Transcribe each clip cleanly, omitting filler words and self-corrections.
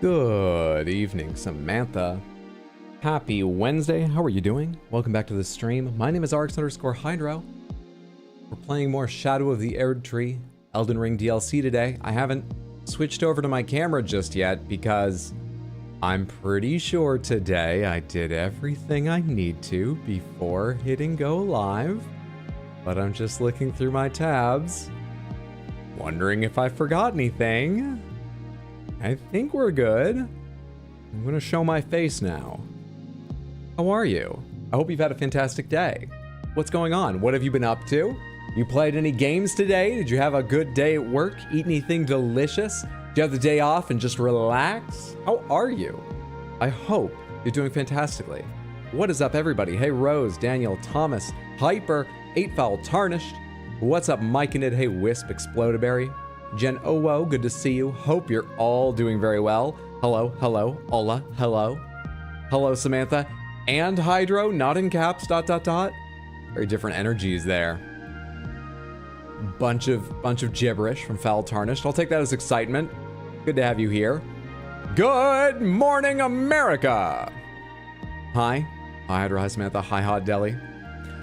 Good evening, Samantha. Happy Wednesday. How are you doing? Welcome back to the stream. My name is RX_Hydro. We're playing more Shadow of the Erdtree Elden Ring DLC today. I haven't switched over to my camera just yet because I'm pretty sure today I did everything I need to before hitting go live. But I'm just looking through my tabs, wondering if I forgot anything. I think we're good. I'm gonna show my face now. How are you? I hope you've had a fantastic day. What's going on? What have you been up to? You played any games today? Did you have a good day at work? Eat anything delicious? Did you have the day off and just relax? How are you? I hope you're doing fantastically. What is up, everybody? Hey, Rose, Daniel, Thomas, Hyper, 8Foul Tarnished. What's up, Mike and It? Hey, Wisp, Explodaberry. Jen Owo, good to see you. Hope you're all doing very well. Hello, hello, hola, hello. Hello, Samantha. And Hydro, not in caps, ... Very different energies there. Bunch of gibberish from Foul Tarnished. I'll take that as excitement. Good to have you here. Good morning, America! Hi. Hi, Hydro. Hi, Samantha. Hi, Hot Deli.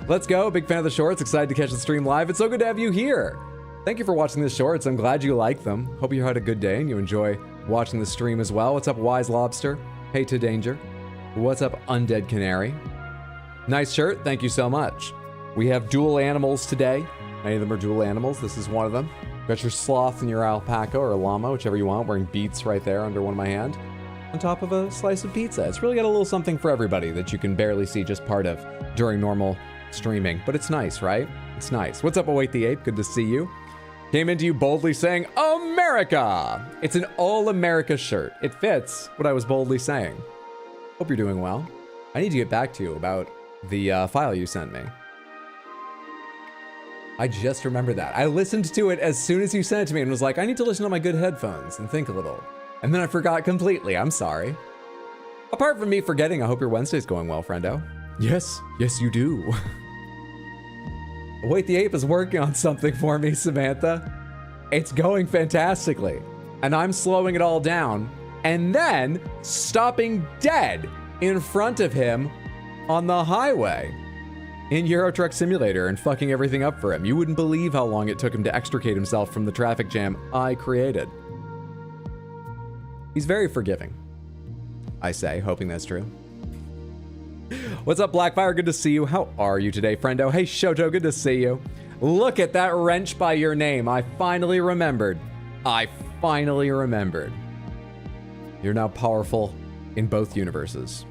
Let's go. Big fan of the shorts. Excited to catch the stream live. It's so good to have you here. Thank you for watching the shorts. I'm glad you like them. Hope you had a good day and you enjoy watching the stream as well. What's up, Wise Lobster? Hey to Danger. What's up, Undead Canary? Nice shirt. Thank you so much. We have dual animals today. Many of them are dual animals. This is one of them. Got your sloth and your alpaca or llama, whichever you want, wearing beats right there under one of my hand, on top of a slice of pizza. It's really got a little something for everybody that you can barely see just part of during normal streaming. But it's nice, right? It's nice. What's up, Await the Ape? Good to see you. Came into you boldly saying, America! It's an all-America shirt. It fits what I was boldly saying. Hope you're doing well. I need to get back to you about the file you sent me. I just remembered that. I listened to it as soon as you sent it to me and was like, I need to listen to my good headphones and think a little. And then I forgot completely. I'm sorry. Apart from me forgetting, I hope your Wednesday's going well, friendo. Yes, yes you do. Wait, the Ape is working on something for me, Samantha. It's going fantastically. And I'm slowing it all down and then stopping dead in front of him on the highway in Euro Truck Simulator and fucking everything up for him. You wouldn't believe how long it took him to extricate himself from the traffic jam I created. He's very forgiving, I say, hoping that's true. What's up, Blackfire? Good to see you. How are you today, friendo? Hey, Shoto, good to see you. Look at that wrench by your name. I finally remembered. I finally remembered. You're now powerful in both universes.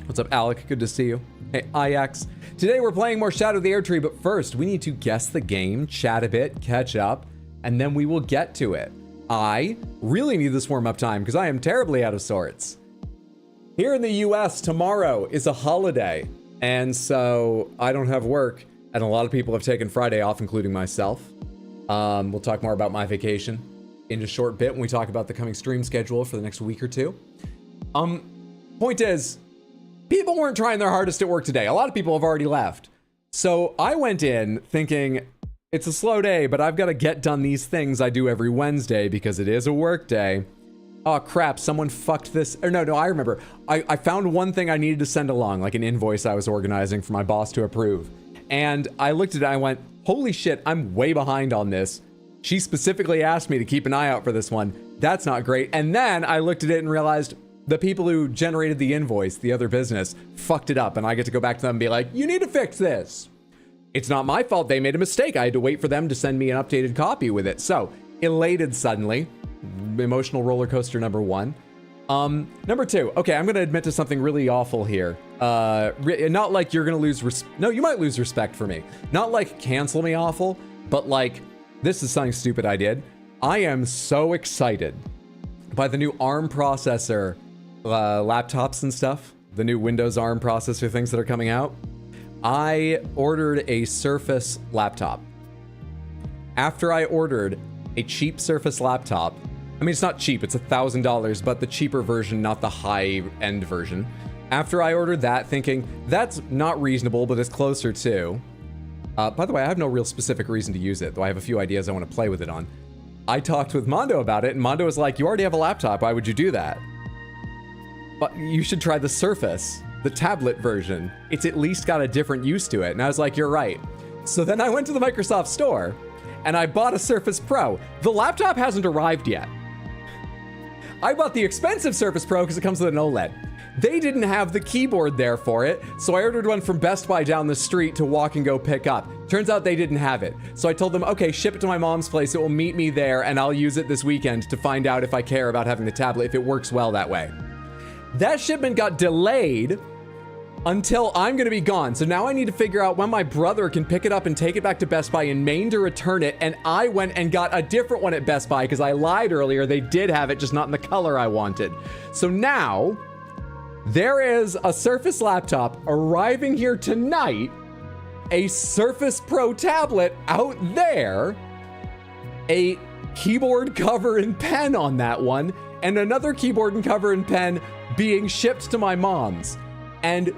What's up, Alec? Good to see you. Hey, IX. Today we're playing more Shadow of the Erdtree, but first we need to guess the game, chat a bit, catch up, and then we will get to it. I really need this warm-up time because I am terribly out of sorts. Here in the US, tomorrow is a holiday, and so I don't have work, and a lot of people have taken Friday off, including myself. We'll talk more about my vacation in a short bit when we talk about the coming stream schedule for the next week or two. Point is, people weren't trying their hardest at work today. A lot of people have already left. So I went in thinking, it's a slow day, but I've got to get done these things I do every Wednesday because it is a work day. Oh crap, someone fucked this. Or no, I remember. I found one thing I needed to send along, like an invoice I was organizing for my boss to approve. And I looked at it and I went, holy shit, I'm way behind on this. She specifically asked me to keep an eye out for this one. That's not great. And then I looked at it and realized the people who generated the invoice, the other business, fucked it up. And I get to go back to them and be like, you need to fix this. It's not my fault they made a mistake. I had to wait for them to send me an updated copy with it. So, elated suddenly. Emotional roller coaster number one. Number two. Okay, I'm gonna admit to something really awful here. Not like you're gonna lose no, you might lose respect for me. Not like cancel me awful, but like, this is something stupid I did. I am so excited by the new ARM processor laptops and stuff. The new Windows ARM processor things that are coming out. I ordered a Surface laptop. After I ordered a cheap Surface laptop, I mean, it's not cheap, it's $1,000, but the cheaper version, not the high-end version. After I ordered that, thinking, that's not reasonable, but it's closer to. By the way, I have no real specific reason to use it, though I have a few ideas I want to play with it on. I talked with Mondo about it, and Mondo was like, you already have a laptop, why would you do that? But you should try the Surface, the tablet version. It's at least got a different use to it. And I was like, you're right. So then I went to the Microsoft store, and I bought a Surface Pro. The laptop hasn't arrived yet. I bought the expensive Surface Pro because it comes with an OLED. They didn't have the keyboard there for it, so I ordered one from Best Buy down the street to walk and go pick up. Turns out they didn't have it. So I told them, okay, ship it to my mom's place. It will meet me there, and I'll use it this weekend to find out if I care about having the tablet, if it works well that way. That shipment got delayed until I'm gonna be gone. So now I need to figure out when my brother can pick it up and take it back to Best Buy in Maine to return it. And I went and got a different one at Best Buy because I lied earlier. They did have it, just not in the color I wanted. So now there is a Surface laptop arriving here tonight, a Surface Pro tablet out there, a keyboard cover and pen on that one, and another keyboard and cover and pen being shipped to my mom's. And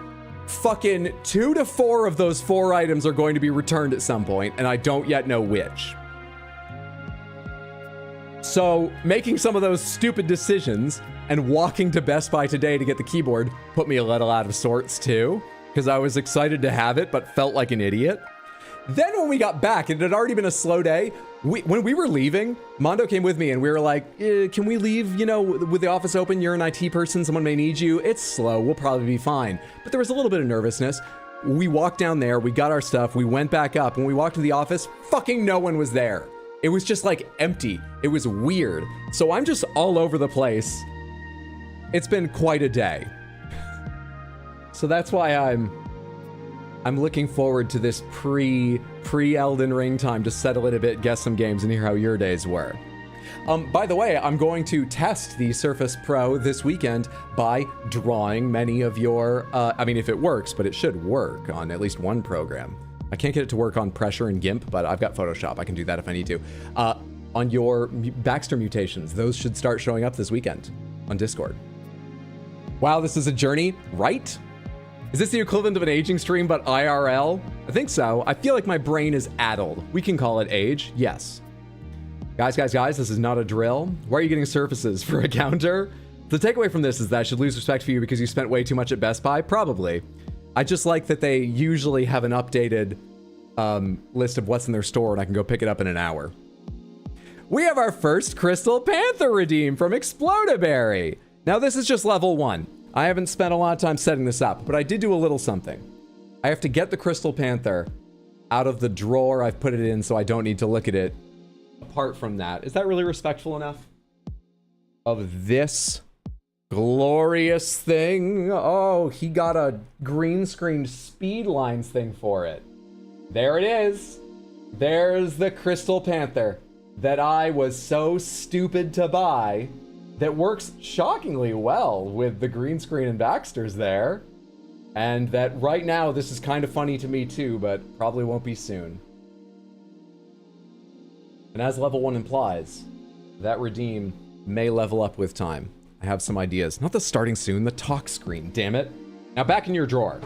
fucking 2 to 4 of those 4 items are going to be returned at some point, and I don't yet know which. So making some of those stupid decisions and walking to Best Buy today to get the keyboard put me a little out of sorts too, because I was excited to have it, but felt like an idiot. Then when we got back, it had already been a slow day. When we were leaving, Mondo came with me and we were like, can we leave, you know, with the office open? You're an IT person, someone may need you. It's slow, we'll probably be fine. But there was a little bit of nervousness. We walked down there, we got our stuff, we went back up. When we walked to the office, fucking no one was there. It was just like empty. It was weird. So I'm just all over the place. It's been quite a day. So that's why I'm looking forward to this pre-Elden Ring time to settle it a bit, guess some games, and hear how your days were. By the way, I'm going to test the Surface Pro this weekend by drawing many of your, I mean, if it works, but it should work on at least one program. I can't get it to work on Pressure and GIMP, but I've got Photoshop. I can do that if I need to. On your Baxter mutations, those should start showing up this weekend on Discord. Wow, this is a journey, right? Is this the equivalent of an aging stream, but IRL? I think so. I feel like my brain is addled. We can call it age, yes. Guys, this is not a drill. Why are you getting Surfaces for a counter? The takeaway from this is that I should lose respect for you because you spent way too much at Best Buy? Probably. I just like that they usually have an updated list of what's in their store and I can go pick it up in an hour. We have our first Crystal Panther redeem from Explodaberry. Now this is just level 1. I haven't spent a lot of time setting this up, but I did do a little something. I have to get the Crystal Panther out of the drawer I've put it in so I don't need to look at it. Apart from that, is that really respectful enough of this glorious thing? Oh, he got a green screened speed lines thing for it. There it is. There's the Crystal Panther that I was so stupid to buy. That works shockingly well with the green screen and Baxter's there. And that right now, this is kind of funny to me too, but probably won't be soon. And as level 1 implies, that redeem may level up with time. I have some ideas. Not the starting soon, the talk screen, damn it. Now back in your drawer.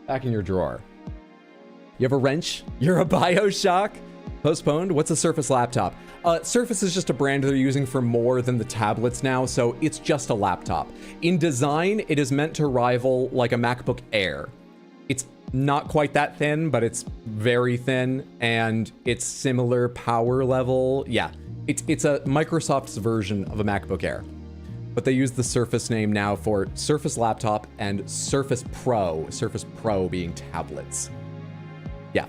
Back in your drawer. You have a wrench? You're a BioShock? Postponed? What's a Surface laptop? Surface is just a brand they're using for more than the tablets now, so it's just a laptop. In design, it is meant to rival like a MacBook Air. It's not quite that thin, but it's very thin, and it's similar power level. Yeah, it's a Microsoft's version of a MacBook Air. But they use the Surface name now for Surface Laptop and Surface Pro being tablets. Yeah.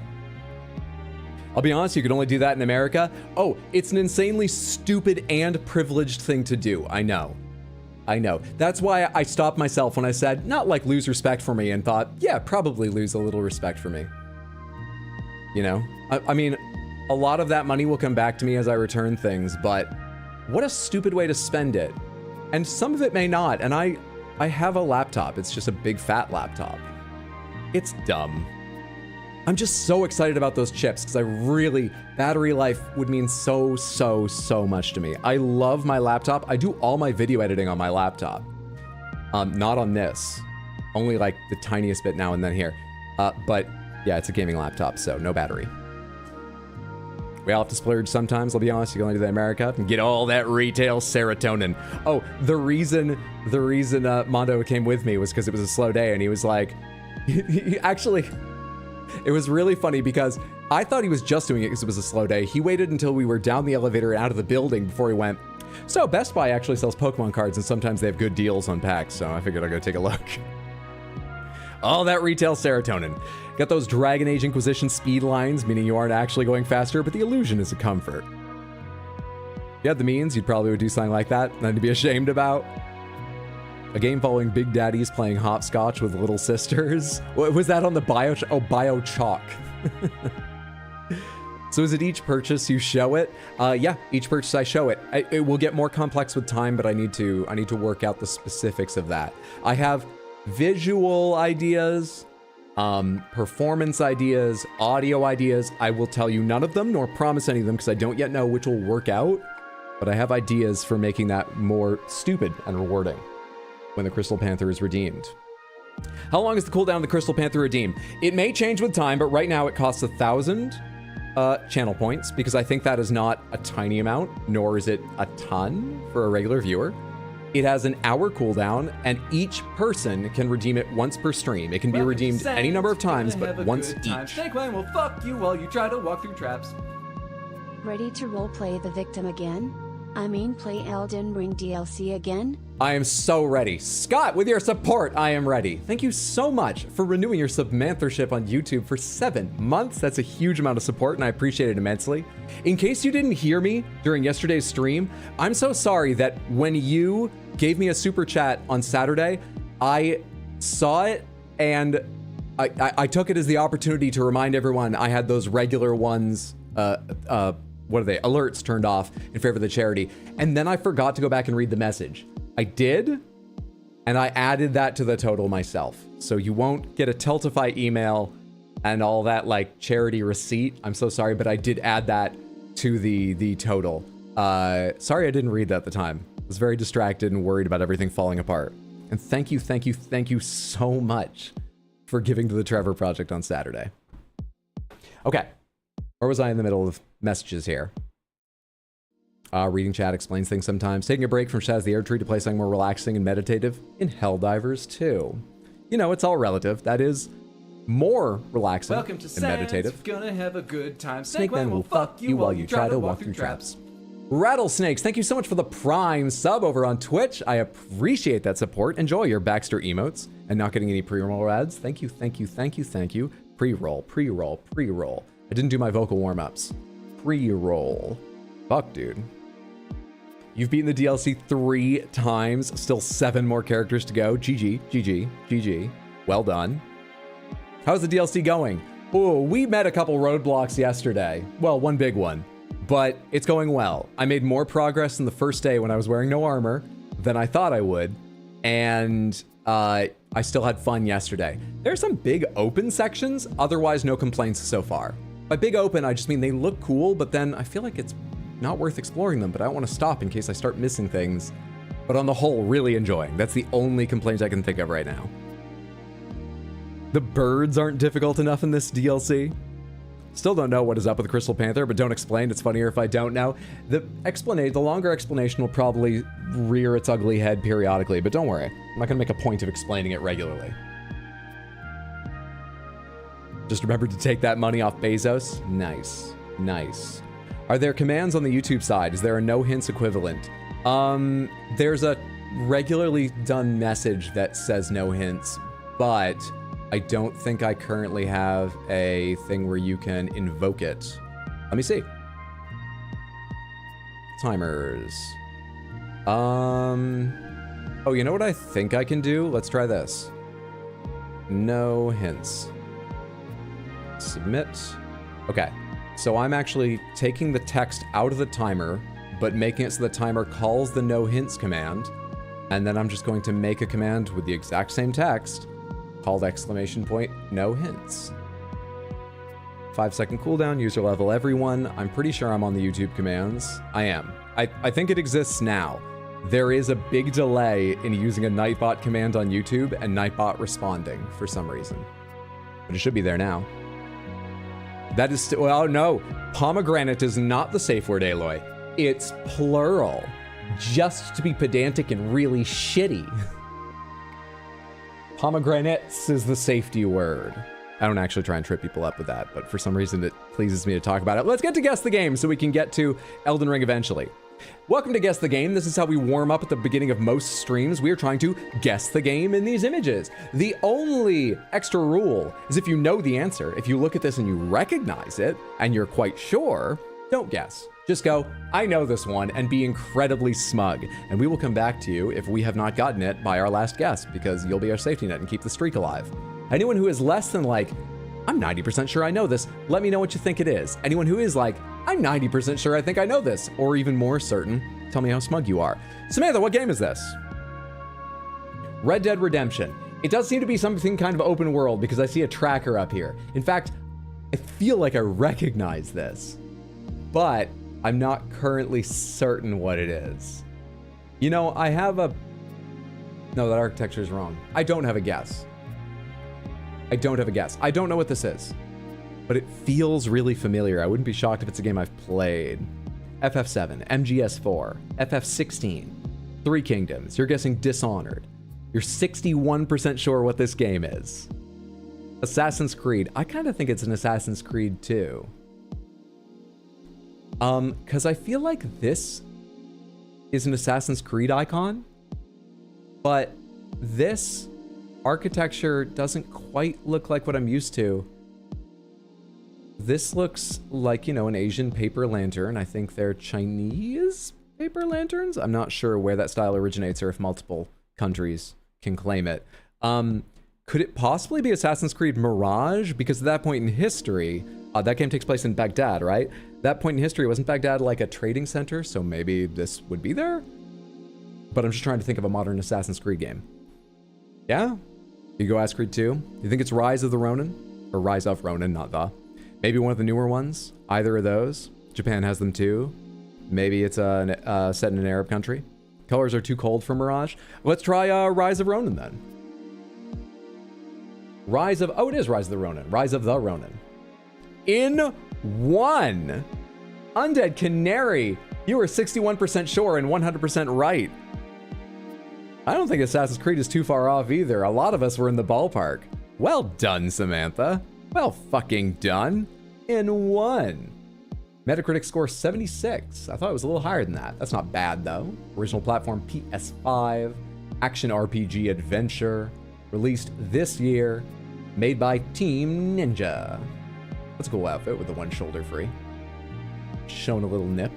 I'll be honest, you could only do that in America. Oh, it's an insanely stupid and privileged thing to do. I know. That's why I stopped myself when I said, not like lose respect for me, and thought, yeah, probably lose a little respect for me. You know? I mean, a lot of that money will come back to me as I return things, but what a stupid way to spend it. And some of it may not, and I have a laptop. It's just a big fat laptop. It's dumb. I'm just so excited about those chips because battery life would mean so much to me. I love my laptop. I do all my video editing on my laptop. Not on this. Only like the tiniest bit now and then here. But yeah, it's a gaming laptop, so no battery. We all have to splurge sometimes, I'll be honest. You can only do that in America and get all that retail serotonin. Oh, the reason Mondo came with me was because it was a slow day, and he was like, he actually, it was really funny because I thought he was just doing it because it was a slow day. He waited until we were down the elevator and out of the building before he went, so Best Buy actually sells Pokemon cards, and sometimes they have good deals on packs, so I figured I'd go take a look. All that retail serotonin. Got those Dragon Age Inquisition speed lines, meaning you aren't actually going faster, but the illusion is a comfort. If you had the means, you probably would do something like that, nothing to be ashamed about. A game following Big Daddies playing hopscotch with little sisters. Was that on the BioChalk? So is it each purchase you show it? Yeah, each purchase I show it. It will get more complex with time, but I need to work out the specifics of that. I have visual ideas, performance ideas, audio ideas. I will tell you none of them, nor promise any of them, because I don't yet know which will work out. But I have ideas for making that more stupid and rewarding when the Crystal Panther is redeemed. How long is the cooldown of the Crystal Panther redeem? It may change with time, but right now it costs 1,000 channel points, because I think that is not a tiny amount, nor is it a ton for a regular viewer. It has an hour cooldown, and each person can redeem it once per stream. It can be redeemed any number of times, but once each. Snake Clan will fuck you while you try to walk through traps. Ready to roleplay the victim again? I mean, play Elden Ring DLC again? I am so ready. Scott, with your support, I am ready. Thank you so much for renewing your submanthership on YouTube for 7 months. That's a huge amount of support, and I appreciate it immensely. In case you didn't hear me during yesterday's stream, I'm so sorry that when you gave me a super chat on Saturday, I saw it, and I took it as the opportunity to remind everyone I had those regular ones, what are they, alerts turned off in favor of the charity. And then I forgot to go back and read the message. I did, and I added that to the total myself. So you won't get a Tiltify email and all that like charity receipt. I'm so sorry, but I did add that to the total. Sorry I didn't read that at the time. I was very distracted and worried about everything falling apart. And thank you so much for giving to the Trevor Project on Saturday. Okay. Where was I in the middle of messages here? Reading chat explains things sometimes. Taking a break from Shaz the Air Tree to play something more relaxing and meditative in Helldivers 2. You know, it's all relative. That is more relaxing Welcome to and meditative. Gonna have a good time. Snake Man will fuck you while you try to walk through traps. Rattlesnakes, thank you so much for the Prime sub over on Twitch. I appreciate that support. Enjoy your Baxter emotes and not getting any pre-roll ads. Thank you. Pre-roll. I didn't do my vocal warm-ups. Pre-roll. Fuck, dude. You've beaten the DLC 3 times. Still 7 more characters to go. GG. Well done. How's the DLC going? Oh, we met a couple roadblocks yesterday. Well, one big one. But it's going well. I made more progress in the first day when I was wearing no armor than I thought I would. And I still had fun yesterday. There are some big open sections. Otherwise, no complaints so far. By big open, I just mean they look cool, but then I feel like it's not worth exploring them, but I don't want to stop in case I start missing things. But on the whole, really enjoying. That's the only complaint I can think of right now. The birds aren't difficult enough in this DLC. Still don't know what is up with Crystal Panther, but don't explain. It's funnier if I don't know. The longer explanation will probably rear its ugly head periodically, but don't worry. I'm not going to make a point of explaining it regularly. Just remember to take that money off Bezos. Nice. Are there commands on the YouTube side? Is there a no hints equivalent? There's a regularly done message that says no hints, but I don't think I currently have a thing where you can invoke it. Let me see. Timers. Oh, you know what I think I can do? Let's try this. No hints. Submit. Okay, so I'm actually taking the text out of the timer, but making it so the timer calls the no hints command, and then I'm just going to make a command with the exact same text, called exclamation point, no hints. 5-second cooldown, user level everyone. I'm pretty sure I'm on the YouTube commands. I am. I think it exists now. There is a big delay in using a Nightbot command on YouTube and Nightbot responding for some reason. But it should be there now. That is still, well, no. Pomegranate is not the safe word, Aloy. It's plural. Just to be pedantic and really shitty. Pomegranates is the safety word. I don't actually try and trip people up with that, but for some reason it pleases me to talk about it. Let's get to Guess the Game so we can get to Elden Ring eventually. Welcome to Guess the Game. This is how we warm up at the beginning of most streams. We are trying to guess the game in these images. The only extra rule is if you know the answer, if you look at this and you recognize it and you're quite sure, don't guess. Just go, I know this one, and be incredibly smug. And we will come back to you if we have not gotten it by our last guess, because you'll be our safety net and keep the streak alive. Anyone who is less than like, I'm 90% sure I know this, let me know what you think it is. Anyone who is like, I'm 90% sure I think I know this, or even more certain, tell me how smug you are. Samantha, what game is this? Red Dead Redemption. It does seem to be something kind of open world because I see a tracker up here. In fact, I feel like I recognize this, but I'm not currently certain what it is. You know, I have a... No, that architecture is wrong. I don't have a guess. I don't have a guess. I don't know what this is, but it feels really familiar. I wouldn't be shocked if it's a game I've played. FF7, MGS4, FF16, Three Kingdoms. You're guessing Dishonored. You're 61% sure what this game is. Assassin's Creed. I kind of think it's an Assassin's Creed too. Because I feel like this is an Assassin's Creed icon, but this architecture doesn't quite look like what I'm used to. This looks like, you know, an Asian paper lantern. I think they're Chinese paper lanterns. I'm not sure where that style originates or if multiple countries can claim it. Could it possibly be Assassin's Creed Mirage? Because at that point in history, that game takes place in Baghdad, right? That point in history, wasn't Baghdad like a trading center? So maybe this would be there? But I'm just trying to think of a modern Assassin's Creed game. Yeah? You go Assassin's Creed 2? You think it's Rise of the Ronin? Or Rise of Ronin, not the. Maybe one of the newer ones? Either of those? Japan has them too. Maybe it's set in an Arab country. Colors are too cold for Mirage. Let's try Rise of Ronin then. Rise of... Oh, it is Rise of the Ronin. Rise of the Ronin. In one. Undead Canary. You were 61% sure and 100% right. I don't think Assassin's Creed is too far off either. A lot of us were in the ballpark. Well done, Samantha. Well fucking done. In one. Metacritic score 76. I thought it was a little higher than that. That's not bad though. Original platform PS5. Action RPG adventure. Released this year. Made by Team Ninja. That's a cool outfit with the one shoulder free. Showing a little nip.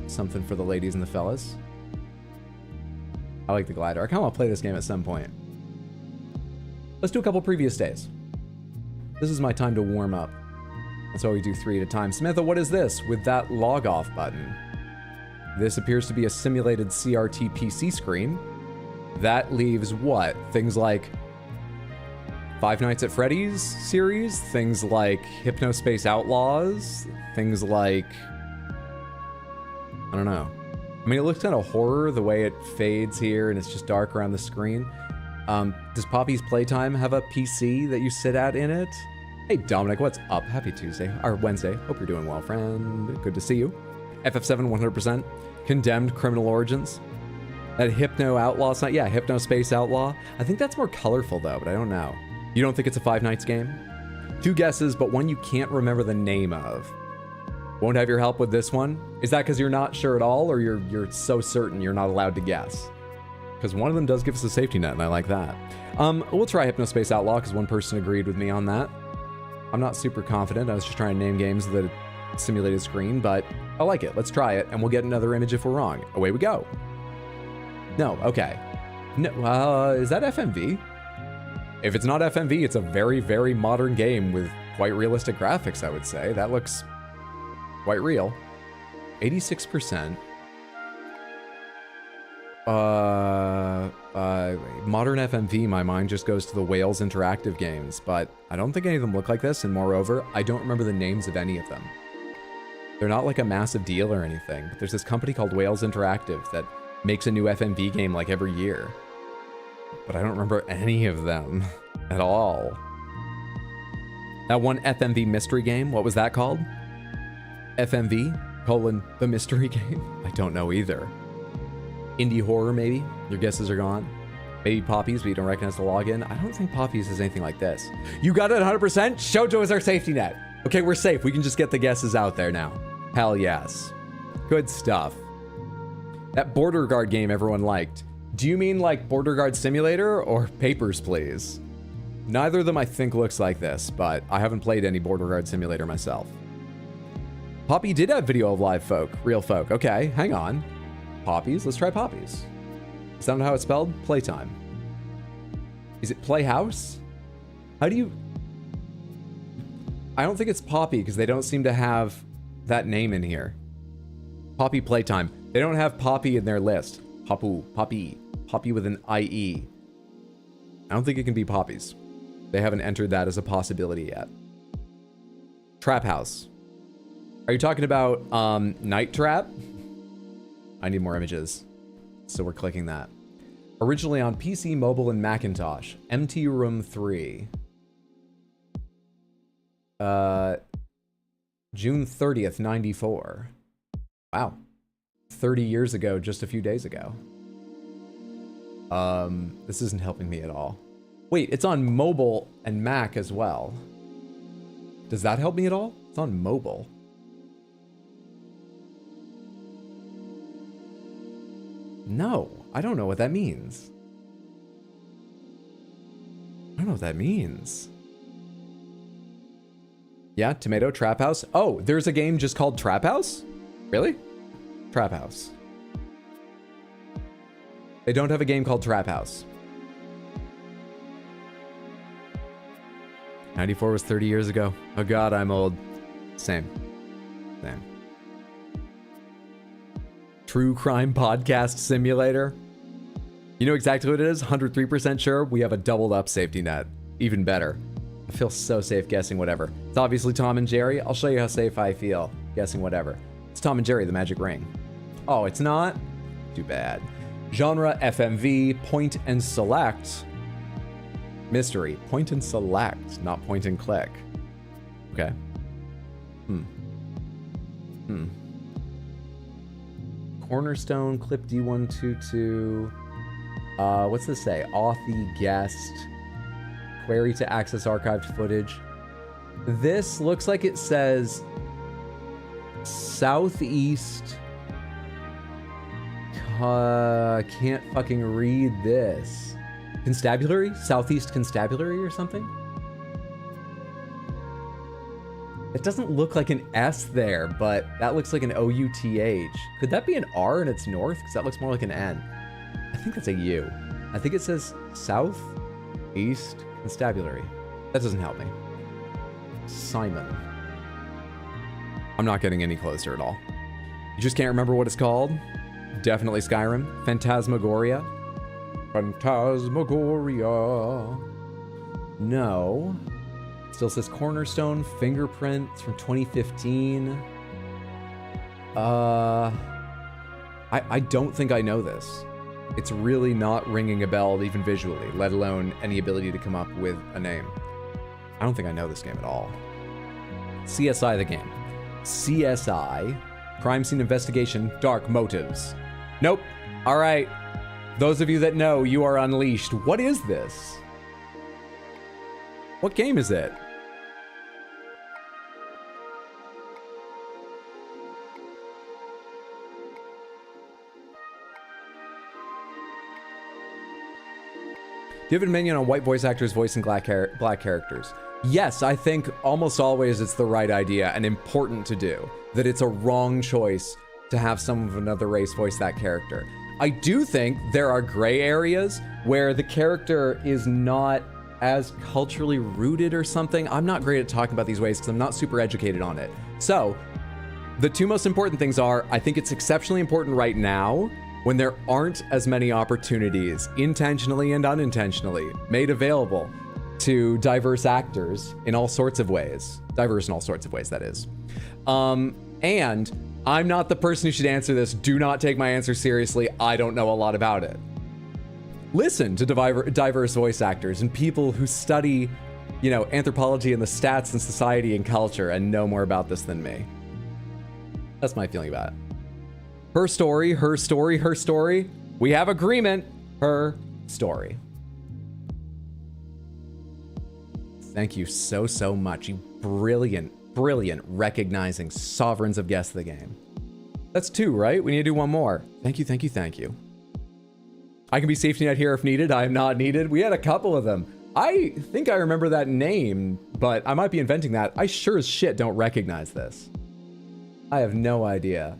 Something for the ladies and the fellas. I like the glider. I kind of want to play this game at some point. Let's do a couple previous days. This is my time to warm up. That's why we do 3 at a time. Samantha, what is this with that log off button? This appears to be a simulated CRT PC screen. That leaves what? Things like Five Nights at Freddy's series? Things like Hypnospace Outlaws? Things like... I don't know. I mean, it looks kind of horror the way it fades here and it's just dark around the screen. Does Poppy's Playtime have a PC that you sit at in it? Hey, Dominic, what's up? Happy Tuesday, or Wednesday. Hope you're doing well, friend. Good to see you. FF7 100%. Condemned Criminal Origins. That Hypno Outlaw sign. Yeah, Hypno Space Outlaw. I think that's more colorful though, but I don't know. You don't think it's a Five Nights game? 2 guesses, but one you can't remember the name of. Won't have your help with this one? Is that because you're not sure at all, or you're so certain you're not allowed to guess? Because one of them does give us a safety net, and I like that. We'll try Hypnospace Outlaw, because one person agreed with me on that. I'm not super confident. I was just trying to name games with a simulated screen, but I like it. Let's try it, and we'll get another image if we're wrong. Away we go. No, okay. No, is that FMV? If it's not FMV, it's a very, very modern game with quite realistic graphics, I would say. That looks quite real. 86%. Modern FMV, my mind just goes to the Wales Interactive games, but I don't think any of them look like this, and moreover, I don't remember the names of any of them. They're not like a massive deal or anything, but there's this company called Wales Interactive that makes a new FMV game like every year. But I don't remember any of them at all. That one FMV mystery game, what was that called? FMV, the mystery game? I don't know either. Indie horror, maybe? Your guesses are gone. Maybe Poppies, but you don't recognize the login. I don't think Poppies is anything like this. You got it 100%? Shoujo is our safety net. Okay, we're safe. We can just get the guesses out there now. Hell yes. Good stuff. That Border Guard game everyone liked. Do you mean like Border Guard Simulator or Papers, Please? Neither of them I think looks like this, but I haven't played any Border Guard Simulator myself. Poppy did have video of live folk, real folk. Okay, hang on. Poppies, let's try Poppies. Is that how it's spelled? Playtime. Is it Playhouse? How do you... I don't think it's Poppy because they don't seem to have that name in here. Poppy Playtime. They don't have Poppy in their list. Poppy with an IE. I don't think it can be Poppies. They haven't entered that as a possibility yet. Trap House. Are you talking about Night Trap? I need more images. So we're clicking that. Originally on PC, mobile, and Macintosh. MT Room 3. June 30th, 94. Wow. 30 years ago, just a few days ago. This isn't helping me at all. Wait, it's on mobile and Mac as well. Does that help me at all? It's on mobile. No, I don't know what that means. I don't know what that means. Yeah, Tomato Trap House. Oh, there's a game just called Trap House? Really? Trap House. They don't have a game called Trap House. 94 was 30 years ago. Oh god, I'm old. Same. True Crime Podcast Simulator. You know exactly what it is? 103% sure we have a doubled up safety net. Even better. I feel so safe guessing whatever. It's obviously Tom and Jerry. I'll show you how safe I feel guessing whatever. It's Tom and Jerry, the Magic Ring. Oh, it's not? Too bad. Genre, FMV, point and select. Mystery, point and select, not point and click. Okay. Cornerstone, clip D122. What's this say? Authy guest. Query to access archived footage. This looks like it says Southeast. Can't fucking read this. Constabulary? Southeast Constabulary or something? It doesn't look like an S there, but that looks like an O-U-T-H. Could that be an R and it's north? Because that looks more like an N. I think that's a U. I think it says South East Constabulary. That doesn't help me. Simon. I'm not getting any closer at all. You just can't remember what it's called? Definitely Skyrim. Phantasmagoria. Phantasmagoria. No. Still says Cornerstone, Fingerprints from 2015. I don't think I know this. It's really not ringing a bell even visually, let alone any ability to come up with a name. I don't think I know this game at all. CSI the game. CSI, Crime Scene Investigation, Dark Motives. Nope. All right. Those of you that know, you are unleashed. What is this? What game is it? Do you have an opinion on white voice actors voicing black characters? Yes, I think almost always it's the right idea and important to do. That it's a wrong choice to have someone of another race voice that character. I do think there are gray areas where the character is not as culturally rooted or something. I'm not great at talking about these ways because I'm not super educated on it. So, the two most important things are, I think it's exceptionally important right now when there aren't as many opportunities, intentionally and unintentionally, made available to diverse actors in all sorts of ways. Diverse in all sorts of ways, that is. And I'm not the person who should answer this. Do not take my answer seriously. I don't know a lot about it. Listen to diverse voice actors and people who study you know, anthropology and the stats and society and culture and know more about this than me. That's my feeling about it. Her story, her story, her story. We have agreement. Her story. Thank you so, so much. You brilliant, brilliant recognizing sovereigns of Guess the Game. That's 2, right? We need to do 1 more. Thank you, thank you, thank you. I can be safety net here if needed. I am not needed. We had a couple of them. I think I remember that name, but I might be inventing that. I sure as shit don't recognize this. I have no idea.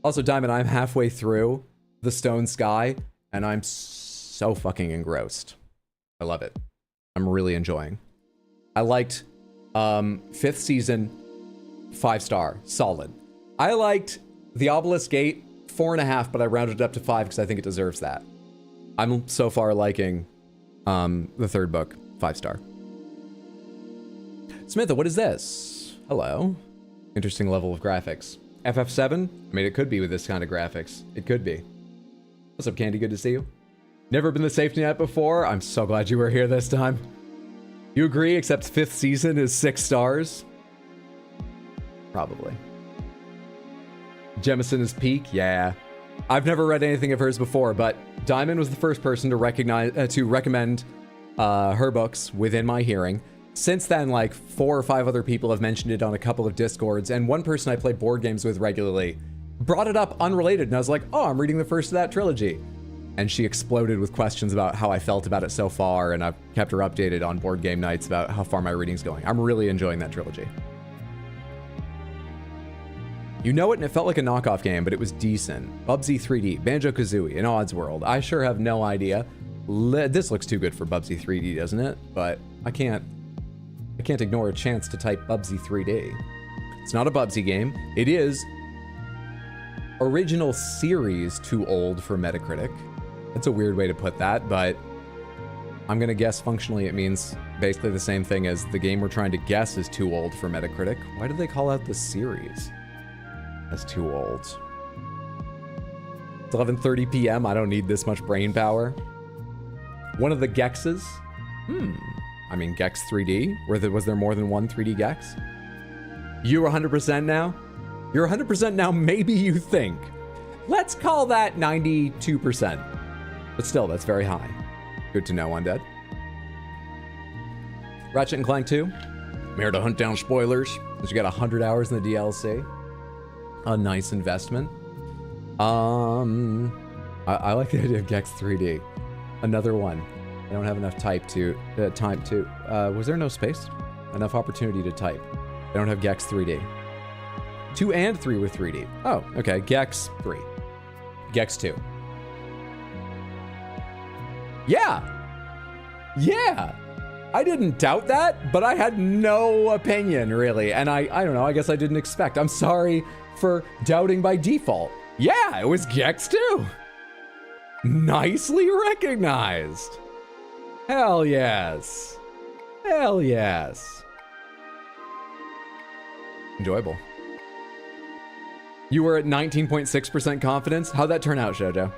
Also, Diamond, I'm halfway through The Stone Sky, and I'm so fucking engrossed. I love it. I'm really enjoying. I liked 5th season, 5-star, solid. I liked The Obelisk Gate, 4.5, but I rounded it up to 5 because I think it deserves that. I'm so far liking the 3rd book, 5-star. Samantha, what is this? Hello. Interesting level of graphics. FF7? I mean, it could be with this kind of graphics. It could be. What's up, Candy? Good to see you. Never been the safety net before. I'm so glad you were here this time. You agree, except 5th season is 6 stars? Probably. Jemison is peak? Yeah. I've never read anything of hers before, but Diamond was the first person to recommend her books within my hearing. Since then, like 4 or 5 other people have mentioned it on a couple of Discords, and one person I play board games with regularly brought it up unrelated, and I was like, oh, I'm reading the first of that trilogy. And she exploded with questions about how I felt about it so far, and I've kept her updated on board game nights about how far my reading's going. I'm really enjoying that trilogy. You know it, and it felt like a knockoff game, but it was decent. Bubsy 3D, Banjo-Kazooie, and Oddsworld. I sure have no idea. This looks too good for Bubsy 3D, doesn't it? But I can't ignore a chance to type Bubsy 3D. It's not a Bubsy game. It is original series too old for Metacritic. That's a weird way to put that, but I'm gonna guess functionally it means basically the same thing as the game we're trying to guess is too old for Metacritic. Why did they call out the series as too old? It's 11:30 p.m. I don't need this much brain power. One of the Gexes? I mean, Gex 3D? Was there more than one 3D Gex? You're 100% now? You're 100% now, maybe you think. Let's call that 92%. But still, that's very high. Good to know, Undead. Ratchet and Clank 2. I'm here to hunt down spoilers, because you got 100 hours in the DLC. A nice investment. I like the idea of Gex 3D. Another one. I don't have enough time to, was there no space? Enough opportunity to type. I don't have Gex 3D. 2 and 3 were 3D. Oh, okay. Gex 3. Gex 2. Yeah! Yeah! I didn't doubt that, but I had no opinion, really. And I don't know, I guess I didn't expect. I'm sorry for doubting by default. Yeah, it was Gex 2! Nicely recognized! Hell yes! Hell yes! Enjoyable. You were at 19.6% confidence? How'd that turn out, Shoujo?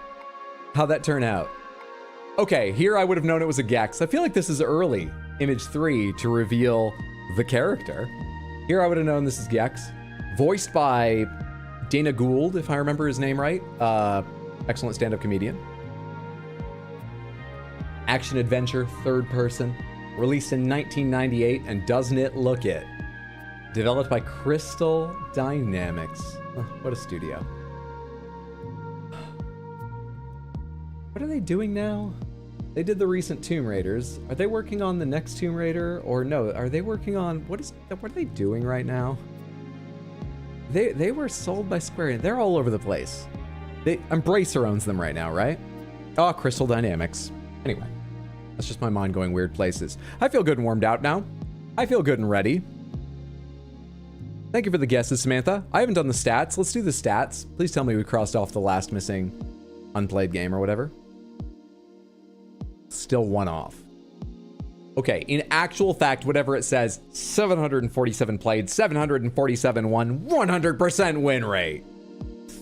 How'd that turn out? Okay, here I would have known it was a Gex. I feel like this is early, Image 3, to reveal the character. Here I would have known this is Gex. Voiced by Dana Gould, if I remember his name right. Excellent stand-up comedian. Action-adventure, third person. Released in 1998, and doesn't it look it? Developed by Crystal Dynamics. Oh, what a studio. What are they doing now? They did the recent Tomb Raiders. Are they working on the next Tomb Raider? Or no, are they working on... What are they doing right now? They were sold by Square Enix. They're all over the place. Embracer owns them right now, right? Oh, Crystal Dynamics. Anyway, that's just my mind going weird places. I feel good and warmed out now. I feel good and ready. Thank you for the guesses, Samantha. I haven't done the stats. Let's do the stats. Please tell me we crossed off the last missing unplayed game or whatever. Still one off. Okay, in actual fact, whatever it says, 747 played, 747 won, 100% win rate.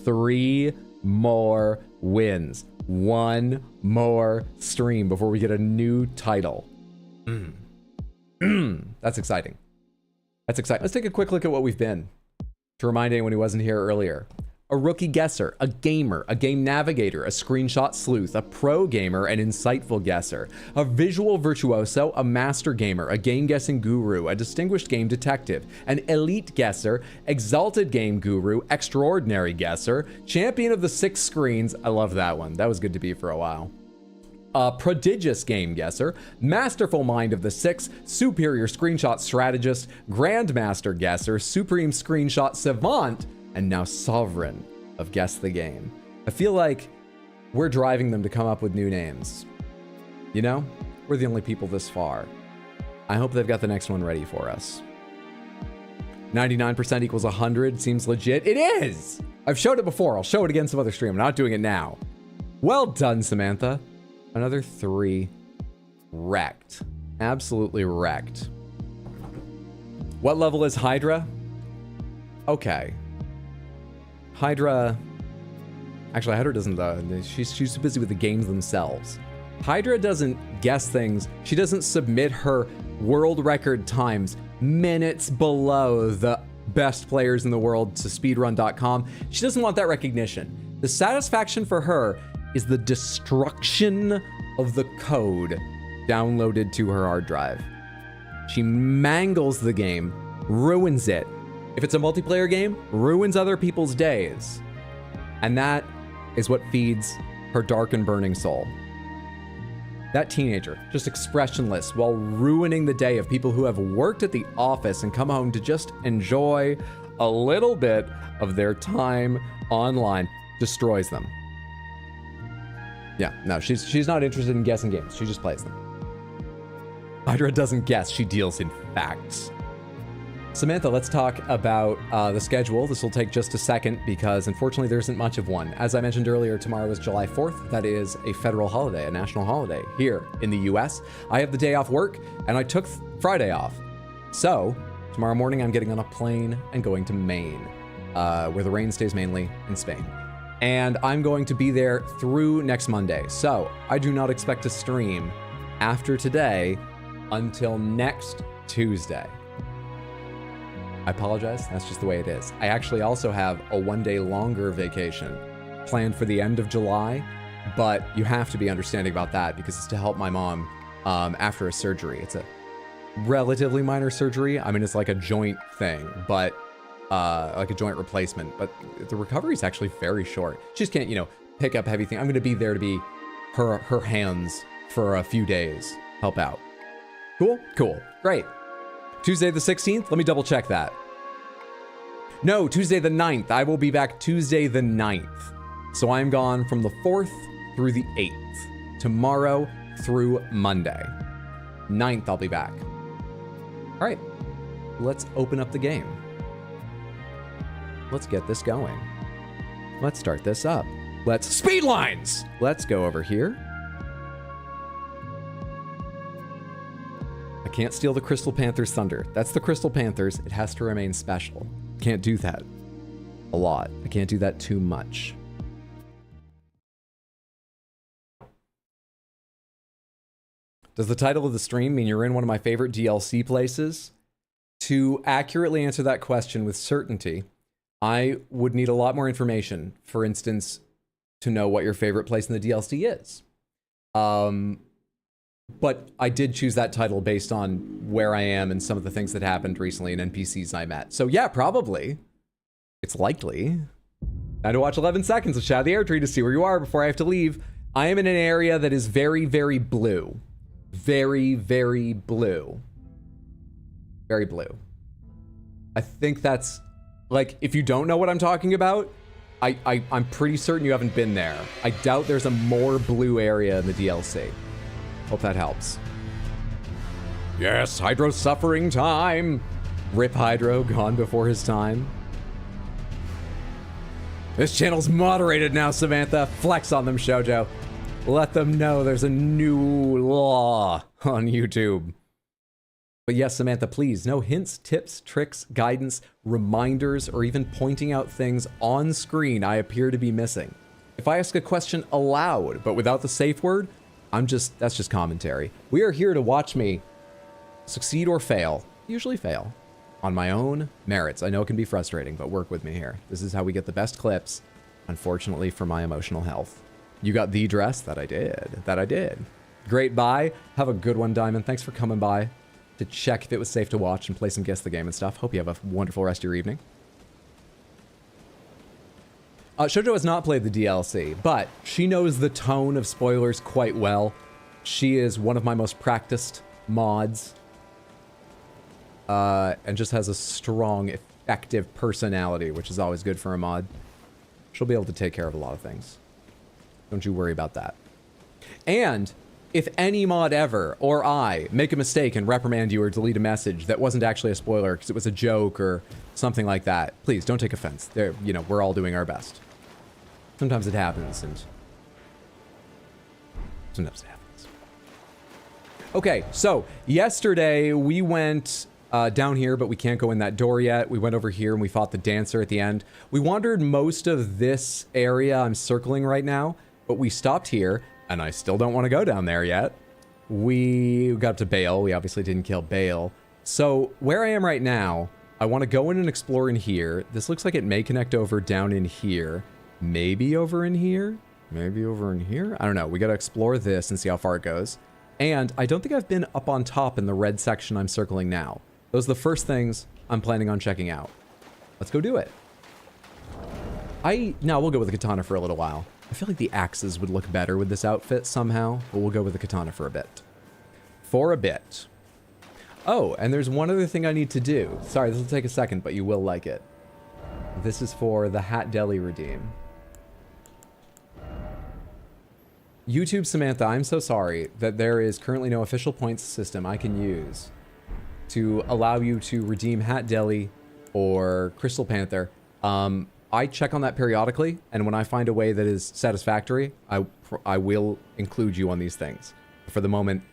3 more wins. 1 more stream before we get a new title. That's exciting. That's exciting. Let's take a quick look at what we've been to remind anyone who wasn't here earlier. A rookie guesser, a gamer, a game navigator, a screenshot sleuth, a pro gamer, an insightful guesser, a visual virtuoso, a master gamer, a game guessing guru, a distinguished game detective, an elite guesser, exalted game guru, extraordinary guesser, champion of the 6 screens. I love that one. That was good to be for a while. A prodigious game guesser, masterful mind of the 6, superior screenshot strategist, grandmaster guesser, supreme screenshot savant, and now sovereign of Guess the Game. I feel like we're driving them to come up with new names. You know, we're the only people this far. I hope they've got the next one ready for us. 99% equals 100 seems legit. It is! I've showed it before. I'll show it again some other stream. I'm not doing it now. Well done, Samantha. Another 3. Wrecked. Absolutely wrecked. What level is Hydra? Okay. Hydra... Actually, Hydra doesn't... she's too busy with the games themselves. Hydra doesn't guess things. She doesn't submit her world record times minutes below the best players in the world to speedrun.com. She doesn't want that recognition. The satisfaction for her is the destruction of the code downloaded to her hard drive. She mangles the game, ruins it. If it's a multiplayer game, ruins other people's days. And that is what feeds her dark and burning soul. That teenager, just expressionless while ruining the day of people who have worked at the office and come home to just enjoy a little bit of their time online, destroys them. Yeah, no, she's not interested in guessing games. She just plays them. Hydra doesn't guess, she deals in facts. Samantha, let's talk about the schedule. This will take just a second because unfortunately there isn't much of one. As I mentioned earlier, tomorrow is July 4th. That is a federal holiday, a national holiday here in the US. I have the day off work and I took Friday off. So tomorrow morning I'm getting on a plane and going to Maine, where the rain stays mainly in Spain. And I'm going to be there through next Monday. So I do not expect to stream after today until next Tuesday. I apologize, that's just the way it is. I actually also have a 1-day longer vacation planned for the end of July, but you have to be understanding about that because it's to help my mom after a surgery. It's a relatively minor surgery. I mean, it's like a joint thing, but like a joint replacement, but the recovery is actually very short. She just can't, you know, pick up heavy things. I'm gonna be there to be her hands for a few days, help out. Cool, cool, great. Tuesday the 16th, let me double check that. No, Tuesday the 9th. I will be back Tuesday the 9th. So I'm gone from the 4th through the 8th. Tomorrow through Monday. 9th I'll be back. All right, let's open up the game. Let's get this going. Let's start this up. Let's speed lines. Let's go over here. I can't steal the Crystal Panthers' thunder. That's the Crystal Panthers. It has to remain special. Can't do that a lot. I can't do that too much. Does the title of the stream mean you're in one of my favorite DLC places? To accurately answer that question with certainty, I would need a lot more information. For instance, to know what your favorite place in the DLC is. But I did choose that title based on where I am and some of the things that happened recently and NPCs I met. So yeah, probably. It's likely. Time to watch 11 seconds of Shadow the Air Tree to see where you are before I have to leave. I am in an area that is very, very blue. Very, very blue. Very blue. I think that's, like, if you don't know what I'm talking about, I'm pretty certain you haven't been there. I doubt there's a more blue area in the DLC. Hope that helps. Yes, Hydro's suffering time. Rip Hydro, gone before his time. This channel's moderated now, Samantha. Flex on them, Shoujo. Let them know there's a new law on YouTube. But yes, Samantha, please, no hints, tips, tricks, guidance, reminders, or even pointing out things on screen I appear to be missing. If I ask a question aloud, but without the safe word, that's just commentary. We are here to watch me succeed or fail. Usually fail. On my own merits. I know it can be frustrating, but work with me here. This is how we get the best clips, unfortunately for my emotional health. You got the dress? That I did. That I did. Great buy. Have a good one, Diamond. Thanks for coming by to check if it was safe to watch and play some Guess the Game and stuff. Hope you have a wonderful rest of your evening. Shoujo has not played the DLC, but she knows the tone of spoilers quite well. She is one of my most practiced mods. And just has a strong, effective personality, which is always good for a mod. She'll be able to take care of a lot of things. Don't you worry about that. And if any mod ever, or I, make a mistake and reprimand you or delete a message that wasn't actually a spoiler because it was a joke or something like that, please don't take offense. You know, we're all doing our best. Sometimes it happens, and sometimes it happens. Okay, so yesterday we went down here, but we can't go in that door yet. We went over here and we fought the dancer at the end. We wandered most of this area I'm circling right now, but we stopped here, and I still don't want to go down there yet. We got up to Bale. We obviously didn't kill Bale. So where I am right now, I want to go in and explore in here. This looks like it may connect over down in here. Maybe over in here? Maybe over in here? I don't know. We got to explore this and see how far it goes. And I don't think I've been up on top in the red section I'm circling now. Those are the first things I'm planning on checking out. Let's go do it. Now we'll go with the katana for a little while. I feel like the axes would look better with this outfit somehow, but we'll go with the katana for a bit. For a bit. Oh, and there's one other thing I need to do. Sorry, this will take a second, but you will like it. This is for the Hat Deli redeem. YouTube Samantha, I'm so sorry that there is currently no official points system I can use to allow you to redeem Hat Deli or Crystal Panther. I check on that periodically, and when I find a way that is satisfactory, I will include you on these things. For the moment,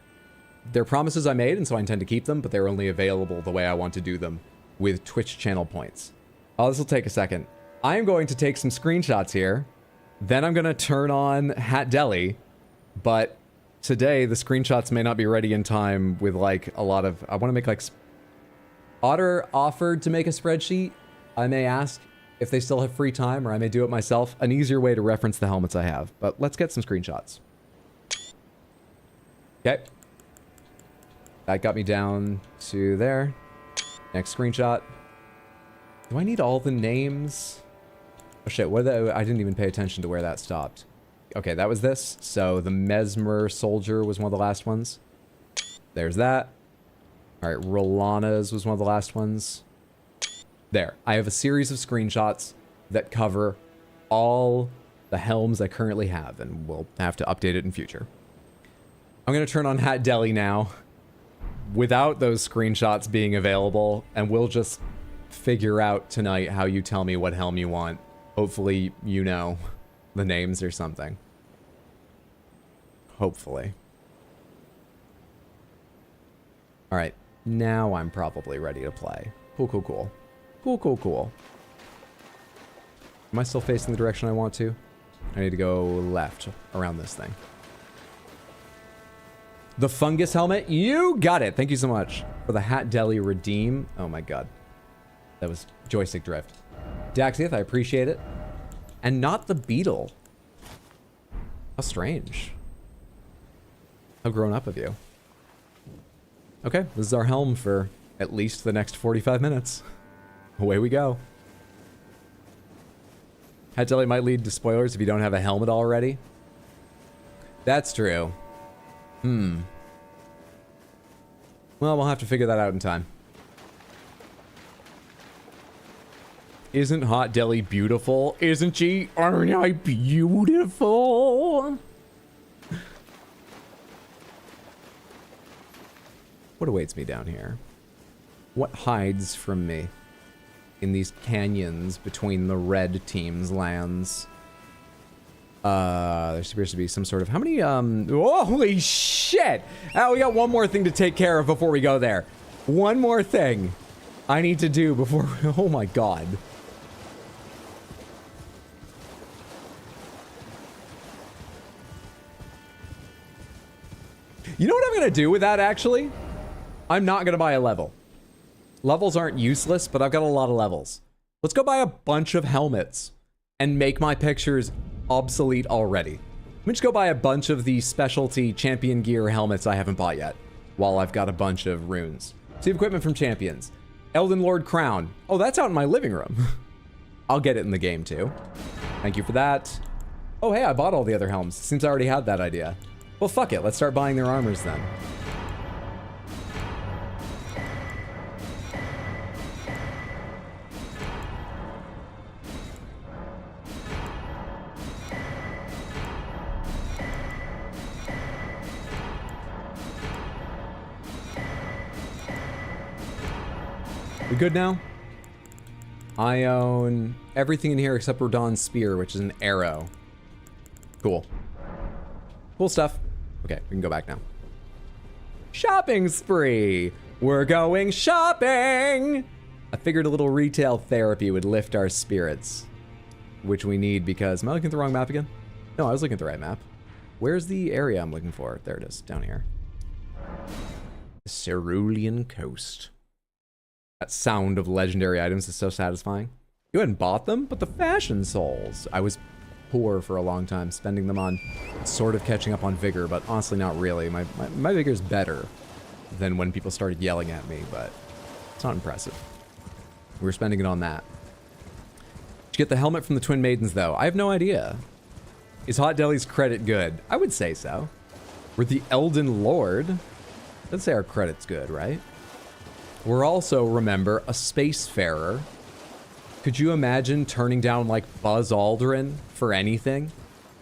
they're promises I made, and so I intend to keep them, but they're only available the way I want to do them with Twitch channel points. Oh, this will take a second. I am going to take some screenshots here, then I'm going to turn on Hat Deli, but today the screenshots may not be ready in time with like a lot of... I want to make like... Otter offered to make a spreadsheet. I may ask if they still have free time, or I may do it myself. An easier way to reference the helmets I have. But let's get some screenshots. Okay. That got me down to there. Next screenshot. Do I need all the names? Oh shit, I didn't even pay attention to where that stopped. Okay, that was this. So the Mesmer Soldier was one of the last ones. There's that. Alright, Rolana's was one of the last ones. There. I have a series of screenshots that cover all the helms I currently have, and we'll have to update it in future. I'm going to turn on Hat Deli now, without those screenshots being available, and we'll just figure out tonight how you tell me what helm you want. Hopefully you know the names or something. Hopefully. Alright, now I'm probably ready to play. Cool, cool, cool. Cool, cool, cool. Am I still facing the direction I want to? I need to go left around this thing. The fungus helmet? You got it! Thank you so much. For the Hat Deli redeem. Oh my god. That was joystick drift. Daxieth, I appreciate it. And not the beetle. How strange. How grown up of you. Okay, this is our helm for at least the next 45 minutes. Away we go. Hat Deli might lead to spoilers if you don't have a helmet already. That's true. Well, we'll have to figure that out in time. Isn't Hot Deli beautiful? Isn't she? Aren't I beautiful? What awaits me down here? What hides from me in these canyons between the red team's lands? There appears to be some sort of... How many, holy shit! Oh, we got one more thing to take care of before we go there. One more thing I need to do before... Oh my god. You know what I'm gonna do with that, actually? I'm not going to buy a level. Levels aren't useless, but I've got a lot of levels. Let's go buy a bunch of helmets and make my pictures obsolete already. Let me just go buy a bunch of the specialty champion gear helmets I haven't bought yet, while I've got a bunch of runes. Receive equipment from champions. Elden Lord crown. Oh, that's out in my living room. I'll get it in the game too. Thank you for that. Oh, hey, I bought all the other helms. Seems I already had that idea. Well, fuck it. Let's start buying their armors then. We good now? I own everything in here except Rodon's spear, which is an arrow. Cool. Cool stuff. Okay, we can go back now. Shopping spree! We're going shopping! I figured a little retail therapy would lift our spirits. Which we need because... Am I looking at the wrong map again? No, I was looking at the right map. Where's the area I'm looking for? There it is, down here. The Cerulean Coast. That sound of legendary items is so satisfying. You hadn't bought them, but the fashion souls. I was poor for a long time, spending them on sort of catching up on vigor, but honestly not really. My vigor's better than when people started yelling at me, but it's not impressive. We were spending it on that. Did you get the helmet from the Twin Maidens, though? I have no idea. Is Hot Deli's credit good? I would say so. We're the Elden Lord. Let's say our credit's good, right? We're also, remember, a spacefarer. Could you imagine turning down, like, Buzz Aldrin for anything?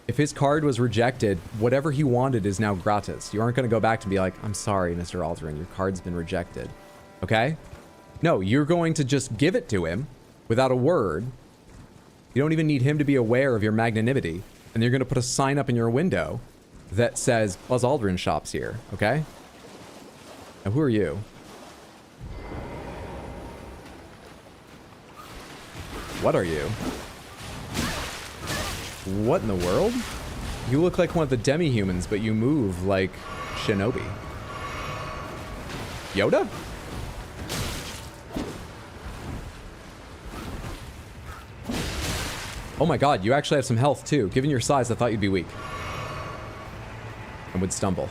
If his card was rejected, whatever he wanted is now gratis. You aren't going to go back to be like, I'm sorry, Mr. Aldrin, your card's been rejected. Okay? No, you're going to just give it to him without a word. You don't even need him to be aware of your magnanimity. And you're going to put a sign up in your window that says, Buzz Aldrin shops here. Okay? Now, who are you? What are you? What in the world? You look like one of the demi-humans, but you move like Shinobi. Yoda? Oh my god, you actually have some health too. Given your size, I thought you'd be weak. And would stumble.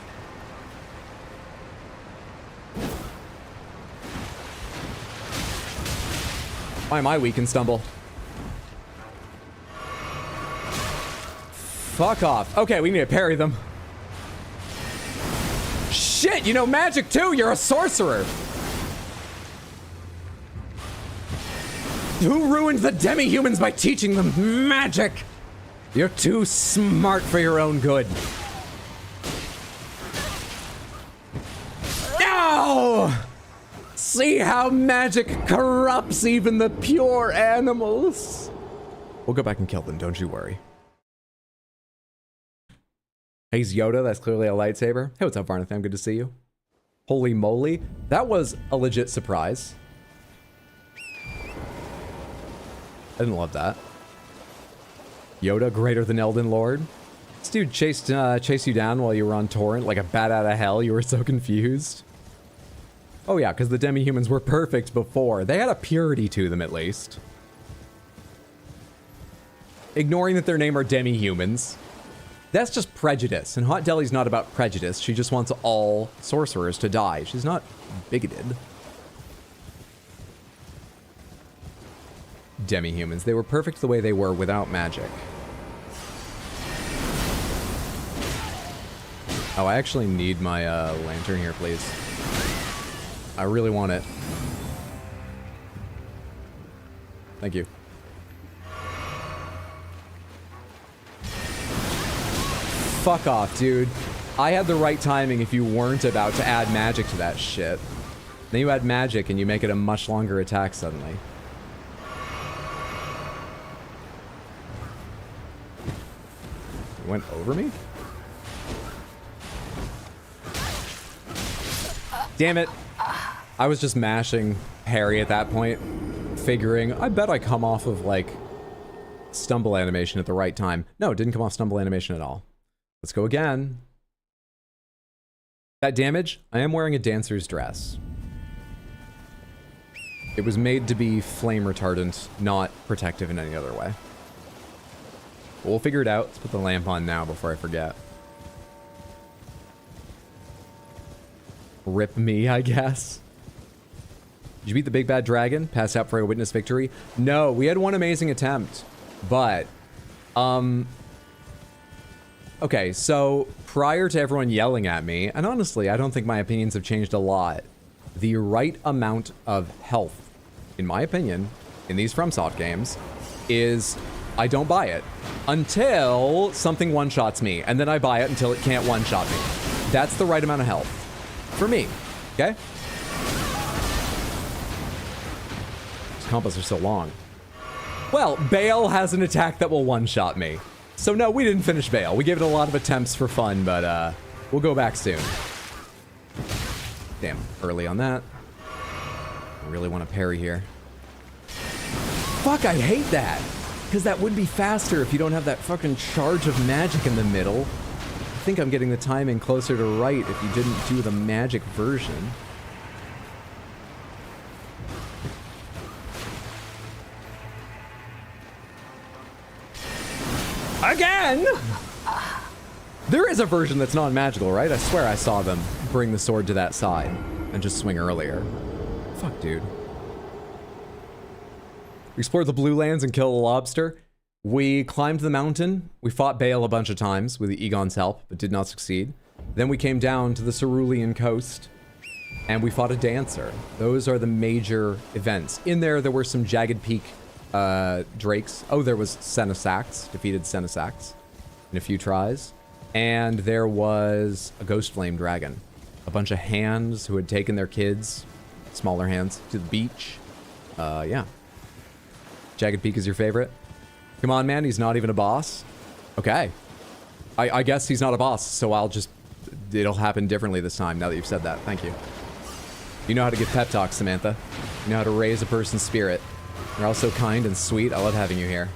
Why am I weak and stumble? Fuck off. Okay, we need to parry them. Shit, you know magic too! You're a sorcerer! Who ruined the demi-humans by teaching them magic? You're too smart for your own good. Ow! See how magic corrupts even the pure animals. We'll go back and kill them, don't you worry. Hey, he's Yoda, that's clearly a lightsaber. Hey, what's up, Varnathan? Good to see you. Holy moly. That was a legit surprise. I didn't love that. Yoda greater than Elden Lord. This dude chased you down while you were on torrent like a bat out of hell. You were so confused. Oh yeah, because the demi-humans were perfect before. They had a purity to them, at least. Ignoring that their name are demi-humans. That's just prejudice, and Hot Deli's not about prejudice. She just wants all sorcerers to die. She's not bigoted. Demi-humans. They were perfect the way they were without magic. Oh, I actually need my lantern here, please. I really want it. Thank you. Fuck off, dude. I had the right timing if you weren't about to add magic to that shit. Then you add magic and you make it a much longer attack suddenly. It went over me? Damn it. I was just mashing parry at that point, figuring, I bet I come off of, like, stumble animation at the right time. No, it didn't come off stumble animation at all. Let's go again. That damage? I am wearing a dancer's dress. It was made to be flame retardant, not protective in any other way. But we'll figure it out. Let's put the lamp on now before I forget. Rip me, I guess. Did you beat the big bad dragon? Pass out for a witness victory? No, we had one amazing attempt. But, okay, so prior to everyone yelling at me, and honestly, I don't think my opinions have changed a lot, the right amount of health, in my opinion, in these FromSoft games, is I don't buy it until something one-shots me, and then I buy it until it can't one-shot me. That's the right amount of health. For me, okay? These combos are so long. Well, Bale has an attack that will one-shot me. So no, we didn't finish Bale. We gave it a lot of attempts for fun, but we'll go back soon. Damn, early on that. I really want to parry here. Fuck, I hate that. Because that would be faster if you don't have that fucking charge of magic in the middle. I think I'm getting the timing closer to right if you didn't do the magic version. Again! There is a version that's non-magical, right? I swear I saw them bring the sword to that side and just swing earlier. Fuck, dude. We explored the Blue Lands and killed a lobster. We climbed the mountain. We fought Bale a bunch of times with Egon's help, but did not succeed. Then we came down to the Cerulean coast, and we fought a dancer. Those are the major events. In there were some Jagged Peak drakes. Oh, there was Senesax, defeated Senesax in a few tries. And there was a Ghost Flame Dragon. A bunch of hands who had taken their kids, smaller hands, to the beach. Yeah. Jagged Peak is your favorite? Come on, man, he's not even a boss? Okay. I guess he's not a boss, so I'll just... It'll happen differently this time, now that you've said that. Thank you. You know how to give pep talks, Samantha. You know how to raise a person's spirit. You're also kind and sweet. I love having you here.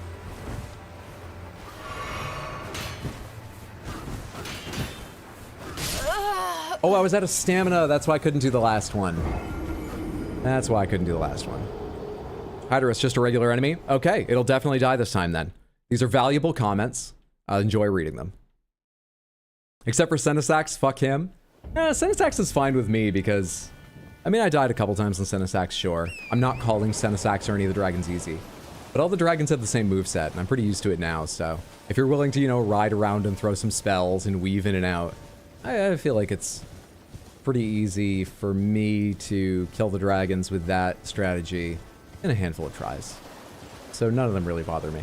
Oh, I was out of stamina. That's why I couldn't do the last one. That's why I couldn't do the last one. Hydrus, just a regular enemy? Okay, it'll definitely die this time then. These are valuable comments. I'll enjoy reading them. Except for Senesax, fuck him. Senesax is fine with me because... I mean, I died a couple times on Senesax, sure. I'm not calling Senesax or any of the dragons easy. But all the dragons have the same moveset, and I'm pretty used to it now, so... If you're willing to, you know, ride around and throw some spells and weave in and out, I feel like it's pretty easy for me to kill the dragons with that strategy in a handful of tries. So none of them really bother me.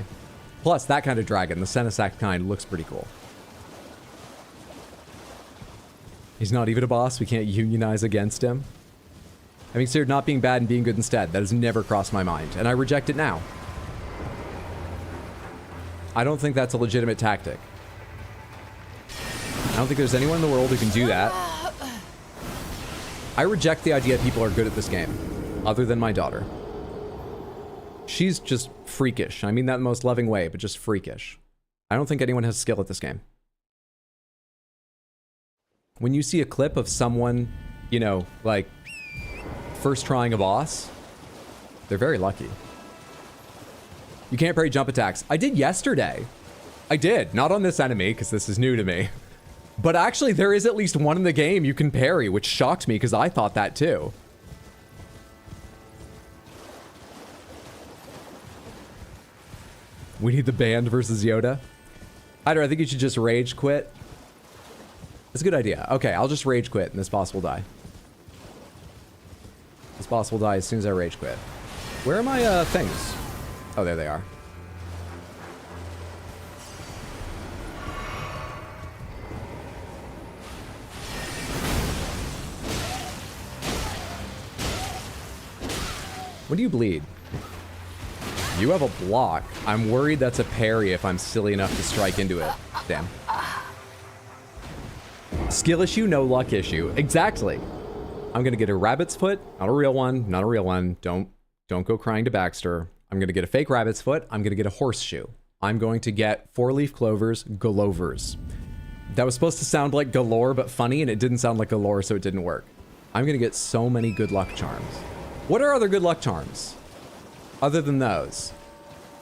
Plus, that kind of dragon, the Senesax kind, looks pretty cool. He's not even a boss. We can't unionize against him. I mean, considered not being bad and being good instead. That has never crossed my mind, and I reject it now. I don't think that's a legitimate tactic. I don't think there's anyone in the world who can do that. I reject the idea people are good at this game, other than my daughter. She's just freakish. I mean that in the most loving way, but just freakish. I don't think anyone has skill at this game. When you see a clip of someone, you know, like, first trying a boss, they're very lucky. You can't parry jump attacks. I did yesterday. I did. Not on this enemy, because this is new to me. But actually, there is at least one in the game you can parry, which shocked me, because I thought that too. We need the band versus Yoda. Hyder, I think you should just rage quit. That's a good idea. Okay, I'll just rage quit, and this boss will die. This boss will die as soon as I rage quit. Where are my things? Oh, there they are. When do you bleed? You have a block. I'm worried that's a parry if I'm silly enough to strike into it. Damn. Skill issue, no luck issue. Exactly. I'm gonna get a rabbit's foot, not a real one, not a real one. Don't go crying to Baxter. I'm gonna get a fake rabbit's foot. I'm gonna get a horseshoe. I'm going to get 4-leaf clovers, galovers. That was supposed to sound like galore, but funny, and it didn't sound like galore, so it didn't work. I'm gonna get so many good luck charms. What are other good luck charms? Other than those?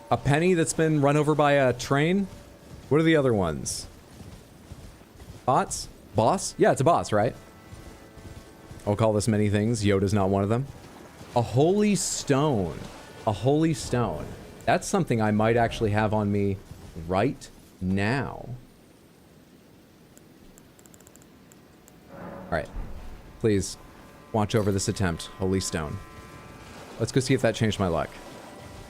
A penny that's been run over by a train? What are the other ones? Bots? Boss? Yeah, it's a boss, right? I'll call this many things. Yoda's not one of them. A holy stone. A holy stone. That's something I might actually have on me right now. Alright. Please, watch over this attempt. Holy stone. Let's go see if that changed my luck.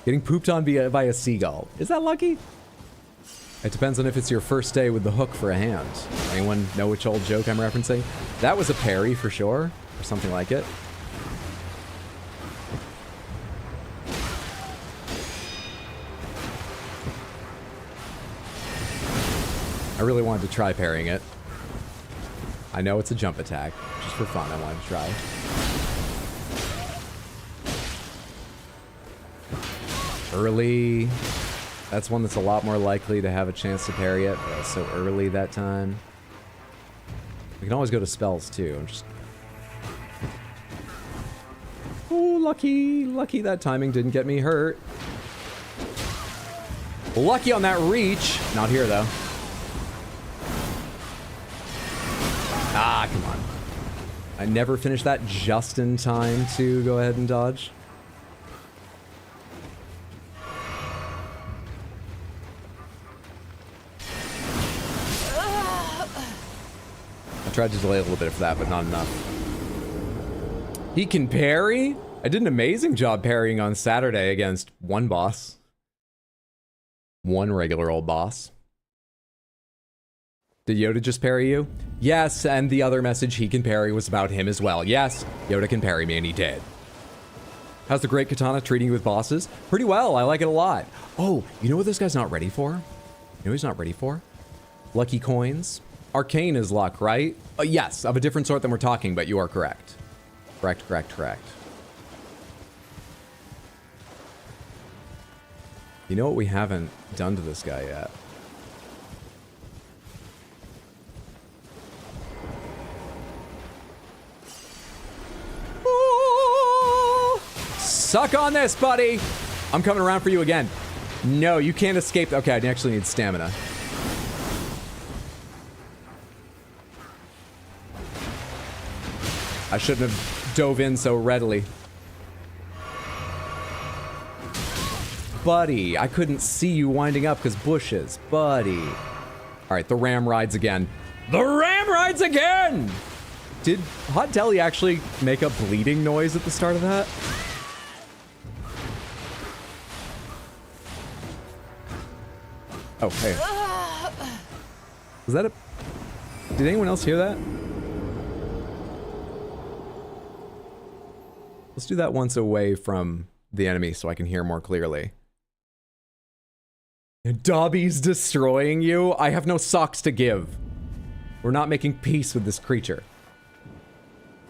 Getting pooped on by a seagull. Is that lucky? It depends on if it's your first day with the hook for a hand. Anyone know which old joke I'm referencing? That was a parry for sure, or something like it. I really wanted to try parrying it. I know it's a jump attack. Just for fun, I wanted to try. Early. That's one that's a lot more likely to have a chance to parry it, but so early that time. We can always go to spells too. I'm just... Oh, lucky. Lucky that timing didn't get me hurt. Lucky on that reach. Not here, though. Ah, come on. I never finished that just in time to go ahead and dodge. I tried to delay a little bit for that, but not enough. He can parry? I did an amazing job parrying on Saturday against one boss. One regular old boss. Did Yoda just parry you? Yes, and the other message he can parry was about him as well. Yes, Yoda can parry me, and he did. How's the Great Katana treating you with bosses? Pretty well, I like it a lot. Oh, you know what this guy's not ready for? You know what he's not ready for? Lucky coins. Arcane is luck, right? Yes, of a different sort than we're talking, but you are correct. Correct. You know what we haven't done to this guy yet? Oh, suck on this, buddy! I'm coming around for you again. No, you can't escape. Okay, I actually need stamina. I shouldn't have dove in so readily. Buddy, I couldn't see you winding up because bushes. Buddy. Alright, the ram rides again. The ram rides again! Did Hot Deli actually make a bleeding noise at the start of that? Oh, hey. Was that a... Did anyone else hear that? Let's do that once away from the enemy so I can hear more clearly. Dobby's destroying you? I have no socks to give. We're not making peace with this creature.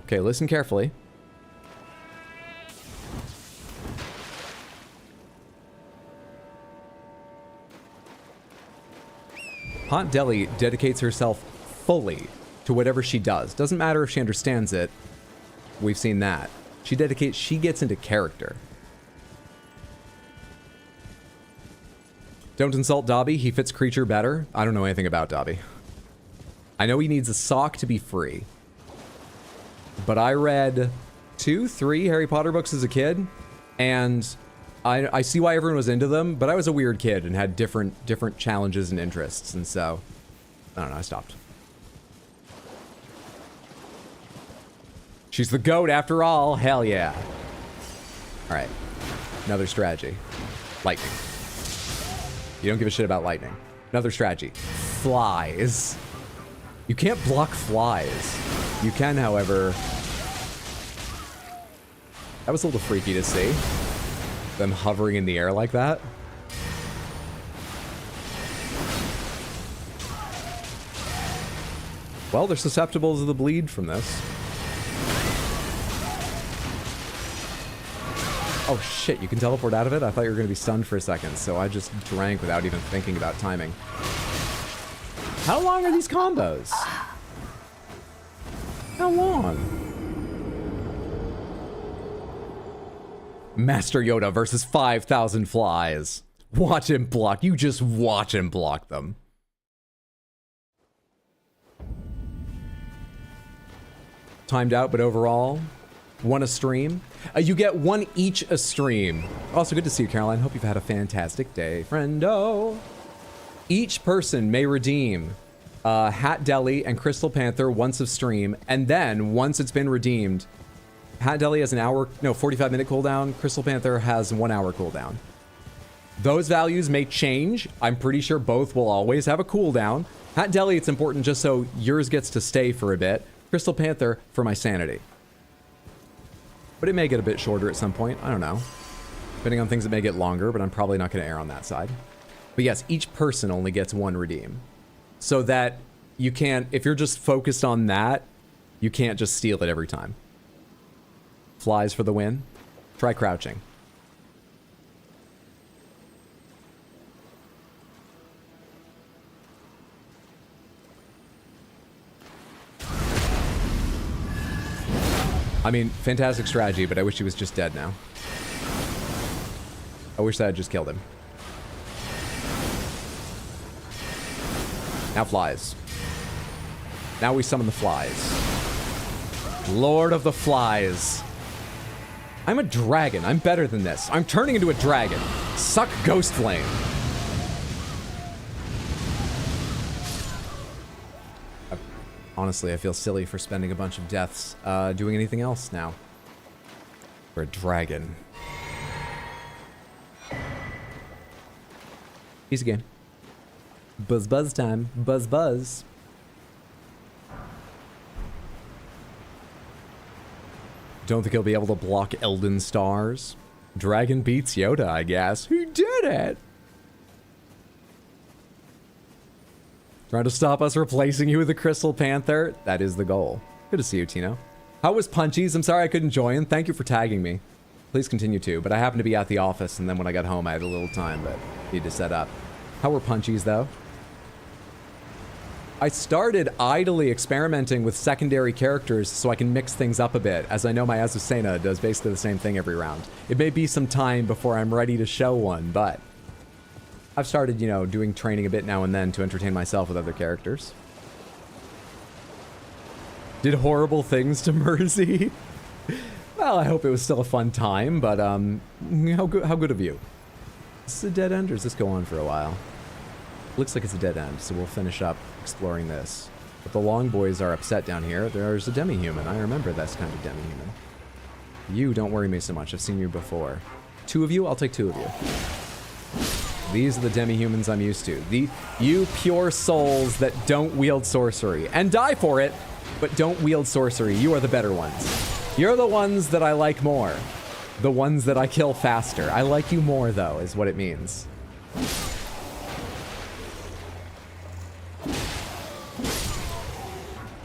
Okay, listen carefully. Hot Deli dedicates herself fully to whatever she does. Doesn't matter if she understands it. We've seen that. She gets into character. Don't insult Dobby, he fits creature better. I don't know anything about Dobby. I know he needs a sock to be free. But I read 2, 3 Harry Potter books as a kid, and I see why everyone was into them, but I was a weird kid and had different challenges and interests, and so, I don't know, I stopped. She's the GOAT after all. Hell yeah. All right. Another strategy. Lightning. You don't give a shit about lightning. Another strategy. Flies. You can't block flies. You can, however... That was a little freaky to see. Them hovering in the air like that. Well, they're susceptible to the bleed from this. Oh shit, you can teleport out of it? I thought you were going to be stunned for a second, so I just drank without even thinking about timing. How long are these combos? How long? Master Yoda versus 5,000 flies. Watch him block. You just watch him block them. Timed out, but overall, one a stream. You get one each a stream. Also, good to see you, Caroline. Hope you've had a fantastic day, friendo. Each person may redeem Hat Deli and Crystal Panther once of stream, and then once it's been redeemed, Hat Deli has 45-minute cooldown. Crystal Panther has 1 hour cooldown. Those values may change. I'm pretty sure both will always have a cooldown. Hat Deli, it's important just so yours gets to stay for a bit. Crystal Panther for my sanity. But it may get a bit shorter at some point. I don't know. Depending on things, it may get longer, but I'm probably not going to err on that side. But yes, each person only gets one redeem. So that you can't, if you're just focused on that, you can't just steal it every time. Flies for the win. Try crouching. I mean, fantastic strategy, but I wish he was just dead now. I wish that had just killed him. Now flies. Now we summon the flies. Lord of the Flies. I'm a dragon. I'm better than this. I'm turning into a dragon. Suck Ghost Flame. Honestly, I feel silly for spending a bunch of deaths doing anything else now. For a dragon. Easy game. Buzz buzz time. Buzz buzz. Don't think he'll be able to block Elden Stars. Dragon beats Yoda, I guess. Who did it? Trying to stop us replacing you with the Crystal Panther? That is the goal. Good to see you, Tino. How was Punchies? I'm sorry I couldn't join. Thank you for tagging me. Please continue to, but I happened to be at the office, and then when I got home, I had a little time, but need to set up. How were Punchies, though? I started idly experimenting with secondary characters so I can mix things up a bit, as I know my Azucena does basically the same thing every round. It may be some time before I'm ready to show one, but I've started, you know, doing training a bit now and then to entertain myself with other characters. Did horrible things to Mercy? Well, I hope it was still a fun time, but how good of you? Is this a dead end, or does this go on for a while? Looks like it's a dead end, so we'll finish up exploring this. But the long boys are upset down here. There's a demi-human. I remember this kind of demi-human. You don't worry me so much. I've seen you before. 2 of you? I'll take 2 of you. These are the demi-humans I'm used to. You pure souls that don't wield sorcery. And die for it, but don't wield sorcery. You are the better ones. You're the ones that I like more. The ones that I kill faster. I like you more, though, is what it means.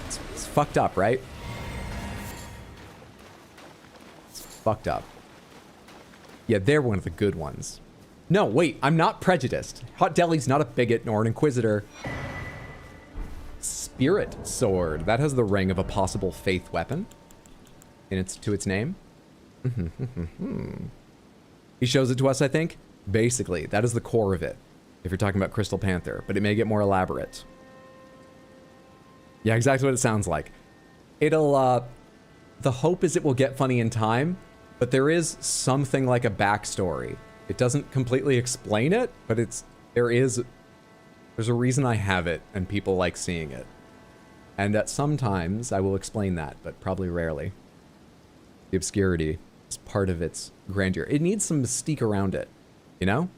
It's fucked up, right? It's fucked up. Yeah, they're one of the good ones. No, wait, I'm not prejudiced. Hot Deli's not a bigot nor an inquisitor. Spirit Sword. That has the ring of a possible faith weapon to its name. He shows it to us, I think. Basically, that is the core of it, if you're talking about Crystal Panther, but it may get more elaborate. Yeah, exactly what it sounds like. It'll, the hope is it will get funny in time, but there is something like a backstory. It doesn't completely explain it, but there's a reason I have it, and people like seeing it. And that sometimes I will explain that, but probably rarely. The obscurity is part of its grandeur. It needs some mystique around it, you know?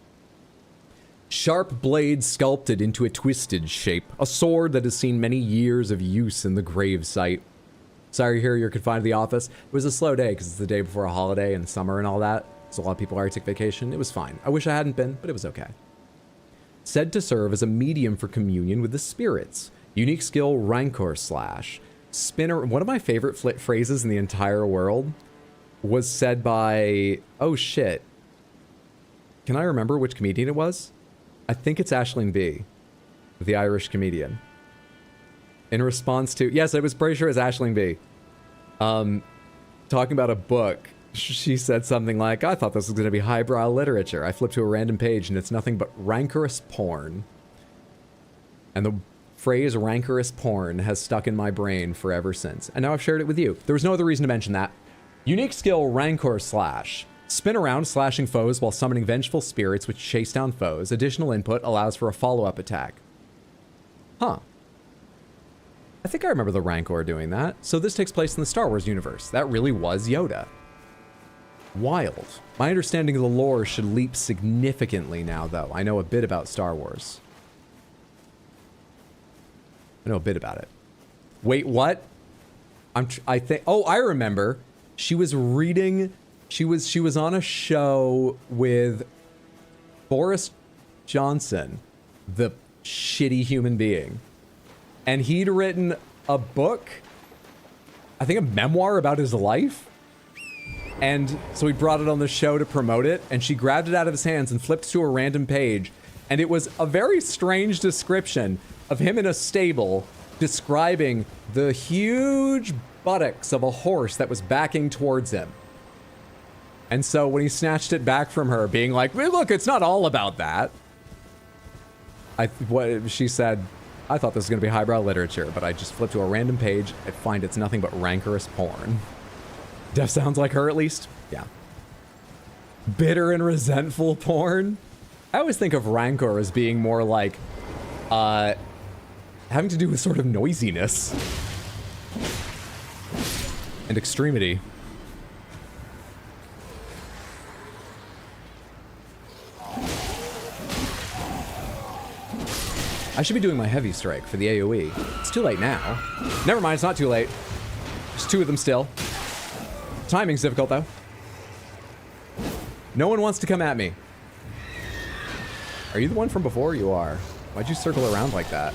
Sharp blade sculpted into a twisted shape. A sword that has seen many years of use in the grave site. Sorry to hear you're confined to the office. It was a slow day because it's the day before a holiday and summer and all that. So a lot of people already took vacation. It was fine. I wish I hadn't been, but it was okay. Said to serve as a medium for communion with the spirits. Unique skill, Rancor Slash. Spinner. One of my favorite phrases in the entire world was said by... Oh, shit. Can I remember which comedian it was? I think it's Aisling B, the Irish comedian. In response to... Yes, I was pretty sure it's Aisling B. Talking about a book She said something like, I thought this was going to be highbrow literature. I flipped to a random page and it's nothing but rancorous porn. And the phrase rancorous porn has stuck in my brain forever since. And now I've shared it with you. There was no other reason to mention that. Unique skill, Rancor Slash. Spin around, slashing foes while summoning vengeful spirits which chase down foes. Additional input allows for a follow-up attack. Huh. I think I remember the Rancor doing that. So this takes place in the Star Wars universe. That really was Yoda. Wild. My understanding of the lore should leap significantly now, though. I know a bit about Star Wars. I know a bit about it. Wait, what? I think. Oh, I remember. She was reading. She was on a show with Boris Johnson, the shitty human being, and he'd written a book. I think a memoir about his life. And so he brought it on the show to promote it, and she grabbed it out of his hands and flipped to a random page. And it was a very strange description of him in a stable describing the huge buttocks of a horse that was backing towards him. And so when he snatched it back from her, being like, hey, look, it's not all about that. What she said, I thought this was going to be highbrow literature, but I just flipped to a random page and find it's nothing but rancorous porn. Def sounds like her, at least. Yeah. Bitter and resentful porn. I always think of rancor as being more like, having to do with sort of noisiness. And extremity. I should be doing my heavy strike for the AoE. It's too late now. Never mind, it's not too late. There's two of them still. Timing's difficult, though. No one wants to come at me. Are you the one from before? You are. Why'd you circle around like that?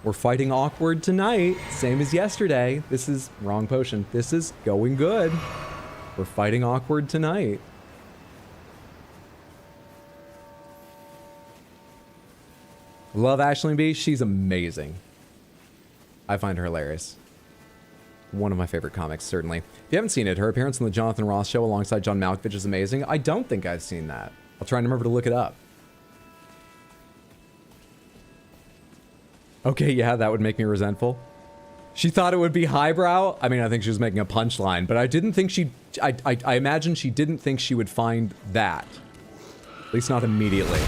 We're fighting awkward tonight, same as yesterday. This is wrong potion. This is going good. We're fighting awkward tonight. Love Aisling B. She's amazing. I find her hilarious. One of my favorite comics, certainly. If you haven't seen it, her appearance on the Jonathan Ross show alongside John Malkovich is amazing. I don't think I've seen that. I'll try and remember to look it up. Okay, yeah, that would make me resentful. She thought it would be highbrow. I mean, I think she was making a punchline, but I didn't think she... I imagine she didn't think she would find that. At least not immediately.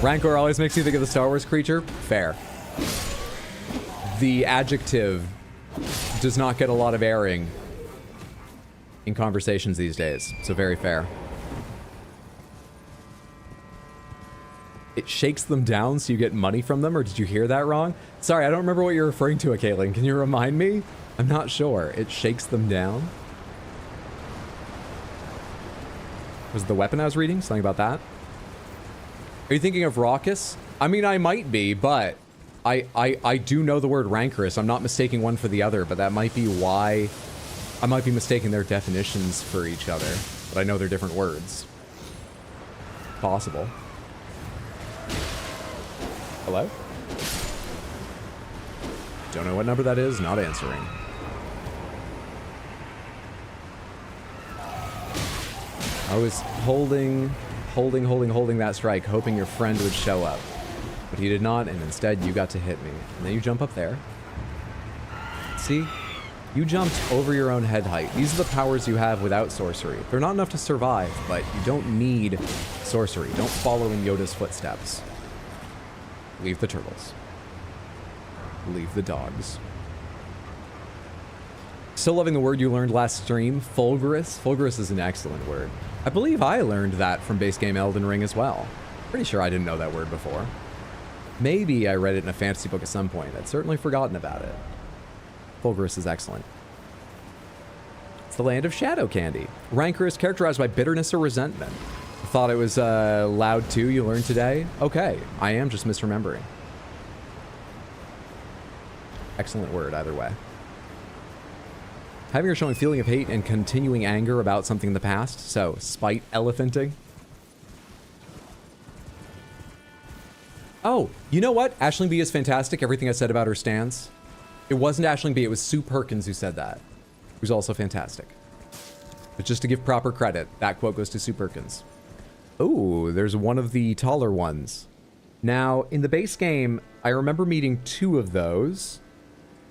Rancor always makes you think of the Star Wars creature. Fair. The adjective does not get a lot of airing in conversations these days, so very fair. It shakes them down so you get money from them, or did you hear that wrong? Sorry, I don't remember what you're referring to, Caitlin. Can you remind me? I'm not sure. It shakes them down? Was it the weapon I was reading? Something about that? Are you thinking of raucous? I mean, I might be, but I do know the word rancorous. I'm not mistaking one for the other, but that might be why I might be mistaking their definitions for each other. But I know they're different words. Possible. Hello? Don't know what number that is, not answering. I was holding that strike, hoping your friend would show up. But he did not, and instead you got to hit me. And then you jump up there. See? You jumped over your own head height. These are the powers you have without sorcery. They're not enough to survive, but you don't need sorcery. Don't follow in Yoda's footsteps. Leave the turtles. Leave the dogs. Still loving the word you learned last stream, Fulgurous. Fulgurous is an excellent word. I believe I learned that from base game Elden Ring as well. Pretty sure I didn't know that word before. Maybe I read it in a fantasy book at some point. I'd certainly forgotten about it. Fulgurous is excellent. It's the land of shadow candy. Rancor is characterized by bitterness or resentment. I thought it was loud too, you learned today? Okay, I am just misremembering. Excellent word either way. Having or showing feeling of hate and continuing anger about something in the past. So, spite elephanting. Oh, you know what? Aisling B is fantastic. Everything I said about her stands. It wasn't Aisling B, it was Sue Perkins who said that, who's also fantastic. But just to give proper credit, that quote goes to Sue Perkins. Oh, there's one of the taller ones. Now, in the base game, I remember meeting 2 of those,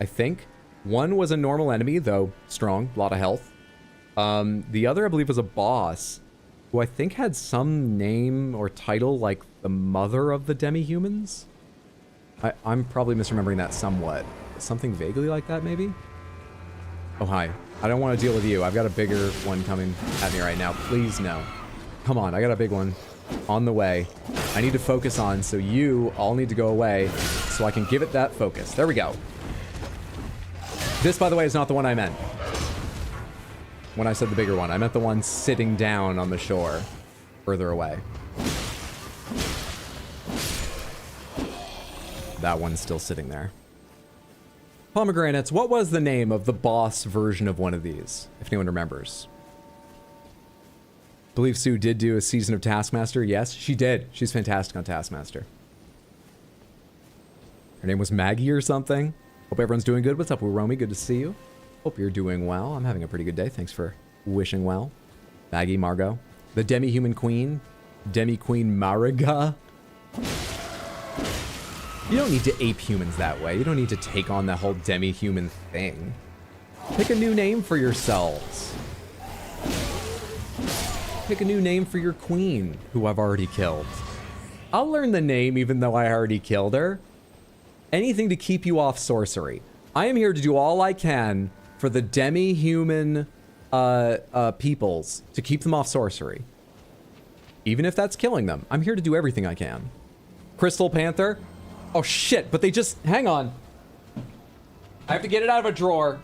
I think. One was a normal enemy, though strong, a lot of health. The other, I believe, was a boss, who I think had some name or title like the mother of the demi-humans. I'm probably misremembering that somewhat. Something vaguely like that, maybe? Oh, hi. I don't want to deal with you. I've got a bigger one coming at me right now. Please, no. Come on, I got a big one on the way. I need to focus on, so you all need to go away so I can give it that focus. There we go. This, by the way, is not the one I meant. When I said the bigger one, I meant the one sitting down on the shore, further away. That one's still sitting there. Pomegranates, what was the name of the boss version of one of these, if anyone remembers? I believe Sue did do a season of Taskmaster. Yes, she did. She's fantastic on Taskmaster. Her name was Maggie or something. Hope everyone's doing good. What's up, Romy? Good to see you. Hope you're doing well. I'm having a pretty good day. Thanks for wishing well. Maggie, Margot. The Demi-Human Queen. Demi-Queen Mariga. You don't need to ape humans that way. You don't need to take on that whole demi-human thing. Pick a new name for yourselves. Pick a new name for your queen, who I've already killed. I'll learn the name even though I already killed her. Anything to keep you off sorcery. I am here to do all I can for the demi-human peoples to keep them off sorcery. Even if that's killing them. I'm here to do everything I can. Crystal Panther. Oh shit, but they just, hang on. I have to get it out of a drawer.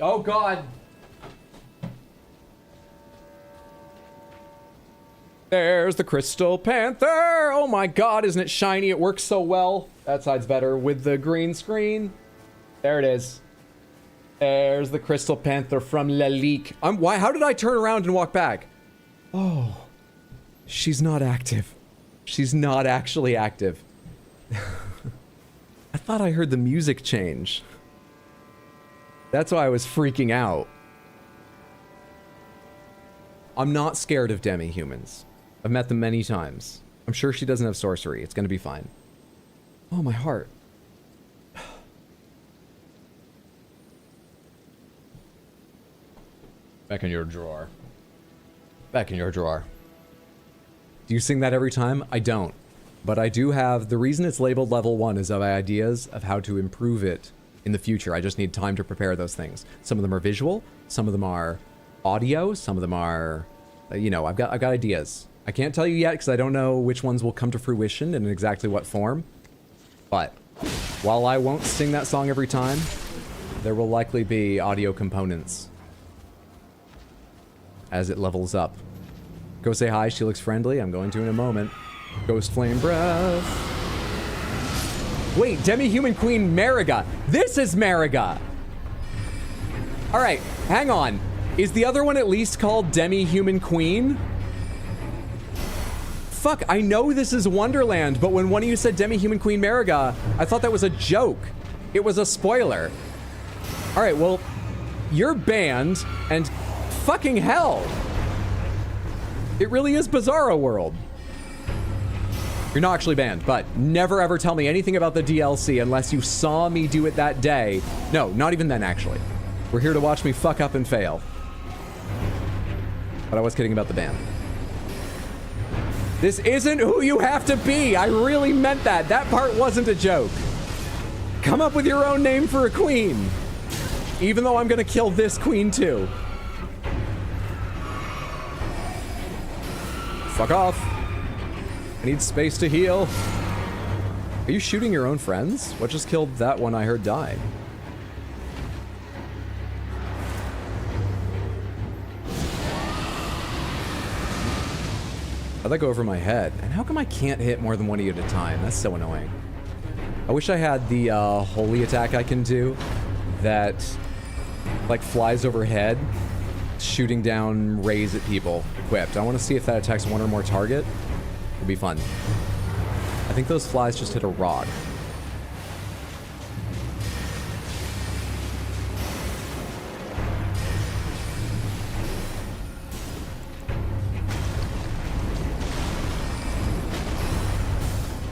Oh god. There's the Crystal Panther. Oh my god, isn't it shiny? It works so well. That side's better with the green screen. There it is. There's the Crystal Panther from Lalique. Why? How did I turn around and walk back? Oh, she's not active. She's not actually active. I thought I heard the music change. That's why I was freaking out. I'm not scared of demi-humans. I've met them many times. I'm sure she doesn't have sorcery. It's gonna be fine. Oh, my heart. Back in your drawer. Back in your drawer. Do you sing that every time? I don't. But I do have, the reason it's labeled level 1 is I have ideas of how to improve it in the future. I just need time to prepare those things. Some of them are visual, some of them are audio, some of them are, you know, I've got ideas. I can't tell you yet because I don't know which ones will come to fruition and in exactly what form. But while I won't sing that song every time, there will likely be audio components as it levels up. Go say hi, she looks friendly. I'm going to in a moment. Ghost Flame Breath. Wait, Demi-Human Queen Mariga. This is Mariga. All right, hang on. Is the other one at least called Demi-Human Queen? Fuck, I know this is Wonderland, but when one of you said Demi-Human Queen Mariga, I thought that was a joke. It was a spoiler. All right, well, you're banned, and fucking hell. It really is Bizarro World. You're not actually banned, but never ever tell me anything about the DLC unless you saw me do it that day. No, not even then, actually. We're here to watch me fuck up and fail. But I was kidding about the ban. This isn't who you have to be. I really meant that. That part wasn't a joke. Come up with your own name for a queen. Even though I'm gonna kill this queen too. Fuck off. I need space to heal. Are you shooting your own friends? What just killed that one I heard die? How'd that go over my head? And how come I can't hit more than one of you at a time? That's so annoying. I wish I had the holy attack I can do that like flies overhead, shooting down rays at people equipped. I want to see if that attacks one or more target. It'll be fun. I think those flies just hit a rock.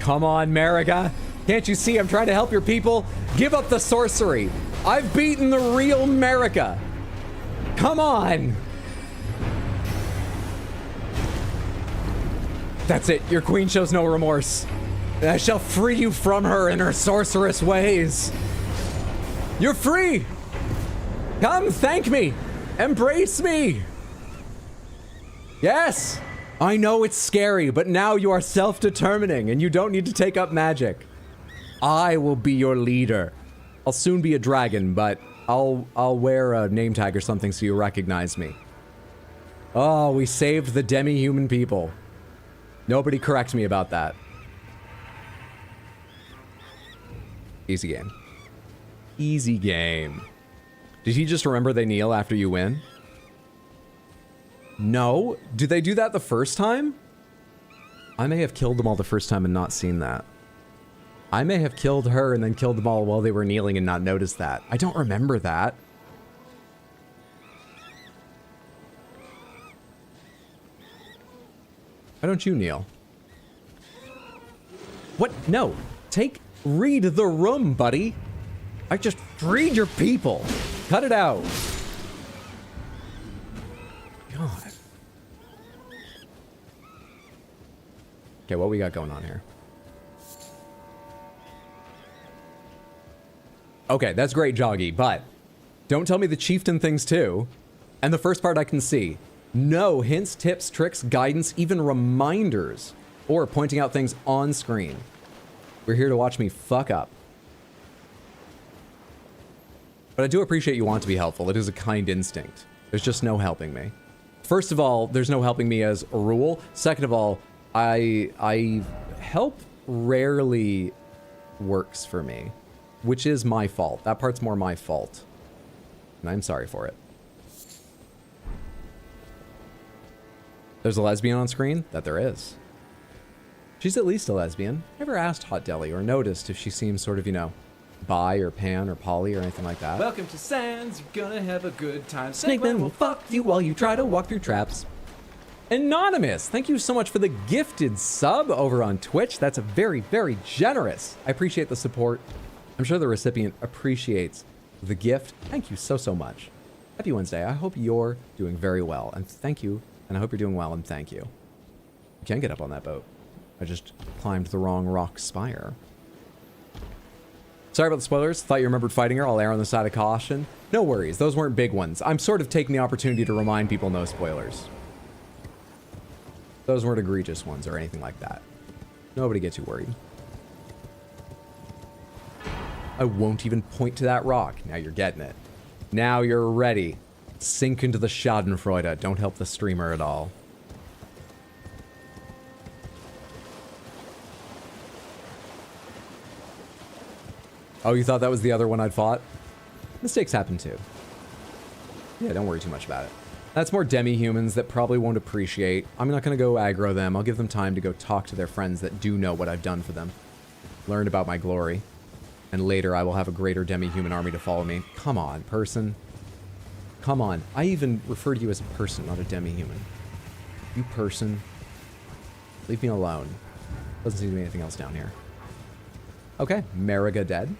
Come on, Mariga. Can't you see I'm trying to help your people? Give up the sorcery. I've beaten the real America. Come on. That's it. Your queen shows no remorse. And I shall free you from her and her sorceress ways. You're free. Come, thank me. Embrace me. Yes. I know it's scary, but now you are self-determining and you don't need to take up magic. I will be your leader. I'll soon be a dragon, but I'll wear a name tag or something so you recognize me. Oh, we saved the demi-human people. Nobody correct me about that. Easy game. Easy game. Did he just remember they kneel after you win? No. Do they do that the first time? I may have killed them all the first time and not seen that. I may have killed her and then killed them all while they were kneeling and not noticed that. I don't remember that. Why don't you kneel? What? No. Read the room, buddy. I just freed your people. Cut it out. God. Okay, what we got going on here? Okay, that's great, Joggy, but don't tell me the chieftain things too. And the first part I can see. No hints, tips, tricks, guidance, even reminders, or pointing out things on screen. We're here to watch me fuck up. But I do appreciate you want to be helpful. It is a kind instinct. There's just no helping me. First of all, there's no helping me as a rule. Second of all, I help rarely works for me, which is my fault. That part's more my fault. And I'm sorry for it. There's a lesbian on screen? That there is. She's at least a lesbian. Never asked Hot Deli or noticed if she seems sort of, you know, bi or pan or poly or anything like that. Welcome to Sans, you're gonna have a good time. Snakeman will fuck you while you try to walk through traps. Anonymous, thank you so much for the gifted sub over on Twitch. That's a very, very generous. I appreciate the support. I'm sure the recipient appreciates the gift. Thank you so, so much. Happy Wednesday. I hope you're doing very well. And thank you. And I hope you're doing well. And thank you. You can get up on that boat. I just climbed the wrong rock spire. Sorry about the spoilers. Thought you remembered fighting her. I'll err on the side of caution. No worries. Those weren't big ones. I'm sort of taking the opportunity to remind people no spoilers. Those weren't egregious ones or anything like that. Nobody get too worried. I won't even point to that rock. Now you're getting it. Now you're ready. Sink into the schadenfreude. Don't help the streamer at all. Oh, you thought that was the other one I'd fought? Mistakes happen too. Yeah, don't worry too much about it. That's more demi-humans that probably won't appreciate. I'm not going to go aggro them. I'll give them time to go talk to their friends that do know what I've done for them. Learn about my glory. And later I will have a greater demi-human army to follow me. Come on, person. Come on. I even refer to you as a person, not a demi-human. You person. Leave me alone. Doesn't seem to be anything else down here. Okay, Mariga dead.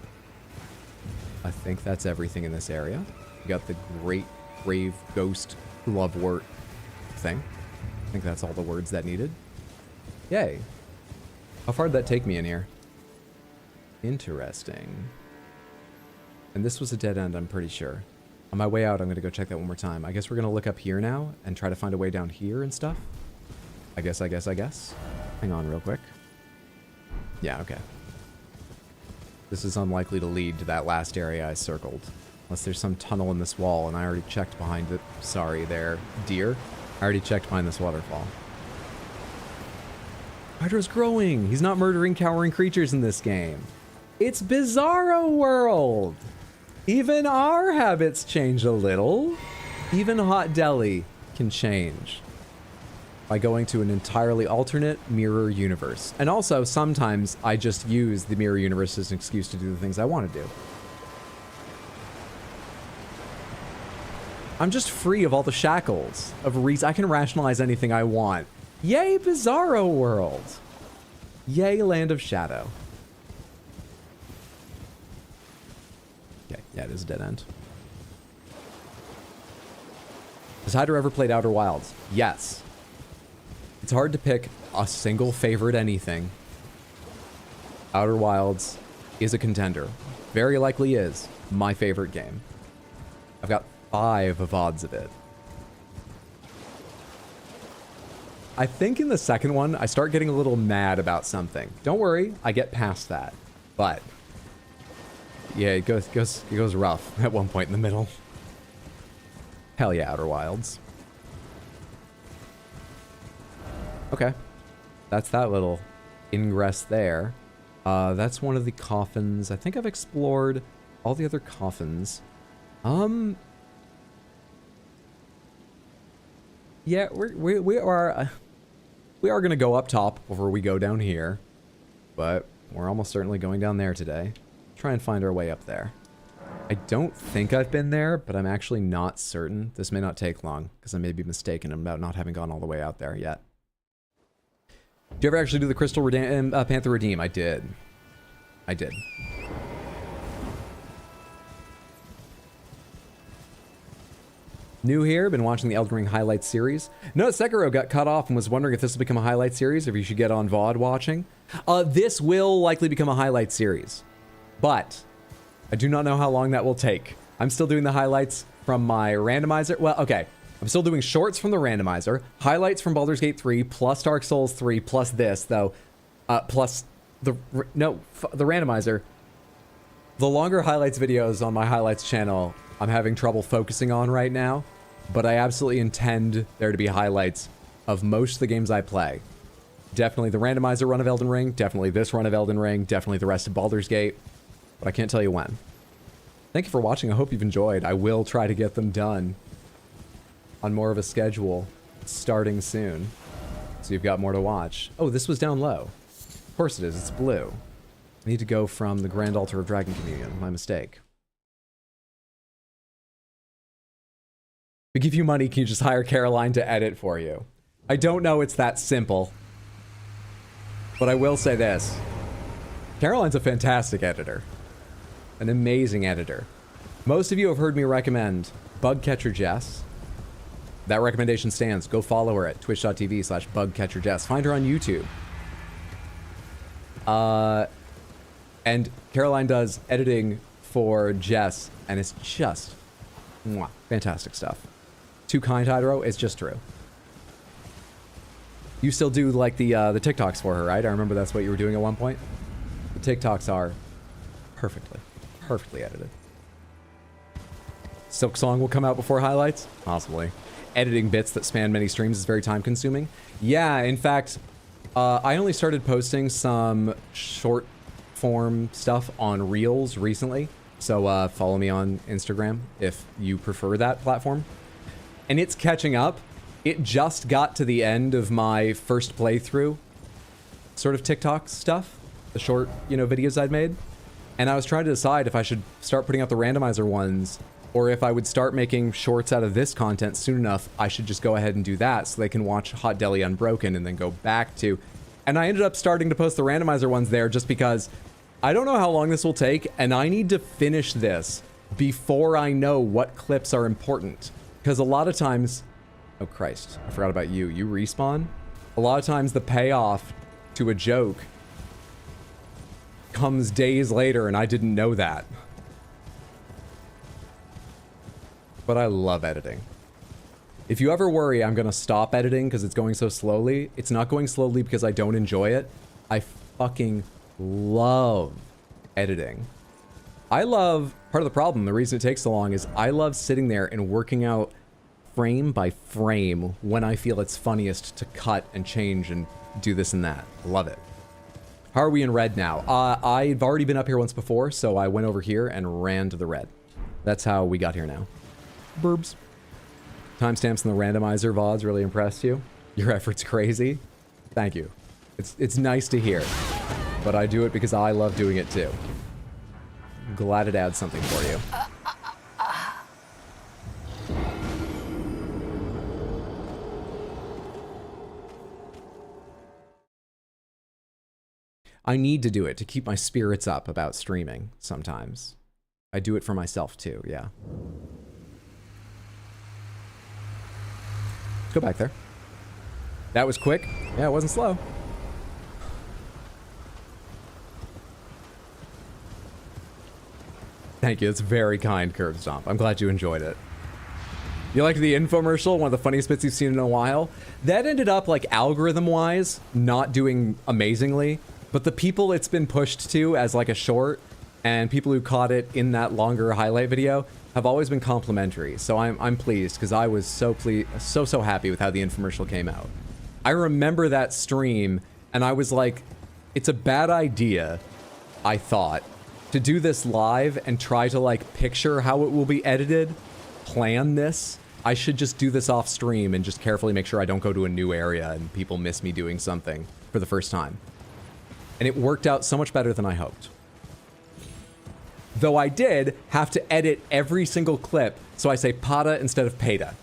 I think that's everything in this area. We got the Great Grave Ghost Lovewort thing. I think that's all the words that needed. Yay. How far did that take me in here? Interesting. And this was a dead end, I'm pretty sure. On my way out, I'm going to go check that one more time. I guess we're going to look up here now and try to find a way down here and stuff. I guess. Hang on real quick. Yeah, okay. This is unlikely to lead to that last area I circled. Unless there's some tunnel in this wall, and I already checked behind it. Sorry there, deer. I already checked behind this waterfall. Hydra's growing! He's not murdering cowering creatures in this game. It's Bizarro World! Even our habits change a little. Even Hot Deli can change. By going to an entirely alternate mirror universe. And also, sometimes I just use the mirror universe as an excuse to do the things I want to do. I'm just free of all the shackles of reason. I can rationalize anything I want. Yay, Bizarro World! Yay, Land of Shadow. Okay, yeah, it is a dead end. Has Hydra ever played Outer Wilds? Yes. It's hard to pick a single favorite anything. Outer Wilds is a contender. Very likely is my favorite game. I've got 5 VODs of it. I think in the second one, I start getting a little mad about something. Don't worry, I get past that. But yeah, it goes rough at one point in the middle. Hell yeah, Outer Wilds. Okay. That's that little ingress there. That's one of the coffins. I think I've explored all the other coffins. Yeah, we are gonna go up top before we go down here, but we're almost certainly going down there today. Try and find our way up there. I don't think I've been there, but I'm actually not certain. This may not take long, because I may be mistaken about not having gone all the way out there yet. Did you ever actually do the Crystal Panther Redeem? I did. I did. New here, been watching the Elden Ring highlights series. No, Sekiro got cut off and was wondering if this will become a highlight series, or if you should get on VOD watching. This will likely become a highlight series, but I do not know how long that will take. I'm still doing the highlights from my randomizer. Well, okay. I'm still doing shorts from the randomizer, highlights from Baldur's Gate 3, plus Dark Souls 3, plus this, though, plus the randomizer. The longer highlights videos on my highlights channel, I'm having trouble focusing on right now, but I absolutely intend there to be highlights of most of the games I play. Definitely the randomizer run of Elden Ring, definitely this run of Elden Ring, definitely the rest of Baldur's Gate, but I can't tell you when. Thank you for watching. I hope you've enjoyed. I will try to get them done on more of a schedule starting soon, so you've got more to watch. Oh, this was down low. Of course it is. It's blue. I need to go from the Grand Altar of Dragon Communion. My mistake. We give you money, can you just hire Caroline to edit for you? I don't know it's that simple, but I will say this. Caroline's a fantastic editor. An amazing editor. Most of you have heard me recommend Bugcatcher Jess. That recommendation stands. Go follow her at twitch.tv/bugcatcherjess. Find her on YouTube. And Caroline does editing for Jess, and it's just mwah, fantastic stuff. Too kind, Hydro. It's just true. You still do like the TikToks for her, right? I remember that's what you were doing at one point. The TikToks are perfectly edited. Silk Song will come out before highlights? Possibly. Editing bits that span many streams is very time consuming. Yeah, in fact, I only started posting some short form stuff on Reels recently. So follow me on Instagram if you prefer that platform. And it's catching up. It just got to the end of my first playthrough sort of TikTok stuff, the short, videos I'd made. And I was trying to decide if I should start putting out the randomizer ones, or if I would start making shorts out of this content soon enough, I should just go ahead and do that so they can watch Hot Deli Unbroken and then go back to... And I ended up starting to post the randomizer ones there just because I don't know how long this will take, and I need to finish this before I know what clips are important. Because a lot of times... Oh, Christ. I forgot about you. You respawn? A lot of times the payoff to a joke comes days later, and I didn't know that. But I love editing. If you ever worry I'm gonna stop editing because it's going so slowly, it's not going slowly because I don't enjoy it. I fucking love editing. Part of the problem, the reason it takes so long is I love sitting there and working out frame by frame when I feel it's funniest to cut and change and do this and that. Love it. How are we in red now? I've already been up here once before, so I went over here and ran to the red. That's how we got here now. Burbs. Timestamps in the randomizer VODs really impressed you? Your effort's crazy? Thank you. It's nice to hear, but I do it because I love doing it too. I'm glad it adds something for you. I need to do it to keep my spirits up about streaming sometimes. I do it for myself too, yeah. Let's go back there. That was quick. Yeah, it wasn't slow. Thank you. That's very kind, Curve Stomp. I'm glad you enjoyed it. You liked the infomercial? One of the funniest bits you've seen in a while? That ended up, like, algorithm-wise, not doing amazingly. But the people it's been pushed to as, like, a short, and people who caught it in that longer highlight video, have always been complimentary. So I'm pleased, because I was so happy with how the infomercial came out. I remember that stream, and I was like, it's a bad idea, I thought, to do this live and try to, like, picture how it will be edited, plan this. I should just do this off stream and just carefully make sure I don't go to a new area and people miss me doing something for the first time. And it worked out so much better than I hoped. Though I did have to edit every single clip, so I say Pata instead of Peta.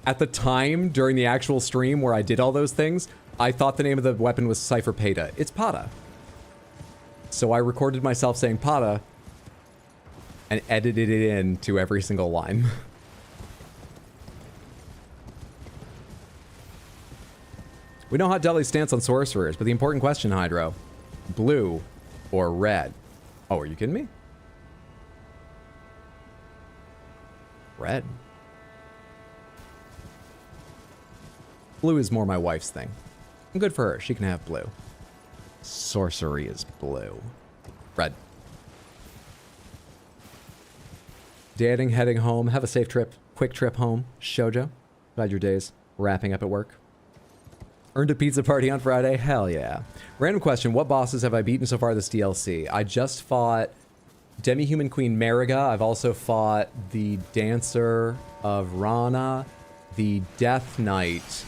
At the time, during the actual stream where I did all those things, I thought the name of the weapon was Cypher Peta. It's Pata. So I recorded myself saying Pata and edited it into every single line. We know Hot Deli's stance on sorcerers, but the important question, Hydro, blue or red? Oh, are you kidding me? Red. Blue is more my wife's thing. I'm good for her. She can have blue. Sorcery is blue. Red. Dating, heading home. Have a safe trip. Quick trip home. Shoujo. Glad your day's wrapping up at work. Earned a pizza party on Friday? Hell yeah. Random question. What bosses have I beaten so far this DLC? I just fought Demi-Human Queen Mariga. I've also fought the Dancer of Rana, the Death Knight,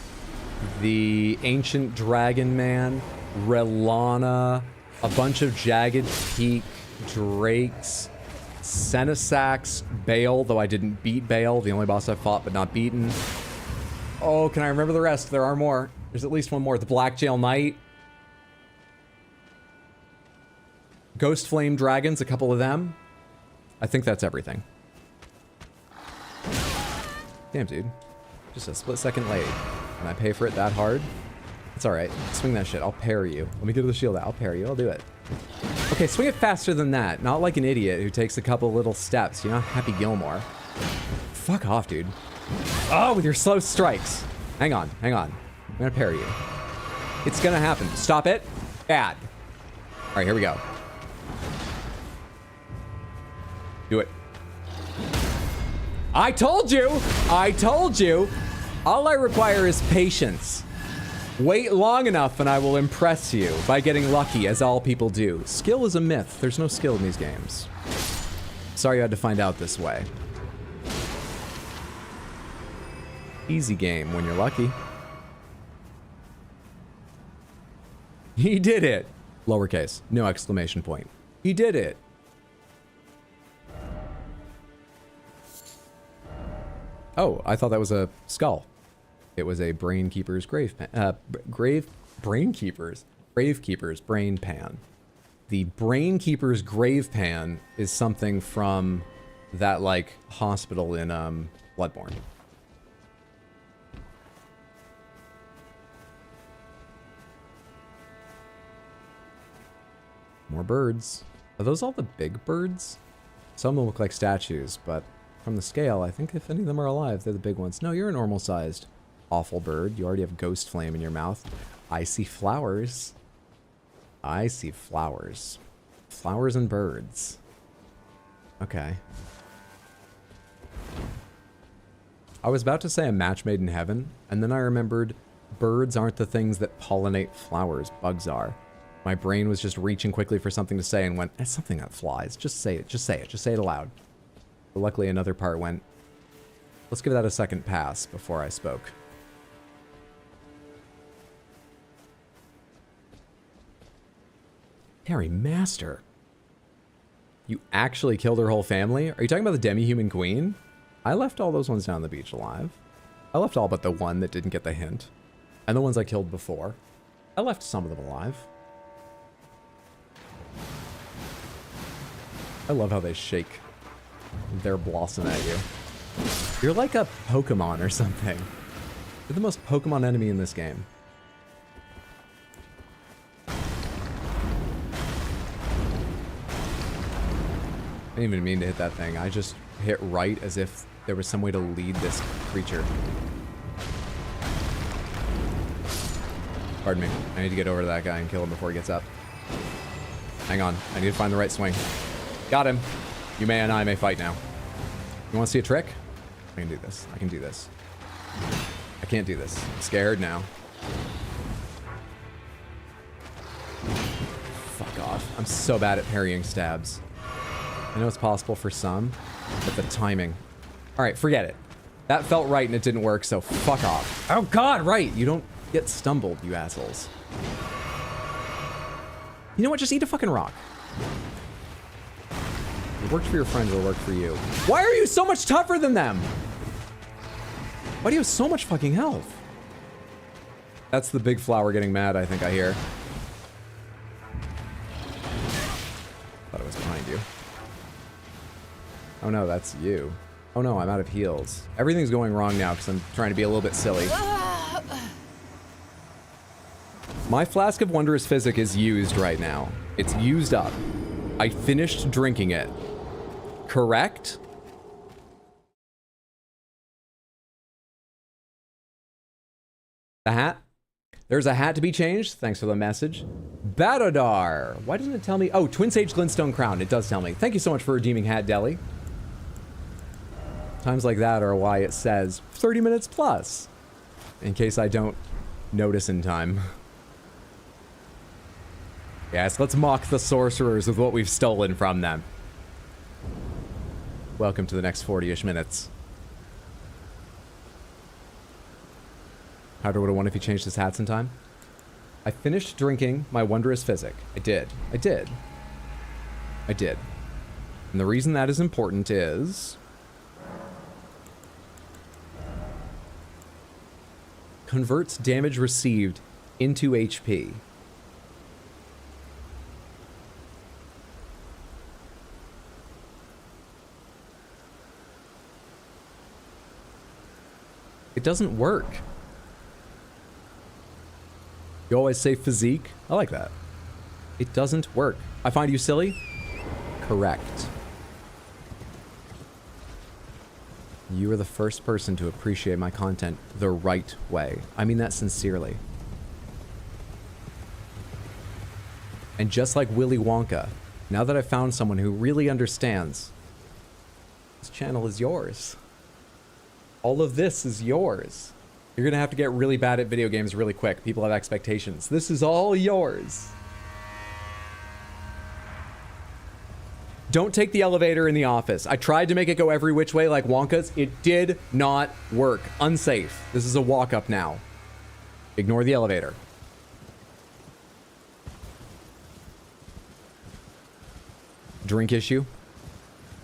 the Ancient Dragon Man, Relana, a bunch of Jagged Peak Drakes, Senesax, Bale, though I didn't beat Bale, the only boss I've fought but not beaten. Oh, can I remember the rest? There are more. There's at least one more. The Black Jail Knight. Ghost Flame Dragons, a couple of them. I think that's everything. Damn, dude. Just a split second late. Can I pay for it that hard? It's alright. Swing that shit. I'll parry you. Let me get to the shield out. I'll parry you. I'll do it. Okay, swing it faster than that. Not like an idiot who takes a couple little steps. You're not Happy Gilmore. Fuck off, dude. Oh, with your slow strikes. Hang on. Hang on. I'm gonna parry you. It's gonna happen. Stop it. Bad. Alright, here we go. Do it. I told you! I told you! All I require is patience. Wait long enough and I will impress you by getting lucky, as all people do. Skill is a myth. There's no skill in these games. Sorry you had to find out this way. Easy game when you're lucky. He did it! Lowercase. No exclamation point. He did it! Oh, I thought that was a skull. It was a Brainkeeper's grave pan. Gravekeeper's brain pan. The Brainkeeper's grave pan is something from that, like, hospital in, Bloodborne. More birds. Are those all the big birds? Some of them look like statues, but from the scale, I think if any of them are alive, they're the big ones. No, you're a normal-sized awful bird. You already have ghost flame in your mouth. I see flowers. I see flowers. Flowers and birds. Okay. I was about to say a match made in heaven, and then I remembered birds aren't the things that pollinate flowers. Bugs are. My brain was just reaching quickly for something to say and went, that's something that flies. Just say it. Just say it. Just say it aloud. But luckily, another part went, let's give that a second pass before I spoke. Harry Master. You actually killed her whole family? Are you talking about the Demi-Human Queen? I left all those ones down the beach alive. I left all but the one that didn't get the hint. And the ones I killed before. I left some of them alive. I love how they shake their blossom at you. You're like a Pokemon or something. You're the most Pokemon enemy in this game. I didn't even mean to hit that thing. I just hit right as if there was some way to lead this creature. Pardon me. I need to get over to that guy and kill him before he gets up. Hang on. I need to find the right swing. Got him. You may and I may fight now. You want to see a trick? I can do this. I can do this. I can't do this. I'm scared now. Fuck off. I'm so bad at parrying stabs. I know it's possible for some, but the timing. Alright, forget it. That felt right and it didn't work, so fuck off. Oh god, right! You don't get stumbled, you assholes. You know what? Just eat a fucking rock. It worked for your friends, it'll work for you. Why are you so much tougher than them? Why do you have so much fucking health? That's the big flower getting mad, I think I hear. Thought it was behind you. Oh no, that's you. Oh no, I'm out of heals. Everything's going wrong now because I'm trying to be a little bit silly. My Flask of Wondrous Physic is used right now. It's used up. I finished drinking it. Correct? The hat? There's a hat to be changed. Thanks for the message. Badodar. Why doesn't it tell me? Oh, Twin Sage Glintstone Crown. It does tell me. Thank you so much for redeeming Hat Deli. Times like that are why it says 30 minutes plus. In case I don't notice in time. Yes, let's mock the sorcerers with what we've stolen from them. Welcome to the next 40-ish minutes. Powder would have won if he changed his hats in time. I finished drinking my Wondrous Physic. I did. I did. I did. And the reason that is important is... converts damage received into HP. It doesn't work. You always say physique. I like that. It doesn't work. I find you silly? Correct. You are the first person to appreciate my content the right way. I mean that sincerely. And just like Willy Wonka, now that I've found someone who really understands, this channel is yours. All of this is yours. You're gonna have to get really bad at video games really quick. People have expectations. This is all yours. Don't take the elevator in the office. I tried to make it go every which way like Wonka's. It did not work. Unsafe. This is a walk up now. Ignore the elevator. Drink issue?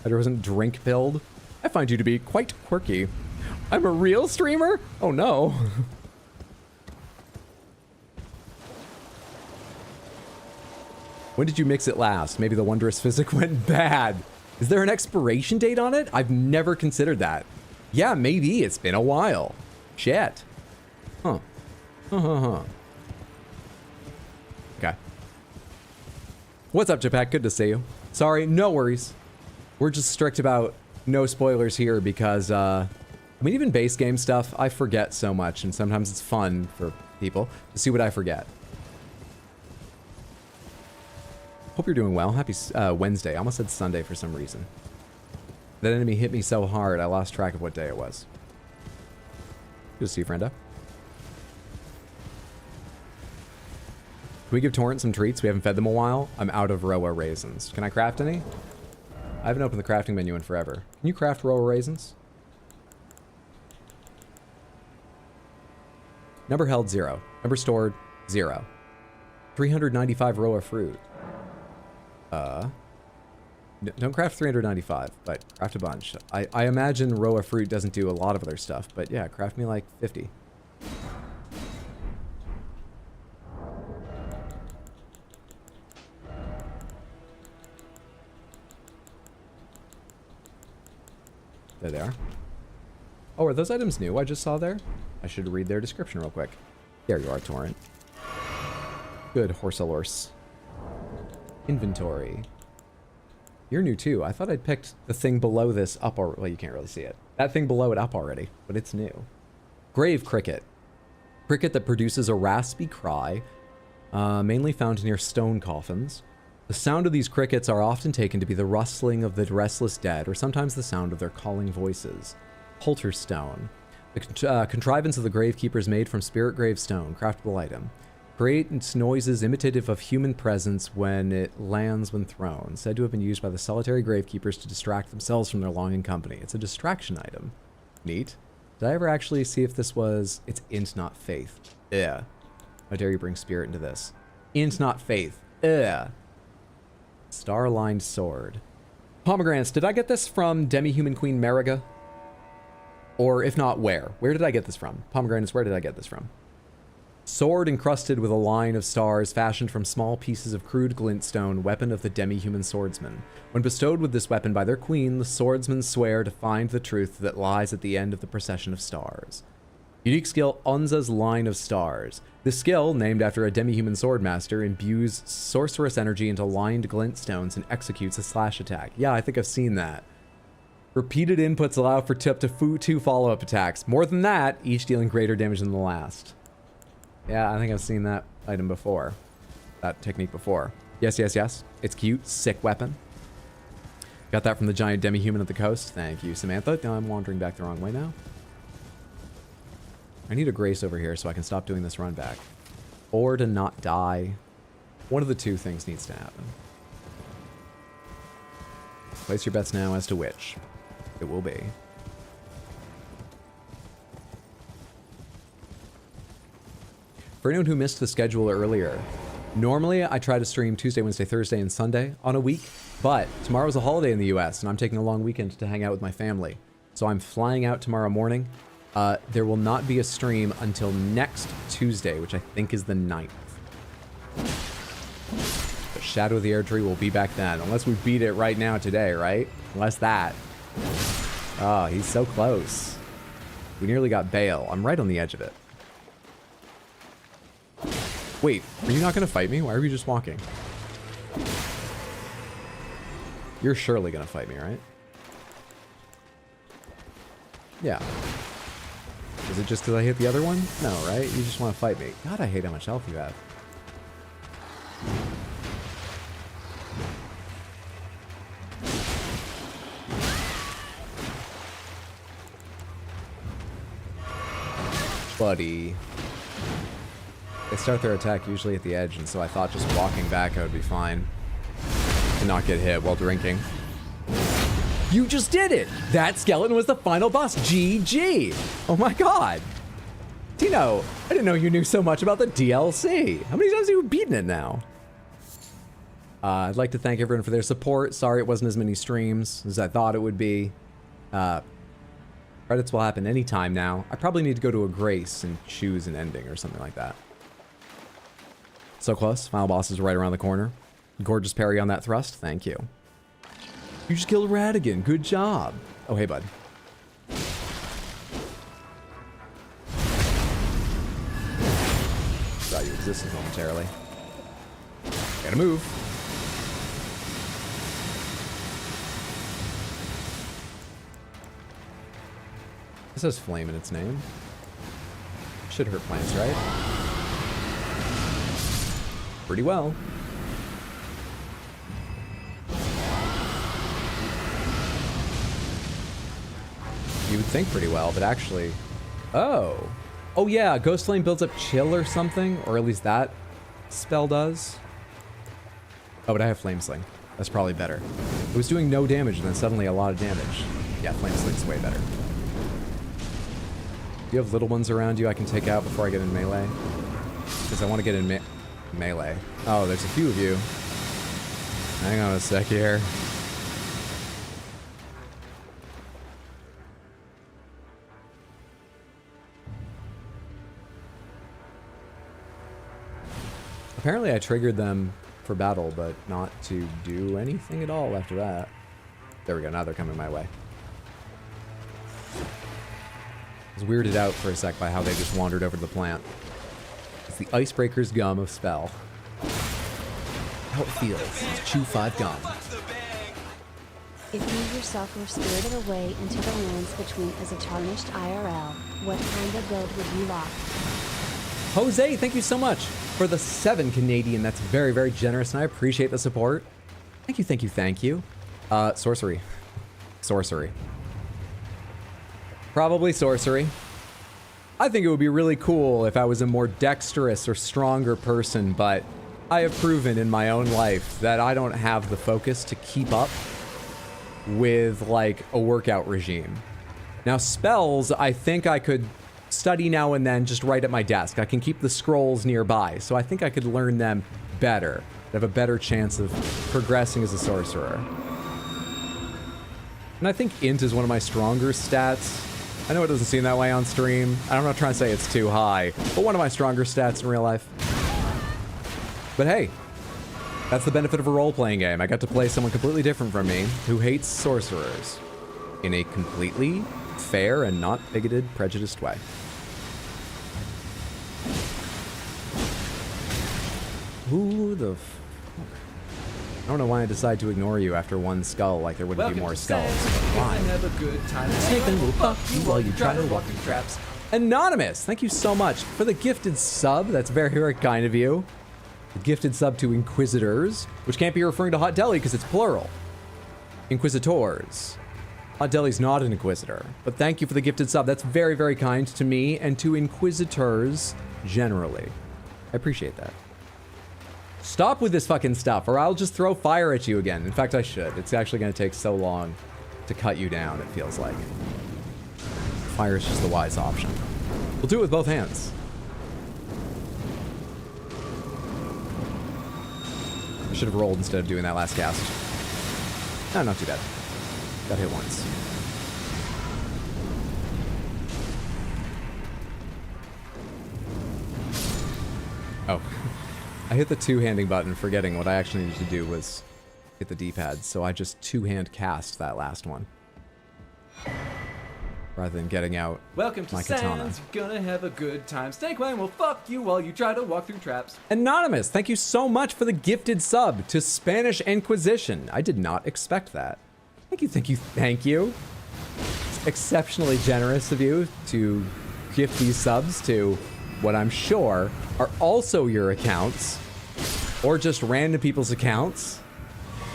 I wasn't drink pilled. I find you to be quite quirky. I'm a real streamer? Oh no. When did you mix it last? Maybe the Wondrous Physic went bad. Is there an expiration date on it? I've never considered that. Yeah, maybe. It's been a while. Shit. Huh. Okay. What's up, Japak? Good to see you. Sorry, no worries. We're just strict about no spoilers here because, I mean, even base game stuff, I forget so much, and sometimes it's fun for people to see what I forget. Hope you're doing well. Happy Wednesday. I almost said Sunday for some reason. That enemy hit me so hard, I lost track of what day it was. Good to see you, friendo. Can we give Torrent some treats? We haven't fed them a while. I'm out of Roa raisins. Can I craft any? I haven't opened the crafting menu in forever. Can you craft Roa raisins? Number held, 0. Number stored, 0. 395 Roa fruit. Don't craft 395, but craft a bunch. I imagine Roa fruit doesn't do a lot of other stuff, but yeah, craft me like 50. There they are. Oh, are those items new I just saw there? I should read their description real quick. There you are, Torrent. Good, Horsalorse. Inventory. You're new too. I thought I'd picked the thing below this up already. Well, you can't really see it. That thing below it up already, but it's new. Grave cricket. Cricket that produces a raspy cry, mainly found near stone coffins. The sound of these crickets are often taken to be the rustling of the restless dead, or sometimes the sound of their calling voices. Polterstone. The contrivance of the gravekeepers made from spirit grave stone, craftable item. Creates noises imitative of human presence when it lands when thrown. Said to have been used by the solitary gravekeepers to distract themselves from their longing company. It's a distraction item. Neat. Did I ever actually see if this was... It's int, not faith. Ugh. How dare you bring spirit into this. Int, not faith. Ugh. Star-lined sword. Pomegranates. Did I get this from Demi-Human Queen Mariga? Or if not, where? Where did I get this from? Pomegranates, where did I get this from? Sword encrusted with a line of stars fashioned from small pieces of crude glintstone, weapon of the demi-human swordsman. When bestowed with this weapon by their queen, the swordsmen swear to find the truth that lies at the end of the procession of stars. Unique skill, Unza's Line of Stars. This skill, named after a demi-human swordmaster, imbues sorceress energy into lined glintstones and executes a slash attack. Yeah, I think I've seen that. Repeated inputs allow for up to 2 follow-up attacks. More than that, each dealing greater damage than the last. Yeah, I think I've seen that item before. That technique before. Yes, yes, yes. It's cute. Sick weapon. Got that from the giant demi-human at the coast. Thank you, Samantha. Now I'm wandering back the wrong way now. I need a grace over here so I can stop doing this run back. Or to not die. One of the two things needs to happen. Place your bets now as to which it will be. For anyone who missed the schedule earlier, normally I try to stream Tuesday, Wednesday, Thursday, and Sunday on a week, but tomorrow's a holiday in the US, and I'm taking a long weekend to hang out with my family. So I'm flying out tomorrow morning. There will not be a stream until next Tuesday, which I think is the 9th. The Shadow of the Erdtree will be back then, unless we beat it right now today, right? Unless that. Oh, he's so close. We nearly got Bale. I'm right on the edge of it. Wait, are you not going to fight me? Why are you just walking? You're surely going to fight me, right? Yeah. Is it just because I hit the other one? No, right? You just want to fight me. God, I hate how much health you have. Buddy. They start their attack usually at the edge, and so I thought just walking back I would be fine. And not get hit while drinking. You just did it! That skeleton was the final boss. GG! Oh my god! Tino, I didn't know you knew so much about the DLC. How many times have you beaten it now? I'd like to thank everyone for their support. Sorry it wasn't as many streams as I thought it would be. Credits will happen anytime now. I probably need to go to a grace and choose an ending or something like that. So close. Final boss is right around the corner. Gorgeous parry on that thrust. Thank you. You just killed Radigan. Good job. Oh, hey, bud. Forgot you existed momentarily. Gotta move. This has flame in its name. Should hurt plants, right? Pretty well. You would think pretty well, but actually... Oh. Oh yeah, Ghost Flame builds up chill or something, or at least that spell does. Oh, but I have Flame Sling. That's probably better. It was doing no damage and then suddenly a lot of damage. Yeah, Flame Sling's way better. Do you have little ones around you I can take out before I get in melee? Because I want to get in melee. Oh, there's a few of you. Hang on a sec here. Apparently I triggered them for battle, but not to do anything at all after that. There we go, now they're coming my way. was weirded out for a sec by how they just wandered over to the plant. It's the Icebreaker's gum of spell. How it feels to chew 5 gum. If you yourself were spirited away into the lands between as a tarnished IRL, what kind of build would you lock? Jose, thank you so much for the 7 Canadian. That's very, very generous, and I appreciate the support. Thank you, thank you, thank you. Sorcery. Sorcery. Probably sorcery. I think it would be really cool if I was a more dexterous or stronger person, but I have proven in my own life that I don't have the focus to keep up with, like, a workout regime. Now, spells, I think I could study now and then just right at my desk. I can keep the scrolls nearby, so I think I could learn them better. I'd have a better chance of progressing as a sorcerer. And I think int is one of my stronger stats. I know it doesn't seem that way on stream. I'm not trying to say it's too high, but one of my stronger stats in real life. But hey, that's the benefit of a role-playing game. I got to play someone completely different from me who hates sorcerers in a completely fair and not bigoted, prejudiced way. Who the fuck? I don't know why I decided to ignore you after one skull, like there wouldn't be more skulls. Why? Have a good time. Taken will fuck you while you try to walk through traps. Anonymous, thank you so much for the gifted sub. That's very, very kind of you. The gifted sub to Inquisitors, which can't be referring to Hot Deli because it's plural. Inquisitors. Hot Deli's not an Inquisitor, but thank you for the gifted sub. That's very, very kind to me and to Inquisitors generally. I appreciate that. Stop with this fucking stuff, or I'll just throw fire at you again. In fact, I should. It's actually going to take so long to cut you down, it feels like. Fire is just the wise option. We'll do it with both hands. I should have rolled instead of doing that last cast. No, not too bad. Got hit once. Oh. I hit the two-handing button, forgetting what I actually needed to do was hit the D-pad, so I just two-hand cast that last one. Rather than getting out Welcome to my katana. Sands. You're gonna have a good time. Snakewine will fuck you while you try to walk through traps. Anonymous, thank you so much for the gifted sub to Spanish Inquisition. I did not expect that. Thank you, thank you, thank you. It's exceptionally generous of you to gift these subs to what I'm sure are also your accounts, or just random people's accounts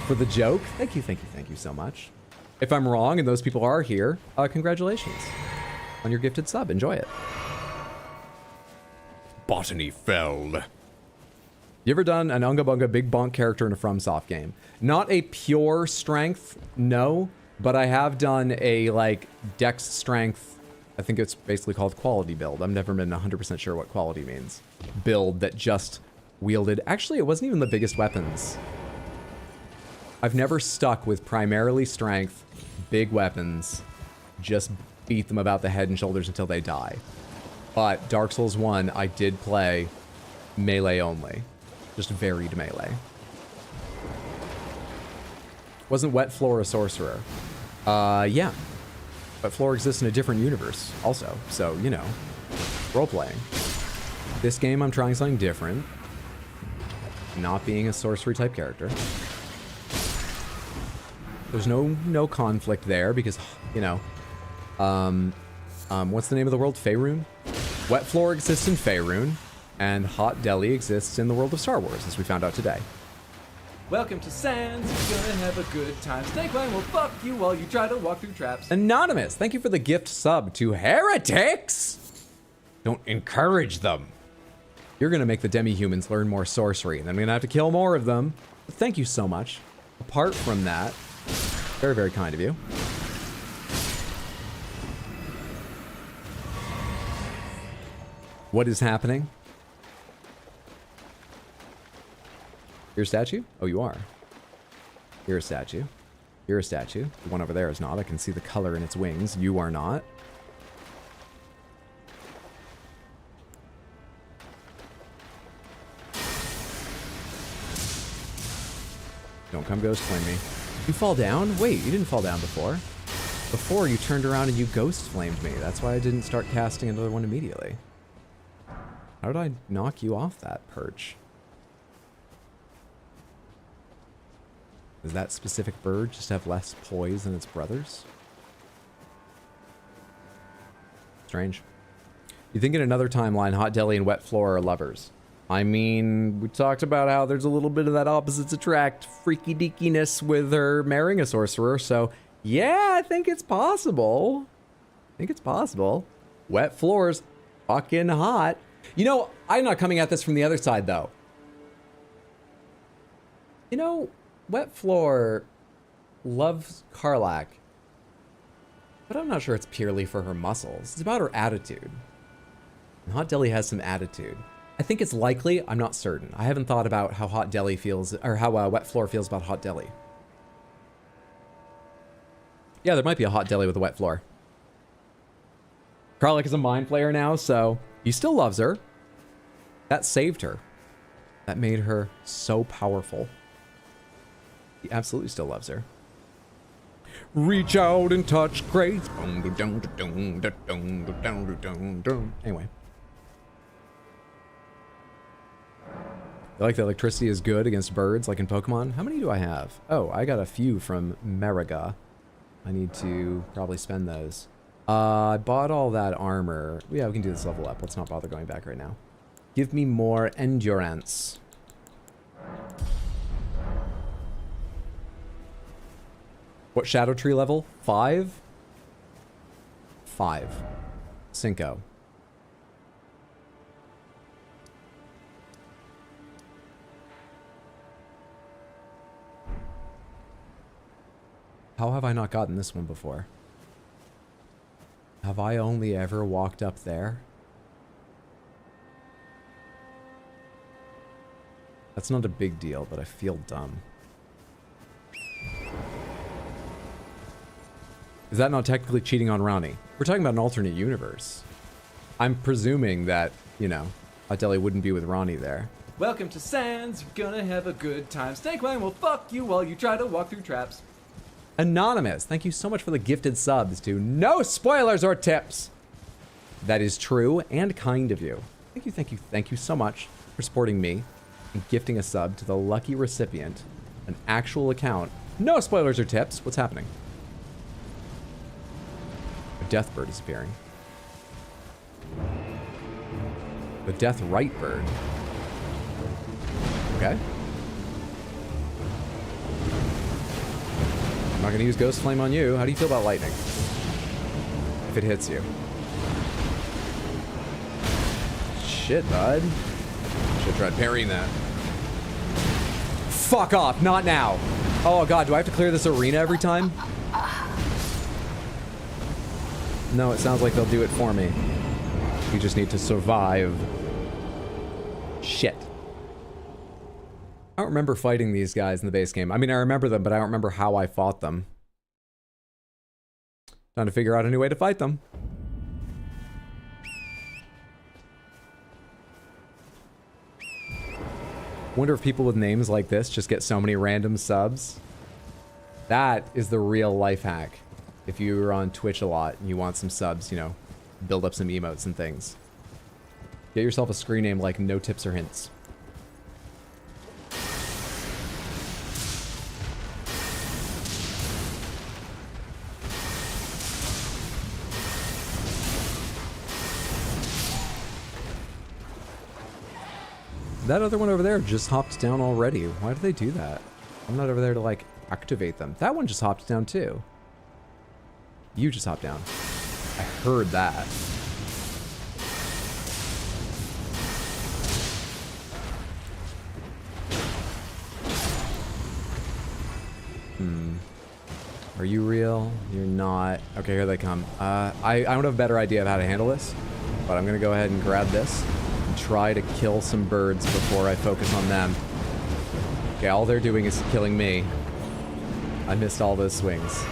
for the joke. Thank you, thank you, thank you so much. If I'm wrong and those people are here, congratulations on your gifted sub. Enjoy it. Botany Fell. You ever done an Unga Bunga Big Bonk character in a FromSoft game? Not a pure strength, no, but I have done a, like, dex strength, I think it's basically called quality build. I've never been 100% sure what quality means. Build that just wielded... Actually, it wasn't even the biggest weapons. I've never stuck with primarily strength, big weapons, just beat them about the head and shoulders until they die. But Dark Souls 1, I did play melee only. Just varied melee. Wasn't Wet Floor a sorcerer? Yeah. Wet Floor exists in a different universe also, so, you know, role-playing. This game, I'm trying something different. Not being a sorcery-type character. There's no conflict there because, you know, what's the name of the world? Faerun? Wet Floor exists in Faerun, and Hot Deli exists in the world of Star Wars, as we found out today. Welcome to Sands. You're gonna have a good time. Snakewine will fuck you while you try to walk through traps. Anonymous, thank you for the gift sub to Heretics. Don't encourage them. You're gonna make the demi-humans learn more sorcery, and then we're gonna have to kill more of them. But thank you so much. Apart from that, very, very kind of you. What is happening? You're a statue? Oh, you are. You're a statue. You're a statue. The one over there is not. I can see the color in its wings. You are not. Don't come ghost claim me. You fall down? Wait, you didn't fall down before. Before, you turned around and you ghost flamed me. That's why I didn't start casting another one immediately. How did I knock you off that perch? Does that specific bird just have less poise than its brothers? Strange. You think in another timeline, Hot Deli and Wet Floor are lovers? I mean, we talked about how there's a little bit of that opposites attract freaky deakiness with her marrying a sorcerer, so yeah, I think it's possible. I think it's possible. Wet Floor's fucking hot. You know, I'm not coming at this from the other side, though. You know, Wet Floor loves Karlach, but I'm not sure it's purely for her muscles. It's about her attitude. And Hot Deli has some attitude. I think it's likely. I'm not certain. I haven't thought about how Hot Deli feels, or how Wet Floor feels about Hot Deli. Yeah, there might be a Hot Deli with a Wet Floor. Karlach is a mind flayer now, so he still loves her. That saved her. That made her so powerful. He absolutely still loves her. Reach out and touch grace. Anyway. I like that electricity is good against birds, like in Pokemon. How many do I have? Oh, I got a few from Mariga. I need to probably spend those. I bought all that armor. Yeah, we can do this level up. Let's not bother going back right now. Give me more endurance. What Shadow Tree level? 5? 5. Cinco. How have I not gotten this one before? Have I only ever walked up there? That's not a big deal, but I feel dumb. Is that not technically cheating on Ronnie? We're talking about an alternate universe. I'm presuming that, you know, Hot Deli wouldn't be with Ronnie there. Welcome to Sans, you're gonna have a good time. Snakeline will fuck you while you try to walk through traps. Anonymous, thank you so much for the gifted subs to No Spoilers or Tips. That is true and kind of you. Thank you, thank you, thank you so much for supporting me and gifting a sub to the lucky recipient, an actual account. No spoilers or tips. What's happening? A death bird is appearing. The death right bird. Okay. I'm not gonna use Ghost Flame on you. How do you feel about lightning? If it hits you. Shit, bud. Should've tried parrying that. Fuck off, not now. Oh god, do I have to clear this arena every time? No, it sounds like they'll do it for me. We just need to survive. Shit. I don't remember fighting these guys in the base game. I mean, I remember them, but I don't remember how I fought them. Trying to figure out a new way to fight them. Wonder if people with names like this just get so many random subs. That is the real life hack. If you're on Twitch a lot and you want some subs, you know, build up some emotes and things. Get yourself a screen name like No Tips or Hints. That other one over there just hopped down already. Why did they do that? I'm not over there to, like, activate them. That one just hopped down, too. You just hopped down. I heard that. Are you real? You're not. Okay, here they come. I don't have a better idea of how to handle this, but I'm gonna go ahead and grab this and try to kill some birds before I focus on them. Okay, all they're doing is killing me. I missed all those swings.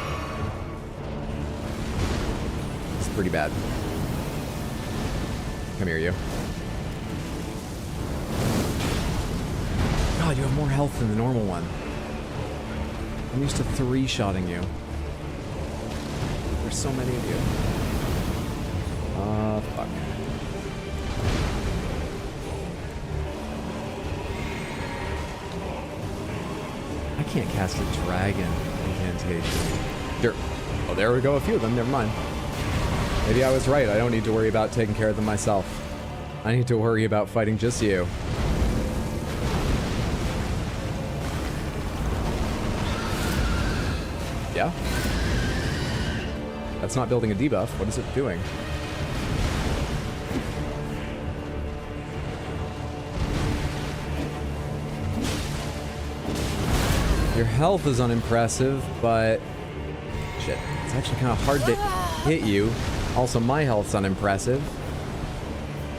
It's pretty bad. Come here, you. God, you have more health than the normal one. I'm used to 3-shotting you. There's so many of you. Fuck. I can't cast a dragon incantation. There. Oh, there we go. A few of them. Never mind. Maybe I was right. I don't need to worry about taking care of them myself. I need to worry about fighting just you. Yeah? That's not building a debuff. What is it doing? Your health is unimpressive, but... Shit. It's actually kind of hard to hit you. Also, my health's unimpressive.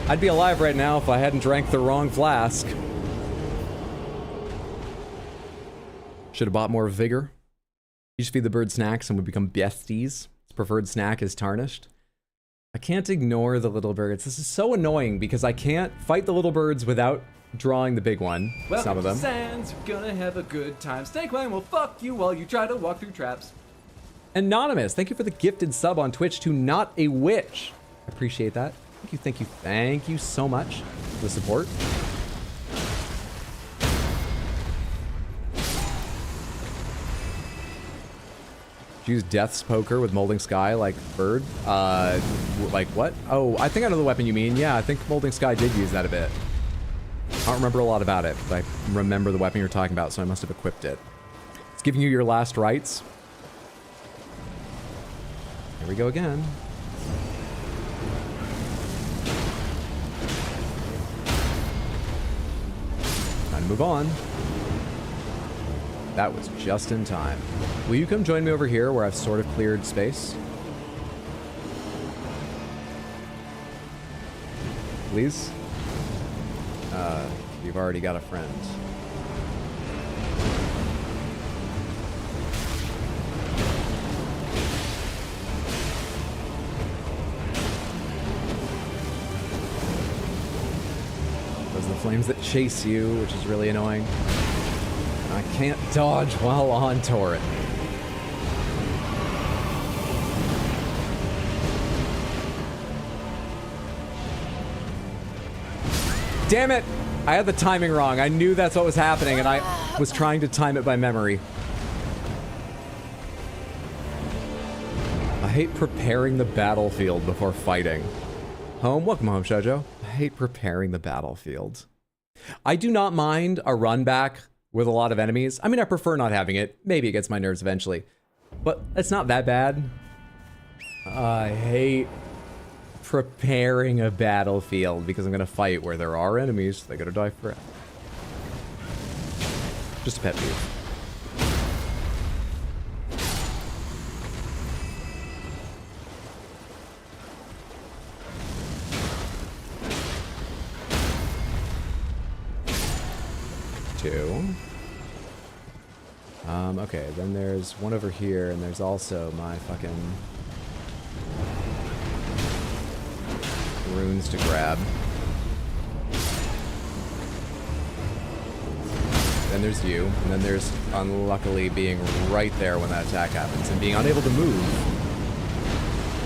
I'd be alive right now if I hadn't drank the wrong flask. Should have bought more vigor. Each feed the bird snacks and we become besties. Its preferred snack is tarnished. I can't ignore the little birds. This is so annoying because I can't fight the little birds without drawing the big one. Welcome some of them. To Sans, you're gonna have a good time. Snakebite will fuck you while you try to walk through traps. Anonymous, thank you for the gifted sub on Twitch to Not a Witch. I appreciate that. Thank you so much for the support. Use Death's Poker with Molding Sky like Bird. Like what? Oh, I think I know the weapon you mean. Yeah, I think Molding Sky did use that a bit. I don't remember a lot about it, but I remember the weapon you're talking about, so I must have equipped it. It's giving you your last rites. Here we go again. Time to move on. That was just in time. Will you come join me over here where I've sort of cleared space? Please? You've already got a friend. Those are the flames that chase you, which is really annoying. I can't dodge while on turret. Damn it! I had the timing wrong. I knew that's what was happening, and I was trying to time it by memory. I hate preparing the battlefield before fighting. Home? Welcome home, Shoujo. I hate preparing the battlefield. I do not mind a run back with a lot of enemies. I mean, I prefer not having it. Maybe it gets my nerves eventually. But it's not that bad. I hate preparing a battlefield because I'm gonna fight where there are enemies. They gotta die forever. Just a pet peeve. Two. Okay, then there's one over here, and there's also my fucking runes to grab. Then there's you, and then there's unluckily being right there when that attack happens, and being unable to move.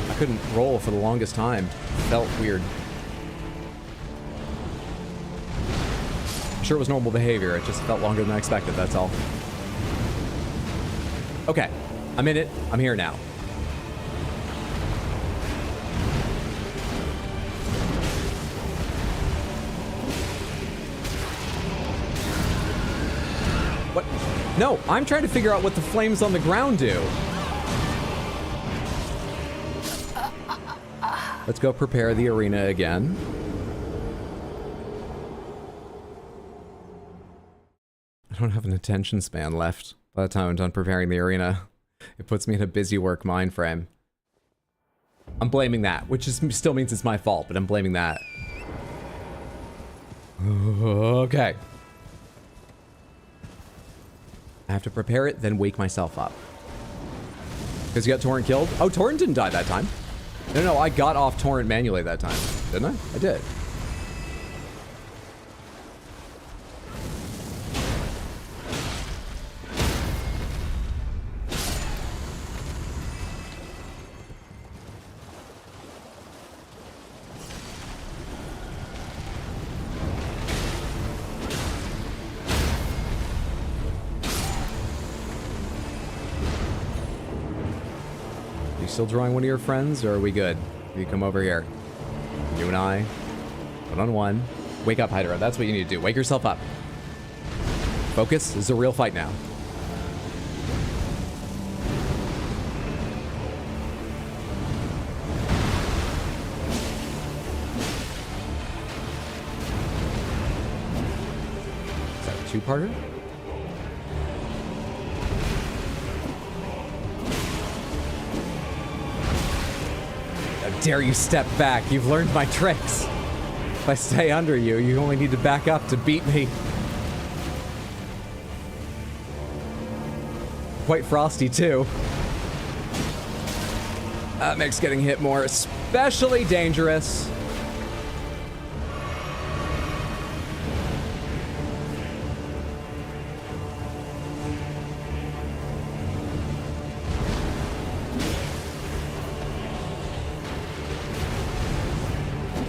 I couldn't roll for the longest time. Felt weird. I'm sure it was normal behavior, it just felt longer than I expected, that's all. Okay, I'm in it. I'm here now. What? No, I'm trying to figure out what the flames on the ground do. Let's go prepare the arena again. I don't have an attention span left. By the time I'm done preparing the arena, it puts me in a busy work mind frame. I'm blaming that, which is, still means it's my fault, but I'm blaming that. Okay. I have to prepare it, then wake myself up. Because you got Torrent killed? Oh, Torrent didn't die that time. No, I got off Torrent manually that time. Didn't I? I did. You still drawing one of your friends, or are we good? You come over here. You and I, one-on-one. Wake up, Hydra. That's what you need to do. Wake yourself up. Focus. This is a real fight now. Is that a two-parter? How dare you step back? You've learned my tricks. If I stay under you, you only need to back up to beat me. Quite frosty, too. That makes getting hit more especially dangerous.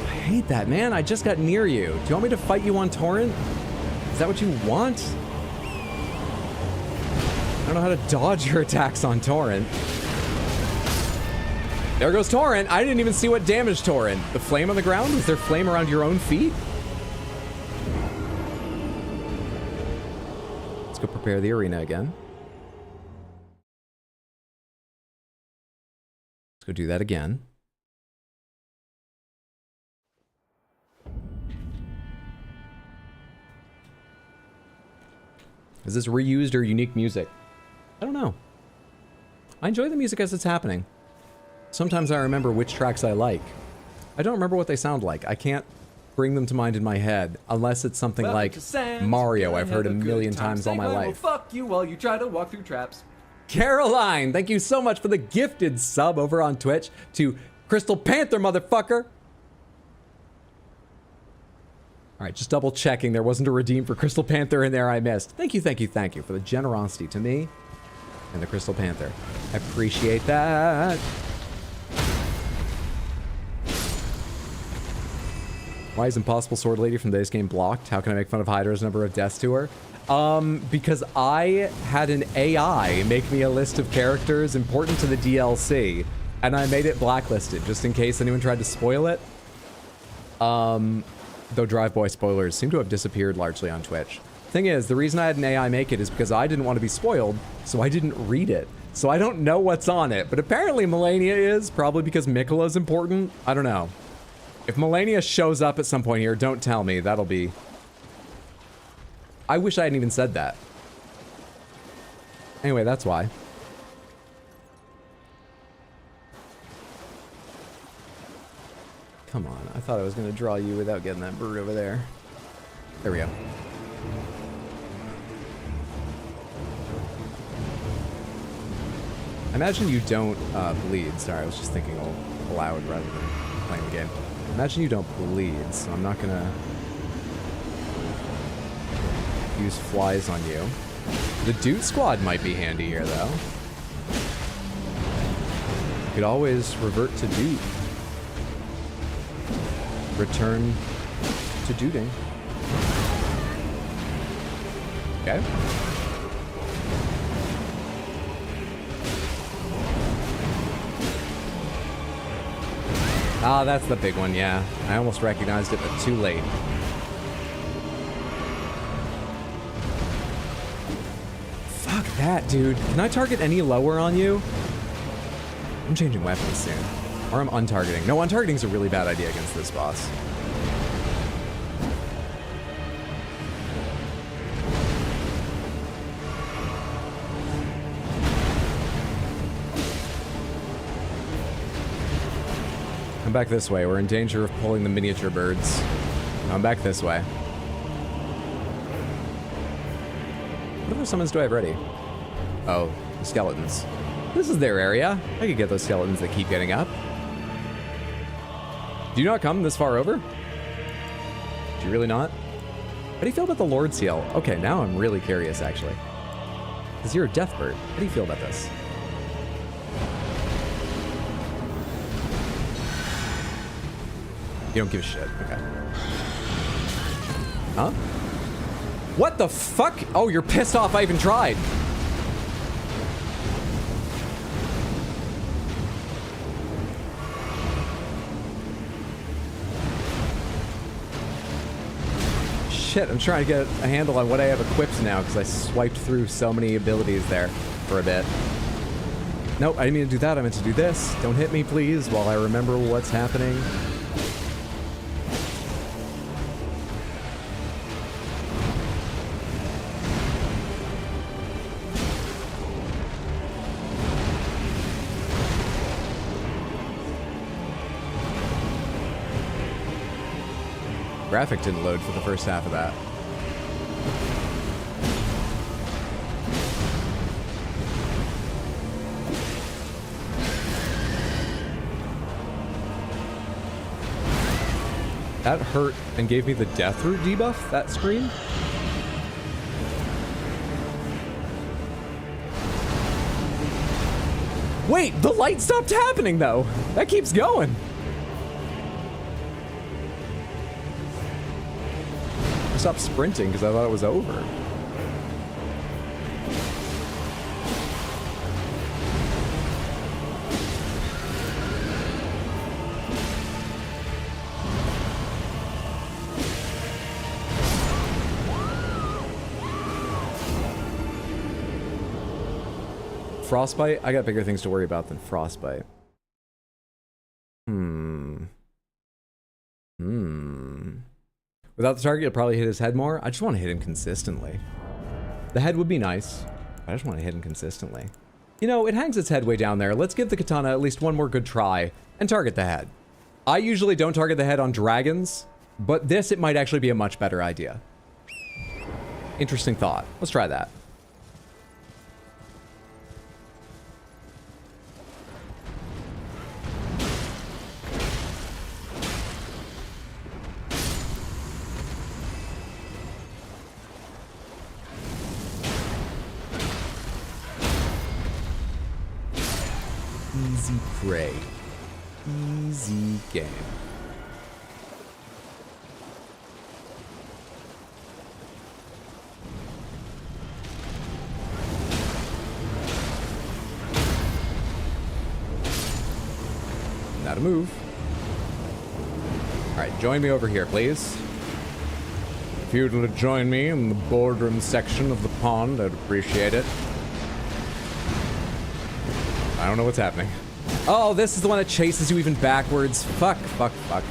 I hate that, man. I just got near you. Do you want me to fight you on Torrent? Is that what you want? I don't know how to dodge your attacks on Torrent. There goes Torrent. I didn't even see what damaged Torrent. The flame on the ground? Was there flame around your own feet? Let's go prepare the arena again. Let's go do that again. Is this reused or unique music? I don't know. I enjoy the music as it's happening. Sometimes I remember which tracks I like. I don't remember what they sound like. I can't bring them to mind in my head unless it's something like Mario I've heard a million times all my life. Will fuck you while you try to walk through traps. Caroline, thank you so much for the gifted sub over on Twitch to Crystal Panther, motherfucker. All right, just double checking. There wasn't a redeem for Crystal Panther in there I missed. Thank you, thank you, thank you for the generosity to me and the Crystal Panther. I appreciate that. Why is Impossible Sword Lady from today's game blocked? How can I make fun of Hydra's number of deaths to her? Because I had an AI make me a list of characters important to the DLC, and I made it blacklisted just in case anyone tried to spoil it. Though Drive Boy spoilers seem to have disappeared largely on Twitch. Thing is, the reason I had an AI make it is because I didn't want to be spoiled, so I didn't read it. So I don't know what's on it, but apparently Melania is, probably because Miquela's important. I don't know. If Melania shows up at some point here, don't tell me. That'll be... I wish I hadn't even said that. Anyway, that's why. Come on, I thought I was going to draw you without getting that bird over there. There we go. I imagine you don't bleed. Sorry, I was just thinking aloud rather than playing the game. Imagine you don't bleed, so I'm not going to use flies on you. The Dude Squad might be handy here, though. You could always revert to Dude. Return to duding. Okay. Ah, that's the big one, yeah. I almost recognized it, but too late. Fuck that, dude. Can I target any lower on you? I'm changing weapons soon. Or I'm untargeting. No, untargeting is a really bad idea against this boss. Come back this way. We're in danger of pulling the miniature birds. Come back this way. What other summons do I have ready? Oh, the skeletons. This is their area. I could get those skeletons that keep getting up. Do you not come this far over? Do you really not? How do you feel about the Lord Seal? Okay, now I'm really curious, actually. Because you're a death bird. How do you feel about this? You don't give a shit. Okay. Huh? What the fuck? Oh, you're pissed off I even tried. Shit, I'm trying to get a handle on what I have equipped now because I swiped through so many abilities there for a bit. Nope, I didn't mean to do that. I meant to do this. Don't hit me, please, while I remember what's happening. Graphic didn't load for the first half of that. That hurt and gave me the death root debuff, that screen? Wait, the light stopped happening though! That keeps going! I stopped sprinting because I thought it was over. Frostbite? I got bigger things to worry about than frostbite. Without the target, it'll probably hit his head more. I just want to hit him consistently. The head would be nice, but I just want to hit him consistently. You know, it hangs its head way down there. Let's give the katana at least one more good try and target the head. I usually don't target the head on dragons, but this, it might actually be a much better idea. Interesting thought. Let's try that. Easy prey. Easy game. Not a move. Alright, join me over here, please. If you would join me in the boardroom section of the pond, I'd appreciate it. I don't know what's happening. Oh, this is the one that chases you even backwards. Fuck, fuck, fuck.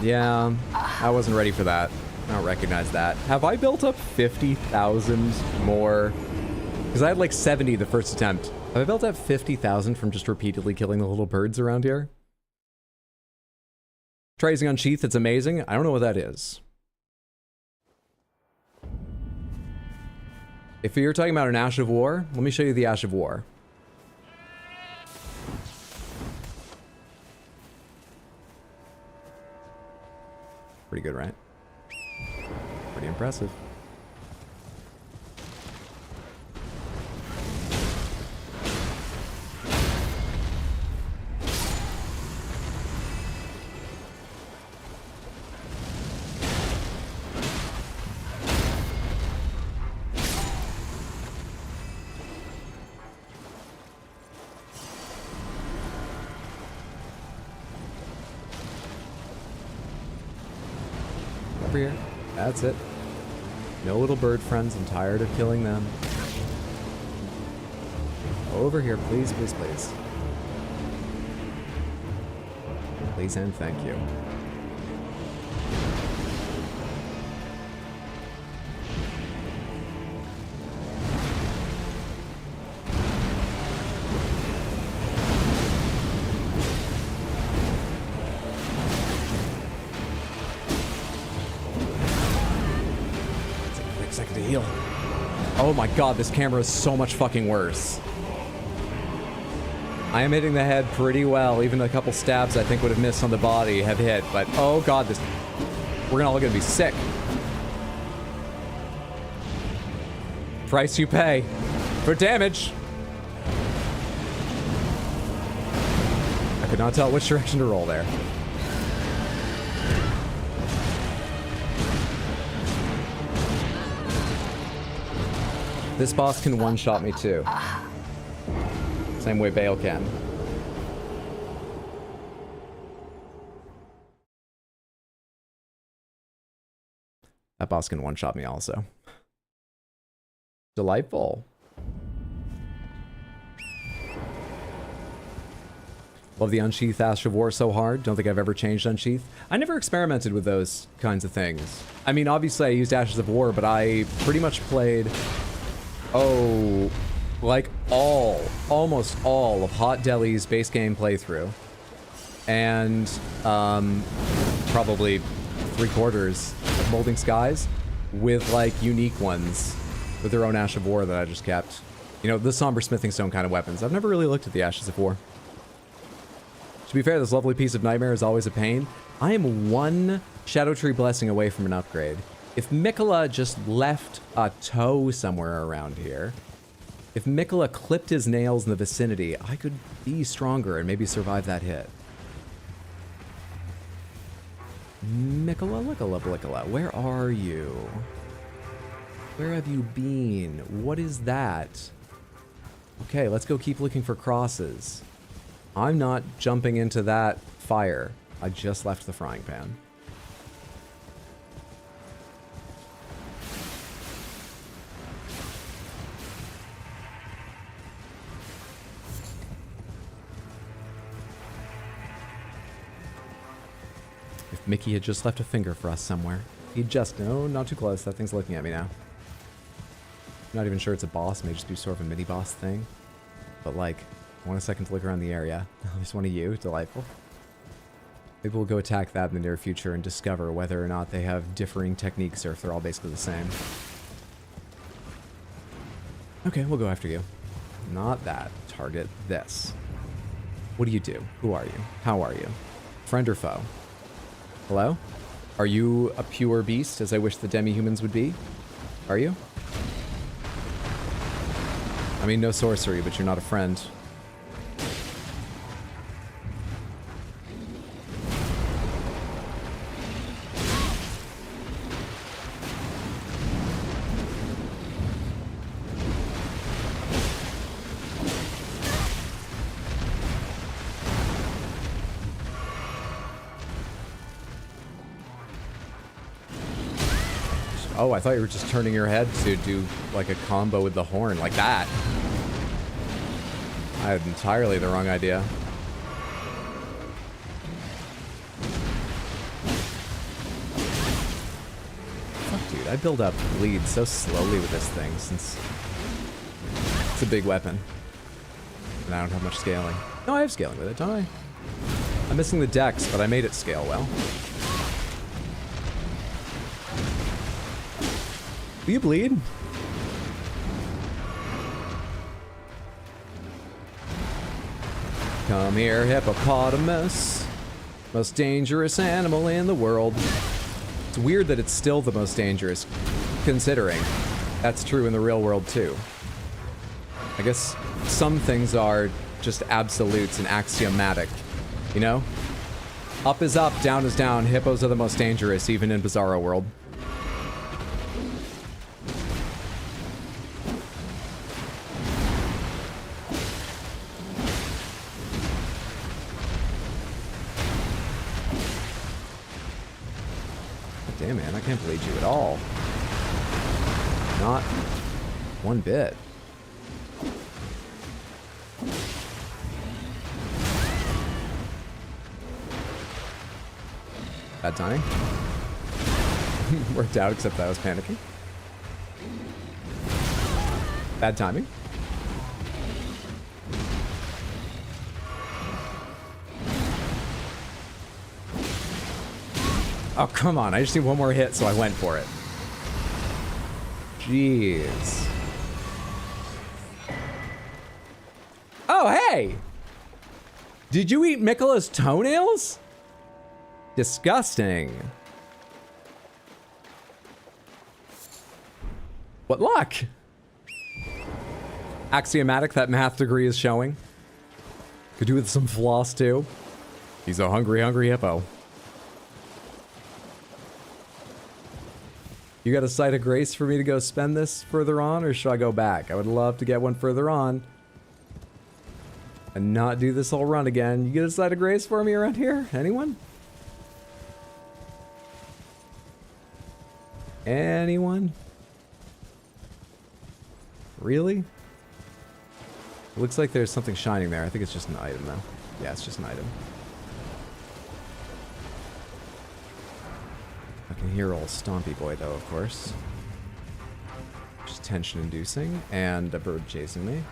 Yeah, I wasn't ready for that. I don't recognize that. Have I built up 50,000 more? Because I had like 70 the first attempt. Have I built up 50,000 from just repeatedly killing the little birds around here? Try using Unsheath, it's amazing. I don't know what that is. If you're talking about an Ash of War, let me show you the Ash of War. Pretty good, right? Pretty impressive. Over here. That's it. No little bird friends. I'm tired of killing them. Over here, please, please, please. Please and thank you. Oh my god, this camera is so much fucking worse. I am hitting the head pretty well. Even a couple stabs I think would have missed on the body have hit, but oh god, this... We're all gonna be sick. Price you pay for damage. I could not tell which direction to roll there. This boss can one-shot me too. Same way Bale can. That boss can one-shot me also. Delightful. Love the Unsheath Ash of War so hard. Don't think I've ever changed Unsheath. I never experimented with those kinds of things. I mean, obviously I used Ashes of War, but I pretty much played, like almost all of Hot Deli's base game playthrough. And probably 3/4 of Molding Skies with like unique ones with their own Ash of War that I just kept. You know, the Somber Smithing Stone kind of weapons. I've never really looked at the Ashes of War. To be fair, this lovely piece of Nightmare is always a pain. I am one Shadow Tree Blessing away from an upgrade. If Mikola just left a toe somewhere around here, if Mikola clipped his nails in the vicinity, I could be stronger and maybe survive that hit. Mikola, Mikola, where are you? Where have you been? What is that? Okay, let's go keep looking for crosses. I'm not jumping into that fire. I just left the frying pan. If Mickey had just left a finger for us somewhere. He'd just... No, not too close. That thing's looking at me now. I'm not even sure it's a boss. It may just be sort of a mini-boss thing. But, like, I want a second to look around the area. There's one of you. Delightful. Maybe we'll go attack that in the near future and discover whether or not they have differing techniques or if they're all basically the same. Okay, we'll go after you. Not that. Target this. What do you do? Who are you? How are you? Friend or foe? Hello? Are you a pure beast, as I wish the demi-humans would be? Are you? I mean, no sorcery, but you're not a friend. Oh, I thought you were just turning your head to do like a combo with the horn, like that. I had entirely the wrong idea. Fuck, dude, I build up bleed so slowly with this thing since it's a big weapon. And I don't have much scaling. No, I have scaling with it, don't I? I'm missing the dex, but I made it scale well. Do you bleed? Come here, hippopotamus. Most dangerous animal in the world. It's weird that it's still the most dangerous, considering that's true in the real world too. I guess some things are just absolutes and axiomatic, you know? Up is up, down is down. Hippos are the most dangerous, even in Bizarro World. Damn, man, I can't bleed you at all. Not one bit. Bad timing. Worked out, except I was panicking. Bad timing. Oh, come on. I just need one more hit, so I went for it. Jeez. Oh, hey! Did you eat Mikola's toenails? Disgusting. What luck? Axiomatic, that math degree is showing. Could do with some floss, too. He's a hungry, hungry hippo. You got a sight of grace for me to go spend this further on, or should I go back? I would love to get one further on. And not do this whole run again. You get a sight of grace for me around here? Anyone? Anyone? Really? It looks like there's something shining there. I think it's just an item, though. Yeah, it's just an item. I can hear old Stompy Boy, though, of course. Just tension-inducing. And a bird chasing me.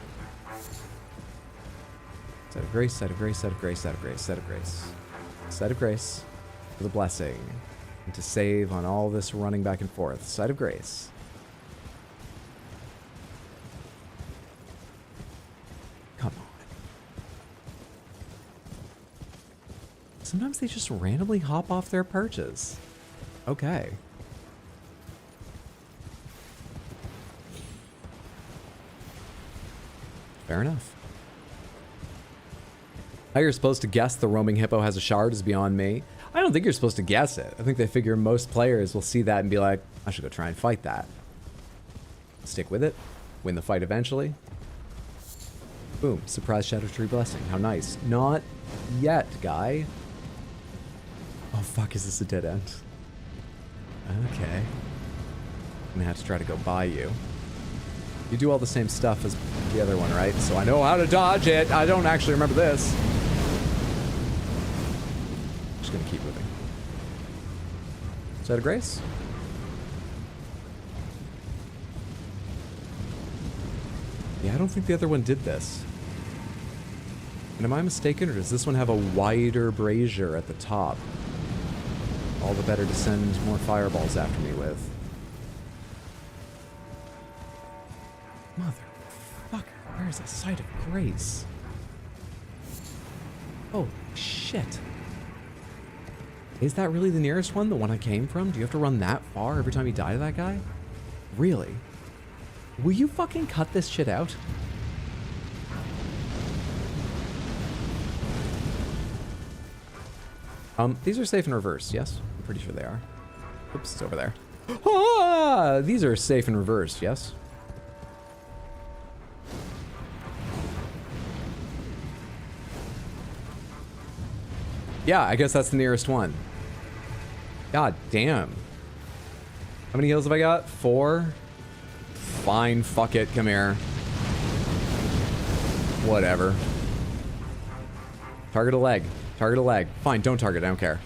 Set of grace, set of grace, set of grace, set of grace, set of grace. Set of grace for the blessing. And to save on all this running back and forth. Set of grace. Come on. Sometimes they just randomly hop off their perches. Okay. Fair enough. How you're supposed to guess the roaming hippo has a shard is beyond me. I don't think you're supposed to guess it. I think they figure most players will see that and be like, I should go try and fight that. Stick with it. Win the fight eventually. Boom. Surprise Shadow Tree Blessing. How nice. Not yet, guy. Oh, fuck. Is this a dead end? Okay. I'm gonna have to try to go by you. You do all the same stuff as the other one, right? So I know how to dodge it. I don't actually remember this. Just gonna keep moving. Is that a grace? Yeah, I don't think the other one did this. And am I mistaken, or does this one have a wider brazier at the top? All the better to send more fireballs after me with. Motherfucker, where's the site of grace? Oh, shit. Is that really the nearest one? The one I came from? Do you have to run that far every time you die to that guy? Really? Will you fucking cut this shit out? These are safe in reverse, yes? I'm pretty sure they are. Oops, it's over there. Ah! These are safe in reverse, yes? Yeah, I guess that's the nearest one. God damn. How many heals have I got? 4? Fine, fuck it, come here. Whatever. Target a leg. Target a leg. Fine, don't target, I don't care.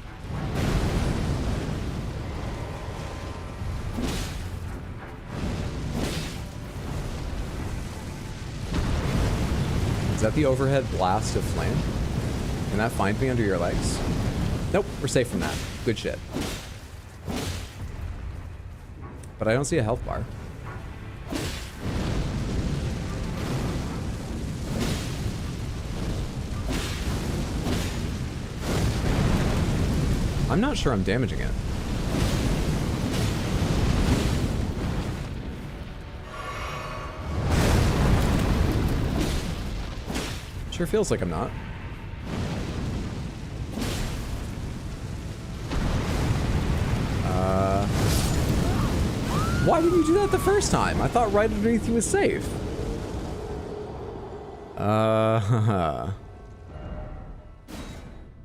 Is that the overhead blast of flame? Can that find me under your legs? Nope, we're safe from that. Good shit. But I don't see a health bar. I'm not sure I'm damaging it. Sure feels like I'm not. Why didn't you do that the first time? I thought right underneath you was safe.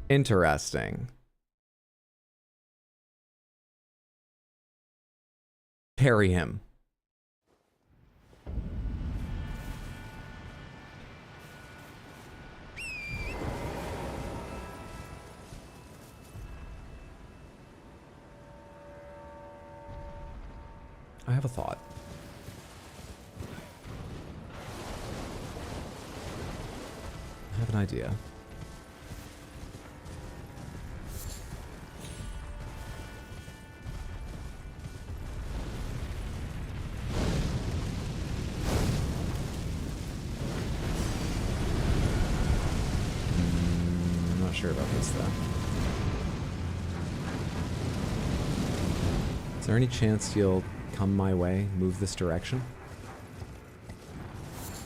Interesting. Parry him. I have a thought. I have an idea. I'm not sure about this, though. Is there any chance you'll come my way, move this direction?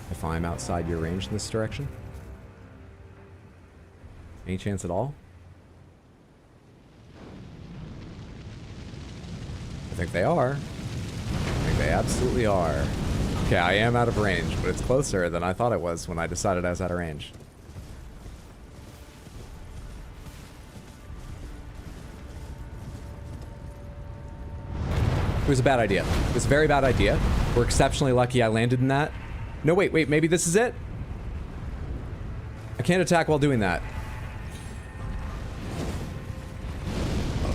If I'm outside your range in this direction? Any chance at all? I think they are. I think they absolutely are. Okay, I am out of range, but it's closer than I thought it was when I decided I was out of range. was a bad idea. It was a very bad idea. We're exceptionally lucky I landed in that. No, wait, maybe this is it? I can't attack while doing that.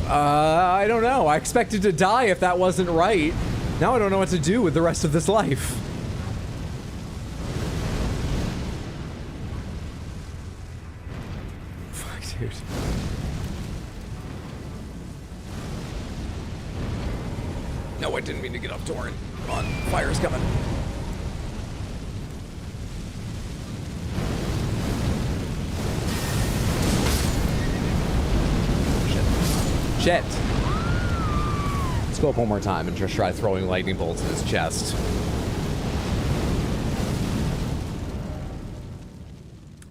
I don't know. I expected to die if that wasn't right. Now I don't know what to do with the rest of this life. Fuck, dude. No, I didn't mean to get off torrent. Come on, fire's coming. Shit. Let's go up one more time and just try throwing lightning bolts in his chest.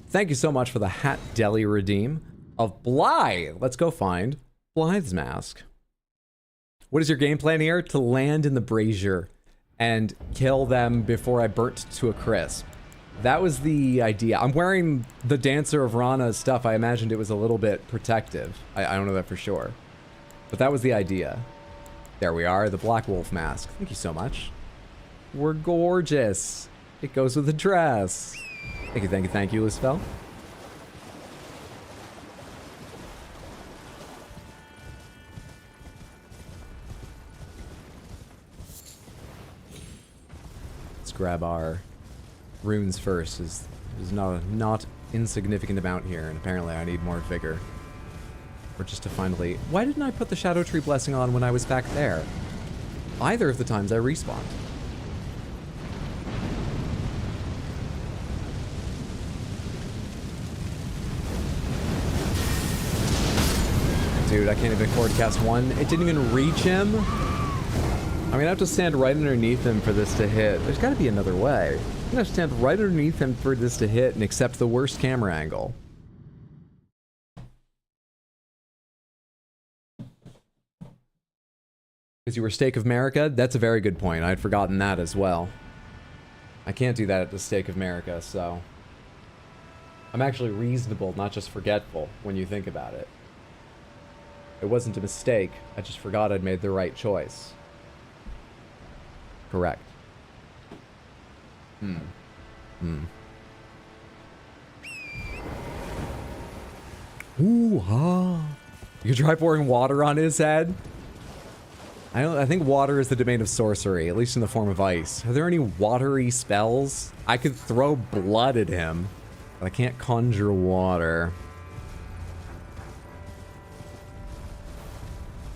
Thank you so much for the Hat Deli redeem of Blythe. Let's go find Blythe's mask. What is your game plan here? To land in the brazier and kill them before I burnt to a crisp. That was the idea. I'm wearing the Dancer of Rana's stuff. I imagined it was a little bit protective. I don't know that for sure. But that was the idea. There we are, the Black Wolf mask. Thank you so much. We're gorgeous. It goes with the dress. Thank you, Lisfell. Let's grab our runes first. There's not insignificant amount here, and apparently I need more vigor. Or just to finally... Why didn't I put the Shadow Tree Blessing on when I was back there? Either of the times I respawned. Dude, I can't even afford to cast one. It didn't even reach him. I'm gonna have to stand right underneath him for this to hit. There's gotta be another way. I'm gonna have to stand right underneath him for this to hit and accept the worst camera angle. Because you were Stake of America? That's a very good point. I'd forgotten that as well. I can't do that at the Stake of America, so... I'm actually reasonable, not just forgetful, when you think about it. It wasn't a mistake. I just forgot I'd made the right choice. Correct. Ooh, ha. You could try pouring water on his head? I think water is the domain of sorcery, at least in the form of ice. Are there any watery spells? I could throw blood at him, but I can't conjure water.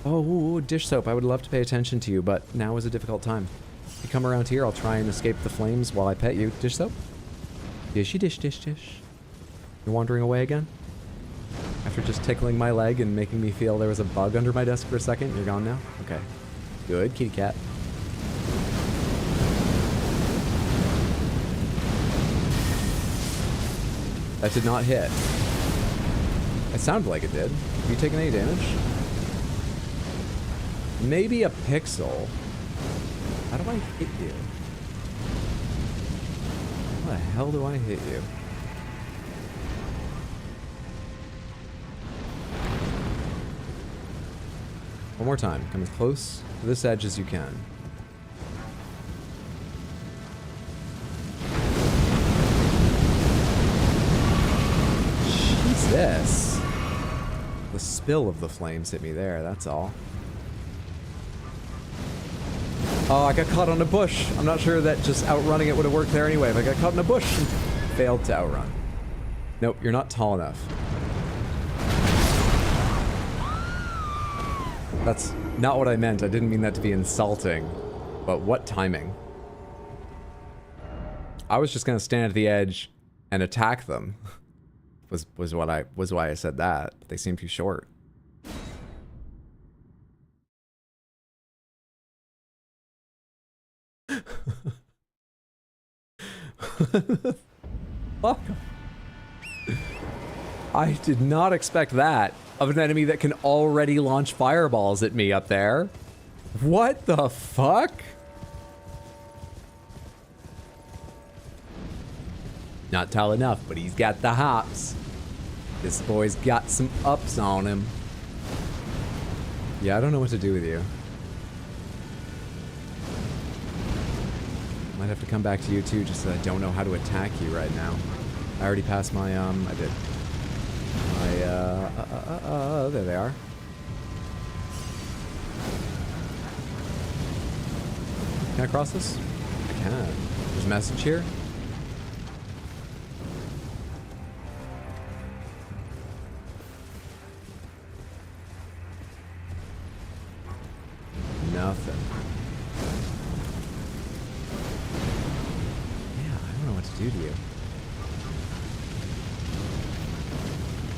Oh, dish soap. I would love to pay attention to you, but now is a difficult time. If you come around here, I'll try and escape the flames while I pet you. Dish soap? Dishy dish dish dish. You're wandering away again? After just tickling my leg and making me feel there was a bug under my desk for a second, you're gone now? Okay. Good, kitty cat. That did not hit. It sounded like it did. Have you taken any damage? Maybe a pixel. How do I hit you? How the hell do I hit you? One more time. Come as close to this edge as you can. Jesus. The spill of the flames hit me there, that's all. Oh, I got caught on a bush. I'm not sure that just outrunning it would have worked there anyway, but I got caught in a bush and failed to outrun. Nope, you're not tall enough. That's not what I meant. I didn't mean that to be insulting. But what timing? I was just gonna stand at the edge and attack them. was why I said that. But they seem too short. Fuck. I did not expect that of an enemy that can already launch fireballs at me up there. What the fuck? Not tall enough, but he's got the hops. This boy's got some ups on him. Yeah, I don't know what to do with you. Might have to come back to you too, just 'cause I don't know how to attack you right now. I already passed my, I did. My, there they are. Can I cross this? I can. There's a message here. Nothing. Yeah, I don't know what to do to you.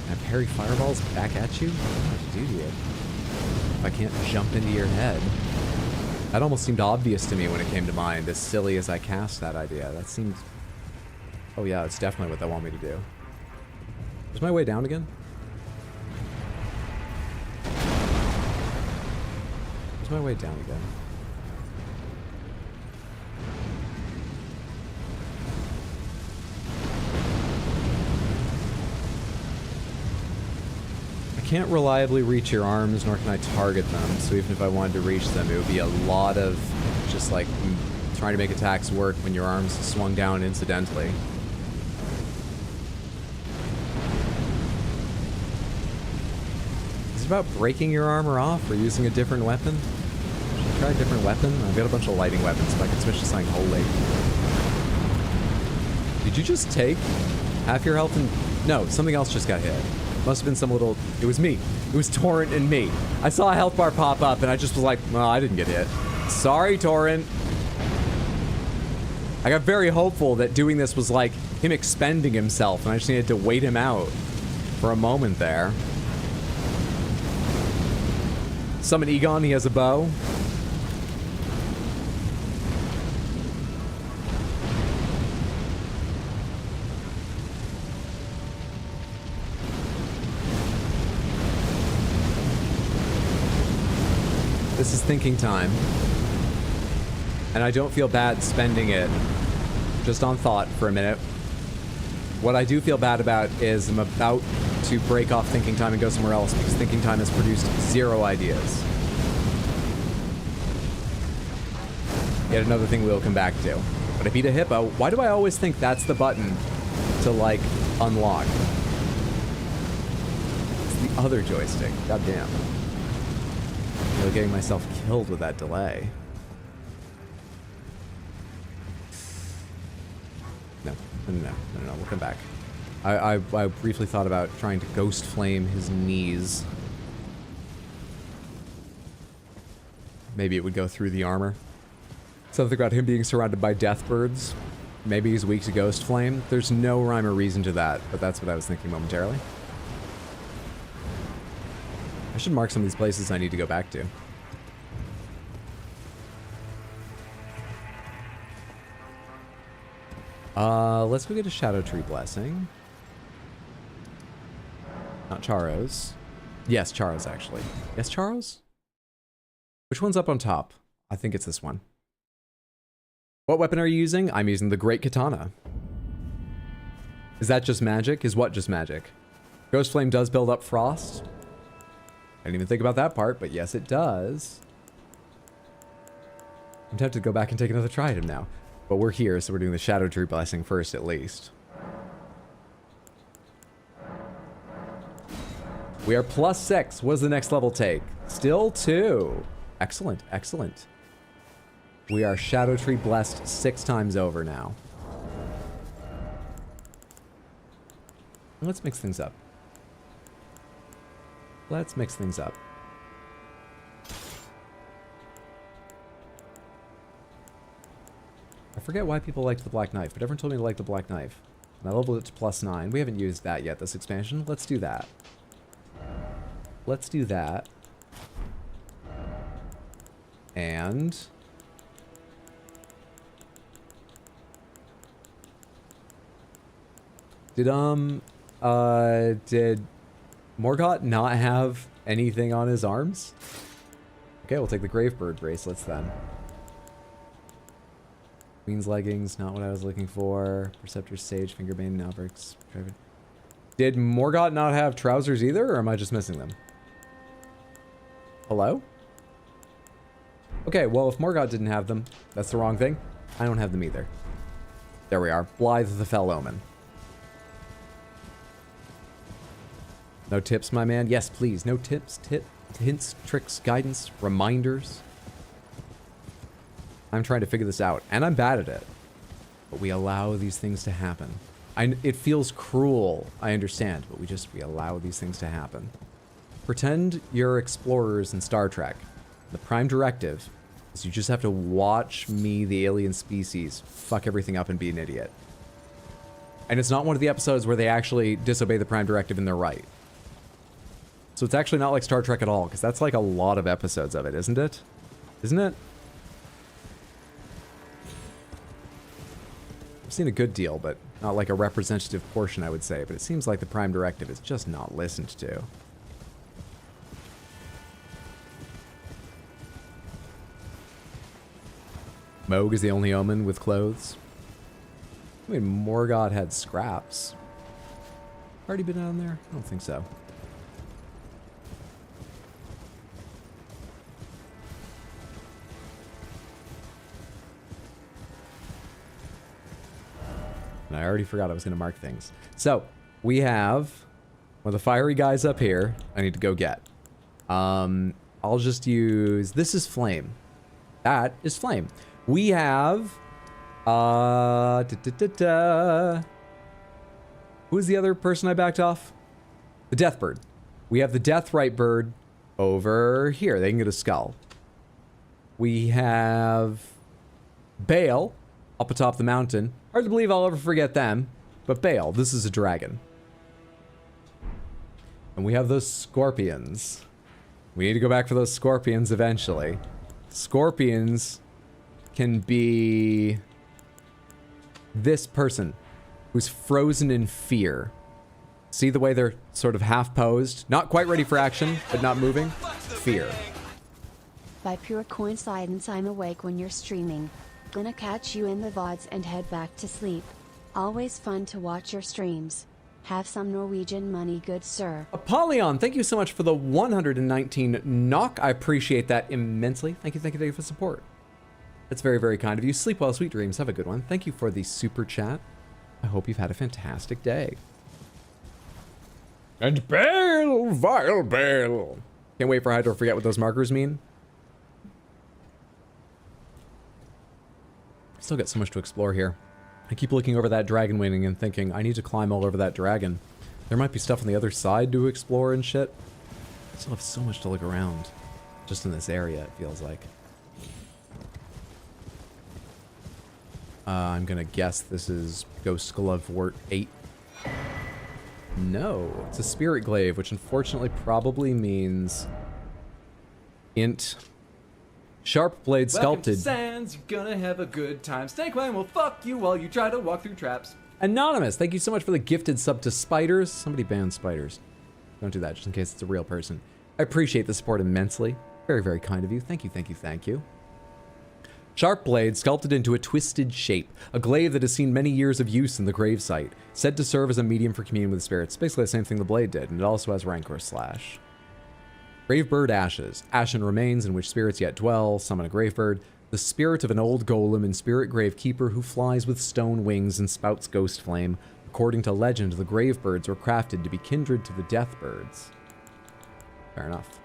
Can I parry fireballs back at you? I don't know what to do to you. If I can't jump into your head. That almost seemed obvious to me when it came to mind, as silly as I cast that idea. That seemed... Oh yeah, it's definitely what they want me to do. Is my way down again? Is my way down again? I can't reliably reach your arms, nor can I target them, so even if I wanted to reach them, it would be a lot of just like trying to make attacks work when your arms swung down incidentally. Is it about breaking your armor off or using a different weapon? Should I try a different weapon? I've got a bunch of lighting weapons, so I can switch to something holy. Did you just take half your health and... No, something else just got hit. Must have been some little... It was me. It was Torrent and me. I saw a health bar pop up and I just was like, well, I didn't get hit. Sorry, Torrent. I got very hopeful that doing this was like him expending himself and I just needed to wait him out for a moment there. Summon Egon, he has a bow. This is thinking time. And I don't feel bad spending it just on thought for a minute. What I do feel bad about is I'm about to break off thinking time and go somewhere else because thinking time has produced 0 ideas. Yet another thing we'll come back to. But I beat a hippo. Why do I always think that's the button to, like, unlock? It's the other joystick. God damn. I'm really getting myself killed with that delay. No, we'll come back. I briefly thought about trying to ghost flame his knees. Maybe it would go through the armor. Something about him being surrounded by death birds. Maybe he's weak to ghost flame. There's no rhyme or reason to that, but that's what I was thinking momentarily. I should mark some of these places I need to go back to. Let's go get a Shadow Tree Blessing. Not Charo's. Yes, Charo's actually. Yes, Charo's? Which one's up on top? I think it's this one. What weapon are you using? I'm using the Great Katana. Is that just magic? Is what just magic? Ghost Flame does build up frost. I didn't even think about that part, but yes, it does. I'm tempted to go back and take another try at him now. But we're here, so we're doing the Shadow Tree Blessing first, at least. We are +6. What does the next level take? Still 2. Excellent, excellent. We are Shadow Tree blessed 6 times over now. Let's mix things up. Let's mix things up. I forget why people liked the Black Knife, but everyone told me to like the Black Knife. And I leveled it to +9. We haven't used that yet, this expansion. Let's do that. Let's do that. And... Did Morgott not have anything on his arms? Okay, we'll take the Gravebird bracelets then. Queen's leggings, not what I was looking for. Perceptor, Sage, Fingerbane, Nalbrix. Did Morgott not have trousers either, or am I just missing them? Hello? Okay, well, if Morgott didn't have them, that's the wrong thing. I don't have them either. There we are. Blythe the Fell Omen. No tips, my man? Yes, please. No tips, hints, tricks, guidance, reminders. I'm trying to figure this out, and I'm bad at it. But we allow these things to happen. It feels cruel, I understand, but we allow these things to happen. Pretend you're explorers in Star Trek. The prime directive is you just have to watch me, the alien species, fuck everything up and be an idiot. And it's not one of the episodes where they actually disobey the prime directive and they're right. So it's actually not like Star Trek at all, because that's like a lot of episodes of it, isn't it? Isn't it? I've seen a good deal, but not like a representative portion, I would say. But it seems like the prime directive is just not listened to. Moog is the only omen with clothes. I mean, Morgoth had scraps. Already been down there? I don't think so. And I already forgot I was going to mark things. So, we have one of the fiery guys up here I need to go get. I'll just use... This is flame. That is flame. We have... Who's the other person I backed off? The Deathbird. We have the Deathrite bird over here. They can get a skull. We have... Bale up atop the mountain. Hard to believe I'll ever forget them. But Bale, this is a dragon. And we have those scorpions. We need to go back for those scorpions eventually. Scorpions can be this person who's frozen in fear. See the way they're sort of half posed? Not quite ready for action, but not moving? Fear. By pure coincidence, I'm awake when you're streaming. Gonna catch you in the VODs and head back to sleep. Always fun to watch your streams. Have some Norwegian money, good sir. Apollyon, thank you so much for the 119 knock. I appreciate that immensely. Thank you for the support. That's very, very kind of you. Sleep well, sweet dreams. Have a good one. Thank you for the super chat. I hope you've had a fantastic day. And Bale, vile Bale. Can't wait for Hydro to forget what those markers mean. Still got so much to explore here. I keep looking over that dragon wing and thinking, I need to climb all over that dragon. There might be stuff on the other side to explore and shit. I still have so much to look around. Just in this area, it feels like. I'm gonna guess this is Ghost Glovewort 8. No, it's a Spirit Glaive, which unfortunately probably means... Int... Sharp blade sculpted. Welcome to Sands, you're gonna have a good time. Snakebite will fuck you while you try to walk through traps. Anonymous, thank you so much for the gifted sub to Spiders. Somebody ban Spiders. Don't do that, just in case it's a real person. I appreciate the support immensely. Very, very kind of you. Thank you, thank you, thank you. Sharp blade sculpted into a twisted shape. A glaive that has seen many years of use in the gravesite. Said to serve as a medium for communion with spirits. Basically the same thing the blade did, and it also has Rancor Slash. Gravebird Ashes. Ashen remains in which spirits yet dwell. Summon a Gravebird. The spirit of an old golem and spirit gravekeeper who flies with stone wings and spouts ghost flame. According to legend, the Gravebirds were crafted to be kindred to the Deathbirds. Fair enough.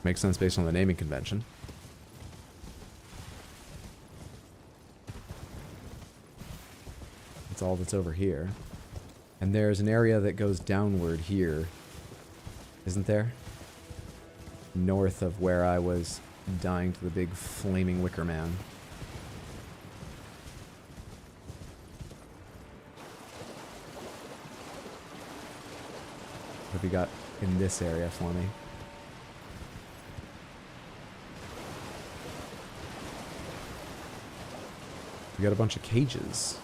Makes sense based on the naming convention. That's all that's over here. And there's an area that goes downward here. Isn't there? North of where I was dying to the big flaming wicker man. What have you got in this area for me? We got a bunch of cages.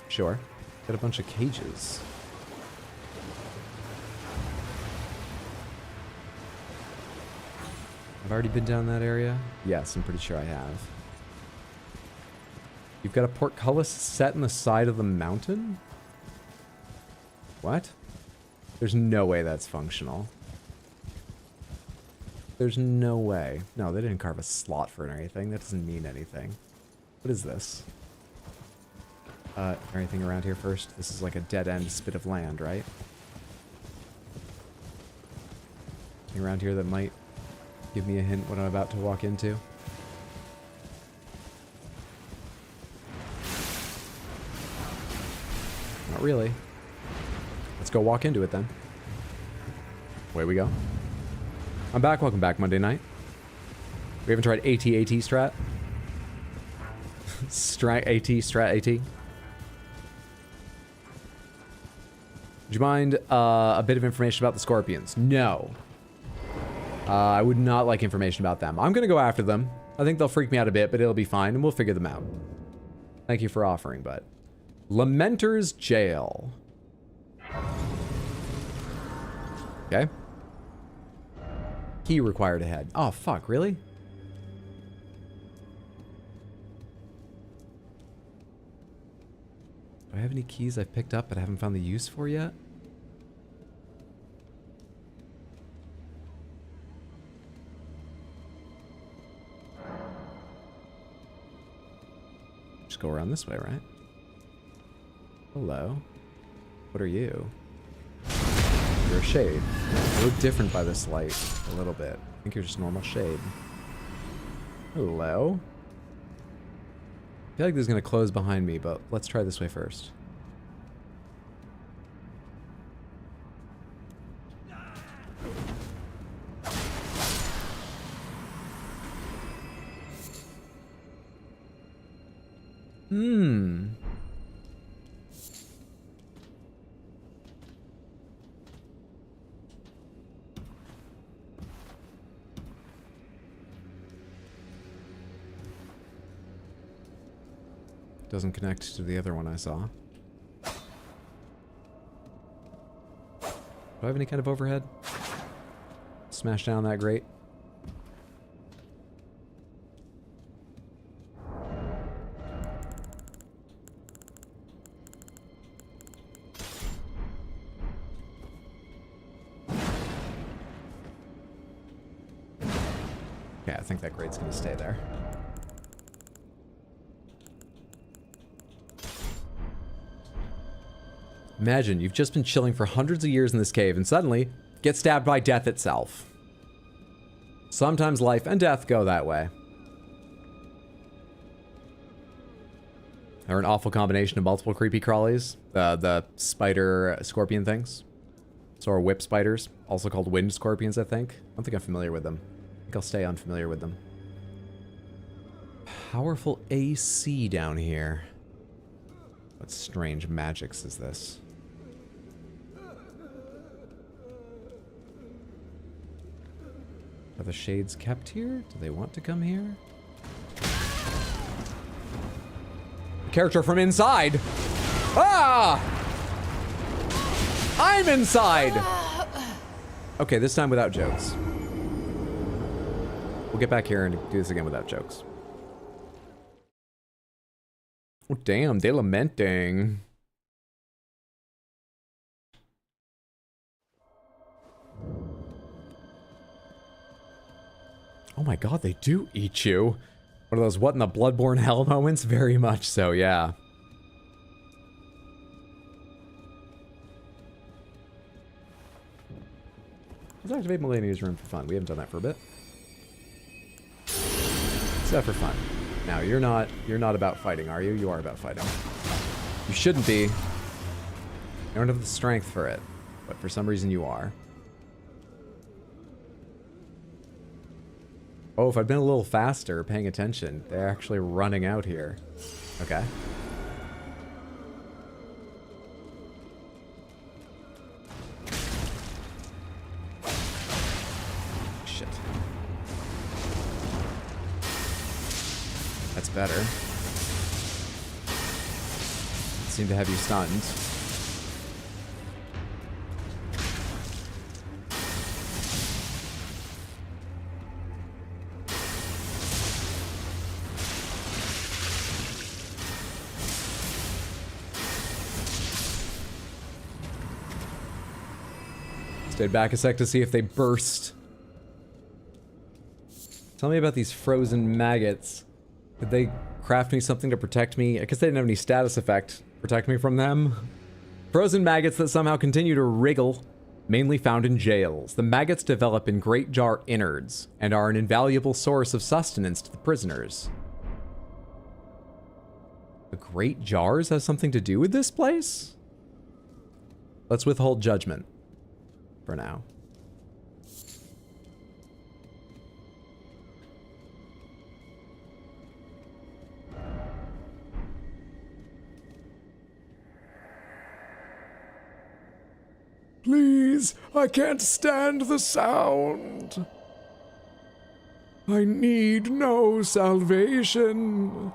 Sure. Got a bunch of cages. I've already been down that area? Yes, I'm pretty sure I have. You've got a portcullis set in the side of the mountain? What? There's no way that's functional. There's no way. No, they didn't carve a slot for it or anything. That doesn't mean anything. What is this? Anything around here first? This is like a dead-end spit of land, right? Anything around here that might give me a hint what I'm about to walk into? Not really. Let's go walk into it then. Away we go. I'm back. Welcome back, Monday night. We haven't tried AT-AT strat. Strat AT. Would you mind a bit of information about the scorpions? No. I would not like information about them. I'm going to go after them. I think they'll freak me out a bit, but it'll be fine, and we'll figure them out. Thank you for offering, but... Lamenter's Jail. Okay. Key required ahead. Oh, fuck, really? Do I have any keys I've picked up but I haven't found the use for yet? Just go around this way, right? Hello. What are you? You're a shade. You look different by this light a little bit. I think you're just normal shade. Hello. I feel like this is going to close behind me, but let's try this way first. Doesn't connect to the other one I saw. Do I have any kind of overhead? Smash down that grate. Yeah, I think that grate's gonna stay there. Imagine, you've just been chilling for hundreds of years in this cave and suddenly get stabbed by death itself. Sometimes life and death go that way. Or an awful combination of multiple creepy crawlies. The spider scorpion things. So are whip spiders, also called wind scorpions, I think. I don't think I'm familiar with them. I think I'll stay unfamiliar with them. Powerful AC down here. What strange magics is this? Are the shades kept here? Do they want to come here? Character from inside! Ah! I'm inside! Okay, this time without jokes. We'll get back here and do this again without jokes. Oh, damn, they lamenting. Oh my god, they do eat you. One of those what in the Bloodborne hell moments? Very much so, yeah. Let's activate Millennium's room for fun. We haven't done that for a bit. Let's do that for fun. Now, you're not about fighting, are you? You are about fighting. You shouldn't be. You don't have the strength for it, but for some reason you are. Oh, if I'd been a little faster, paying attention, they're actually running out here. Okay. Shit. That's better. Seem to have you stunned. Stayed back a sec to see if they burst. Tell me about these frozen maggots. Did they craft me something to protect me? I guess they didn't have any status effect. Protect me from them? Frozen maggots that somehow continue to wriggle, mainly found in jails. The maggots develop in great jar innards and are an invaluable source of sustenance to the prisoners. The great jars has something to do with this place? Let's withhold judgment for now. Please, I can't stand the sound. I need no salvation.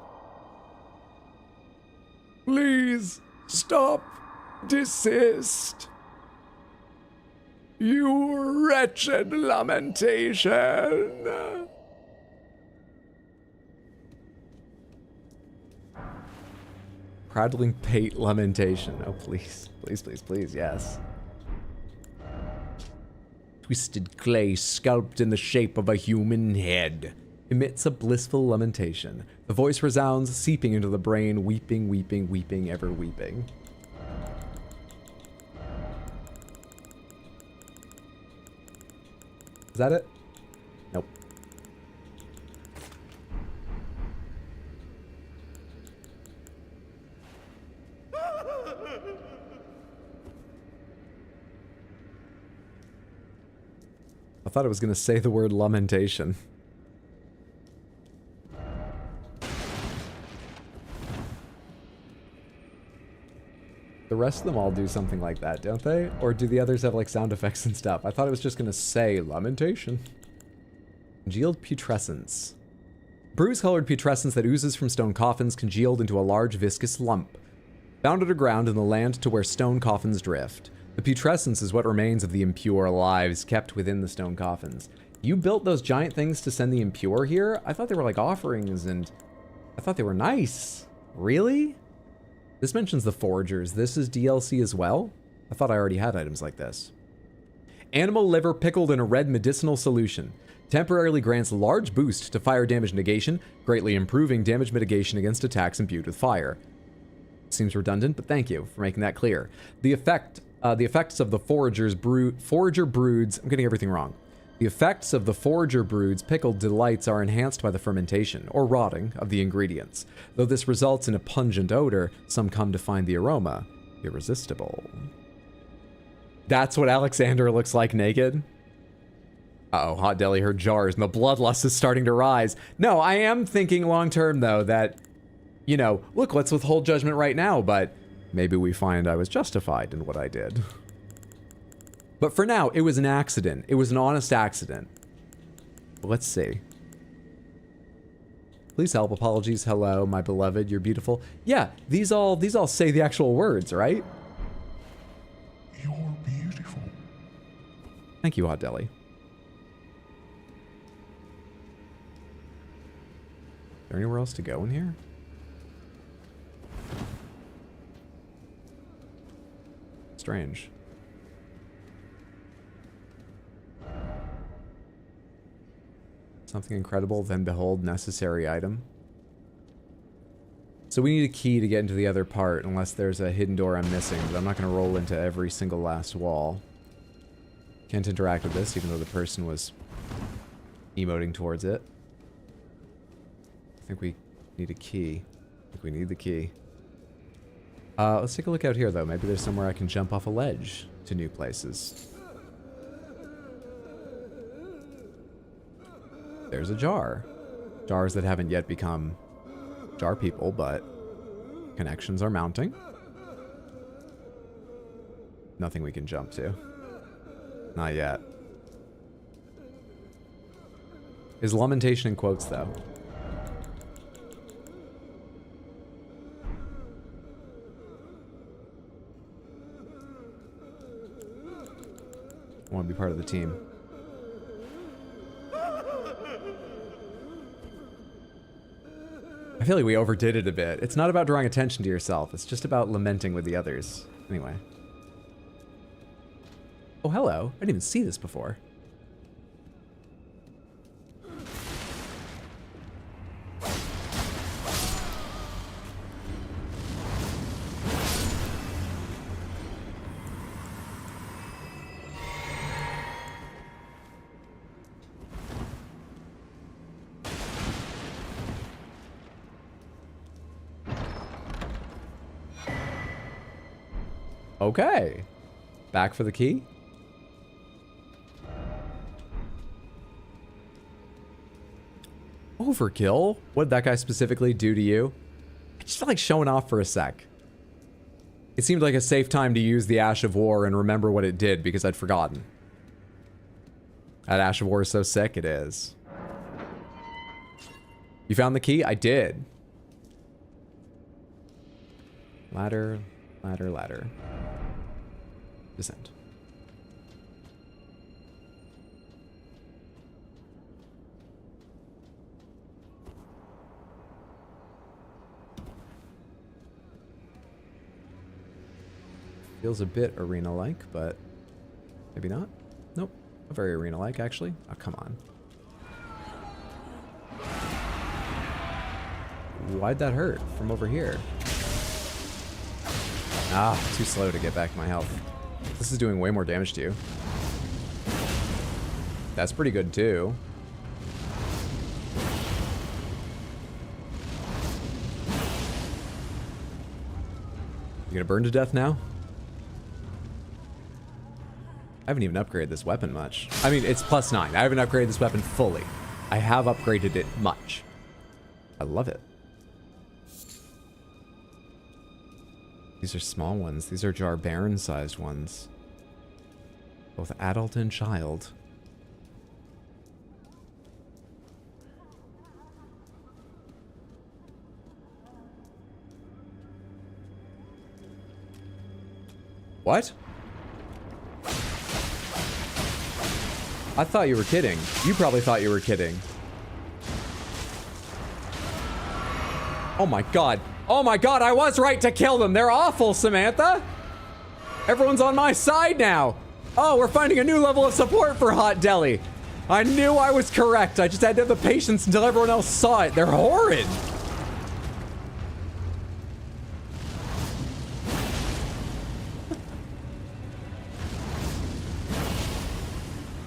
Please, stop. Desist. You wretched lamentation. Prattling pate lamentation. Oh, please. Please, please, please, yes. Twisted clay sculpted in the shape of a human head emits a blissful lamentation. The voice resounds, seeping into the brain, weeping, weeping, weeping, ever weeping. Is that it? Nope. I thought it was going to say the word lamentation. The rest of them all do something like that, don't they? Or do the others have like sound effects and stuff? I thought it was just going to say lamentation. Congealed putrescence. Bruise-colored putrescence that oozes from stone coffins congealed into a large viscous lump. Found underground in the land to where stone coffins drift. The putrescence is what remains of the impure lives kept within the stone coffins. You built those giant things to send the impure here? I thought they were like offerings and I thought they were nice. Really? This mentions the foragers. This is DLC as well? I thought I already had items like this. Animal liver pickled in a red medicinal solution. Temporarily grants large boost to fire damage negation, greatly improving damage mitigation against attacks imbued with fire. Seems redundant, but thank you for making that clear. The effects of the forager broods, I'm getting everything wrong. The effects of the forager broods' pickled delights are enhanced by the fermentation, or rotting, of the ingredients. Though this results in a pungent odor, some come to find the aroma irresistible. That's what Alexander looks like naked? Uh-oh, Hot Deli heard jars and the bloodlust is starting to rise. No, I am thinking long-term, though, that, you know, look, let's withhold judgment right now, but maybe we find I was justified in what I did. But for now, it was an accident. It was an honest accident. Let's see. Please help. Apologies. Hello, my beloved. You're beautiful. Yeah, these all say the actual words, right? You're beautiful. Thank you, Hot Deli. Is there anywhere else to go in here? Strange. Something incredible, then behold, necessary item. So we need a key to get into the other part, unless there's a hidden door I'm missing, but I'm not going to roll into every single last wall. Can't interact with this, even though the person was emoting towards it. I think we need a key. I think we need the key. Let's take a look out here, though. Maybe there's somewhere I can jump off a ledge to new places. There's a jar. Jars that haven't yet become jar people, but connections are mounting. Nothing we can jump to. Not yet. Is lamentation in quotes, though? I want to be part of the team. I feel like we overdid it a bit. It's not about drawing attention to yourself. It's just about lamenting with the others. Anyway. Oh, hello. I didn't even see this before. Okay. Back for the key? Overkill? What did that guy specifically do to you? I just felt like showing off for a sec. It seemed like a safe time to use the Ash of War and remember what it did because I'd forgotten. That Ash of War is so sick, it is. You found the key? I did. Ladder, ladder, ladder. Descent. Feels a bit arena-like, but maybe not. Nope. Not very arena-like, actually. Oh, come on. Why'd that hurt from over here? Ah, too slow to get back my health. This is doing way more damage to you. That's pretty good, too. You gonna burn to death now? I haven't even upgraded this weapon much. I mean, it's +9. I haven't upgraded this weapon fully. I have upgraded it much. I love it. These are small ones. These are Jar Baron-sized ones. Both adult and child. What? I thought you were kidding. You probably thought you were kidding. Oh my god. Oh my god, I was right to kill them. They're awful, Samantha. Everyone's on my side now. Oh, we're finding a new level of support for Hot Deli. I knew I was correct. I just had to have the patience until everyone else saw it. They're horrid.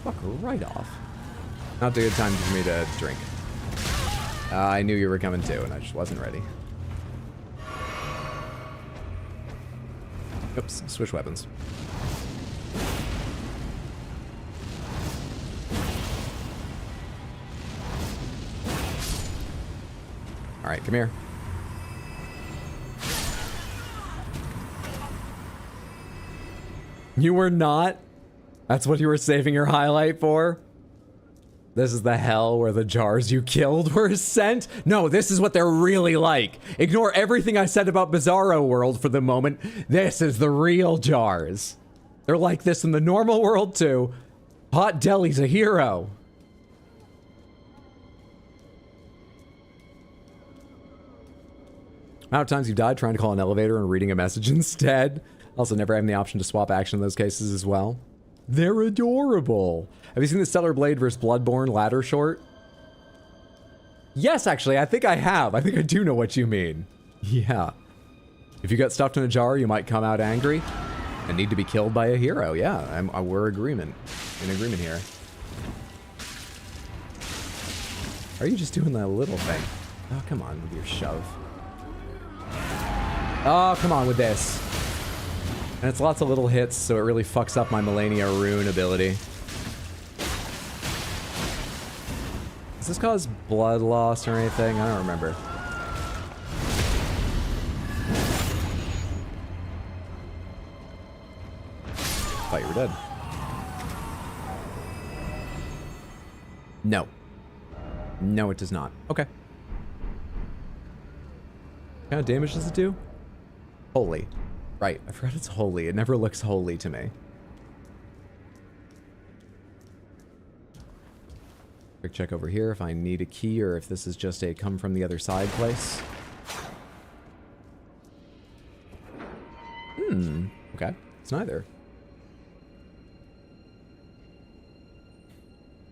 Fuck right off. Not a good time for me to drink. I knew you were coming too, and I just wasn't ready. Oops, switch weapons. Alright, come here. You were not? That's what you were saving your highlight for? This is the hell where the jars you killed were sent? No, this is what they're really like. Ignore everything I said about Bizarro World for the moment. This is the real jars. They're like this in the normal world too. Hot Deli's a hero. Amount of times you've died trying to call an elevator and reading a message instead. Also never having the option to swap action in those cases as well. They're adorable. Have you seen the Stellar Blade vs. Bloodborne ladder short? Yes, actually, I think I have. I think I do know what you mean. Yeah. If you got stuffed in a jar, you might come out angry and need to be killed by a hero. Yeah, we're in agreement here. Are you just doing that little thing? Oh, come on with your shove. Oh, come on with this. And it's lots of little hits, so it really fucks up my Melania Rune ability. Does this cause blood loss or anything? I don't remember. Thought you were dead. No. No, it does not. Okay. What kind of damage does it do? Holy. Right, I forgot it's holy. It never looks holy to me. Quick check over here if I need a key or if this is just a come from the other side place. Okay. It's neither.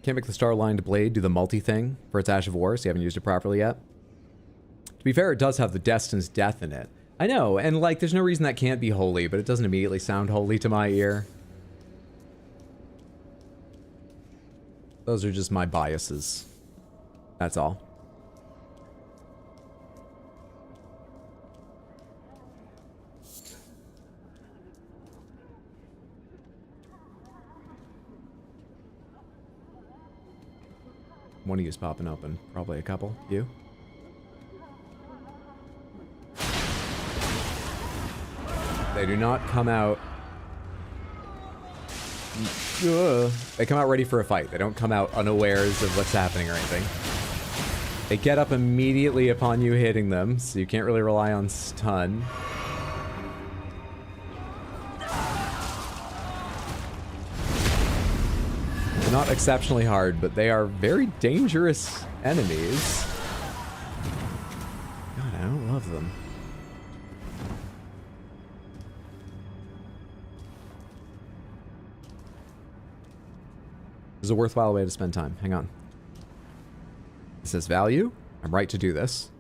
Can't make the star-lined blade do the multi thing for its Ash of War, so you haven't used it properly yet. To be fair, it does have the Destin's Death in it. I know, and like, there's no reason that can't be holy, but it doesn't immediately sound holy to my ear. Those are just my biases. That's all. one of you's popping open. Probably a couple. You? They do not come out... They come out ready for a fight. They don't come out unawares of what's happening or anything. They get up immediately upon you hitting them, so you can't really rely on stun. They're not exceptionally hard, but they are very dangerous enemies. God, I don't love them. This is a worthwhile way to spend time. Hang on. It says value. I'm right to do this.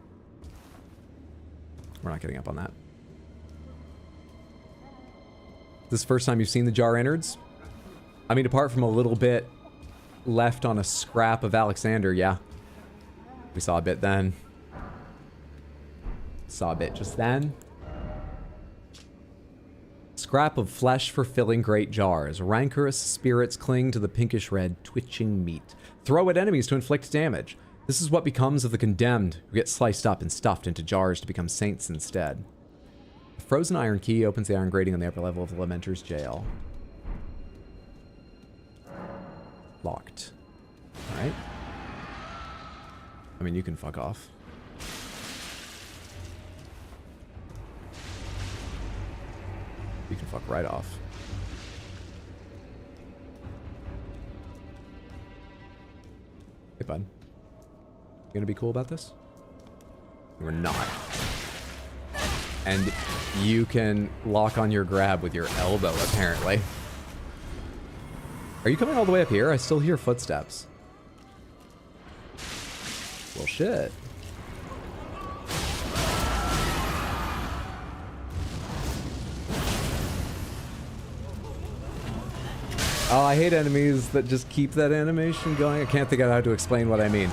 We're not getting up on that. This is the first time you've seen the jar innards? I mean, apart from a little bit left on a scrap of Alexander, yeah. We saw a bit then. Saw a bit just then. Scrap of flesh for filling great jars. Rancorous spirits cling to the pinkish red, twitching meat. Throw at enemies to inflict damage. This is what becomes of the condemned, who get sliced up and stuffed into jars to become saints instead. A frozen iron key opens the iron grating on the upper level of the Lamenter's jail. Locked. Alright. I mean, you can fuck off. You can fuck right off. Hey, bud. You gonna be cool about this? We're not. And you can lock on your grab with your elbow, apparently. Are you coming all the way up here? I still hear footsteps. Well, shit. Oh, I hate enemies that just keep that animation going. I can't think of how to explain what I mean.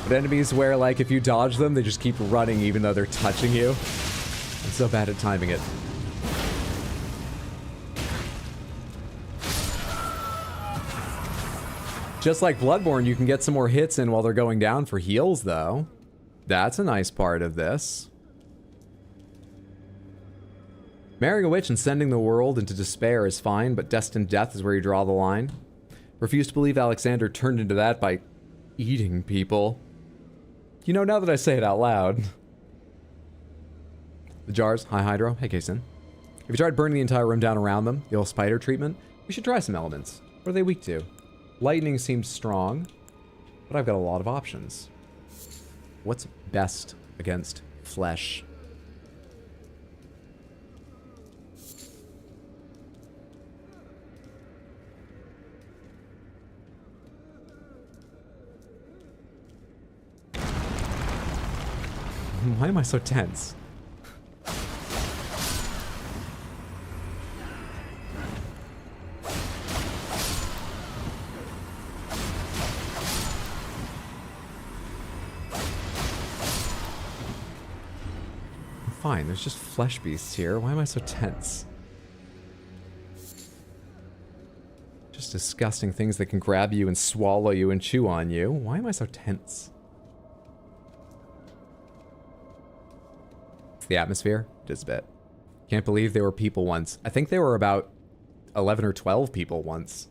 But enemies where, like, if you dodge them, they just keep running even though they're touching you. I'm so bad at timing it. Just like Bloodborne, you can get some more hits in while they're going down for heals, though. That's a nice part of this. Marrying a witch and sending the world into despair is fine, but destined death is where you draw the line. Refuse to believe Alexander turned into that by eating people. You know, now that I say it out loud. The jars. Hi, Hydro. Hey, Kason. If you tried burning the entire room down around them, the old spider treatment, we should try some elements. What are they weak to? Lightning seems strong, but I've got a lot of options. What's best against flesh? Why am I so tense? Fine, there's just flesh beasts here. Why am I so tense? Just disgusting things that can grab you and swallow you and chew on you. Why am I so tense? It's the atmosphere. Just a bit. Can't believe there were people once. I think there were about 11 or 12 people once.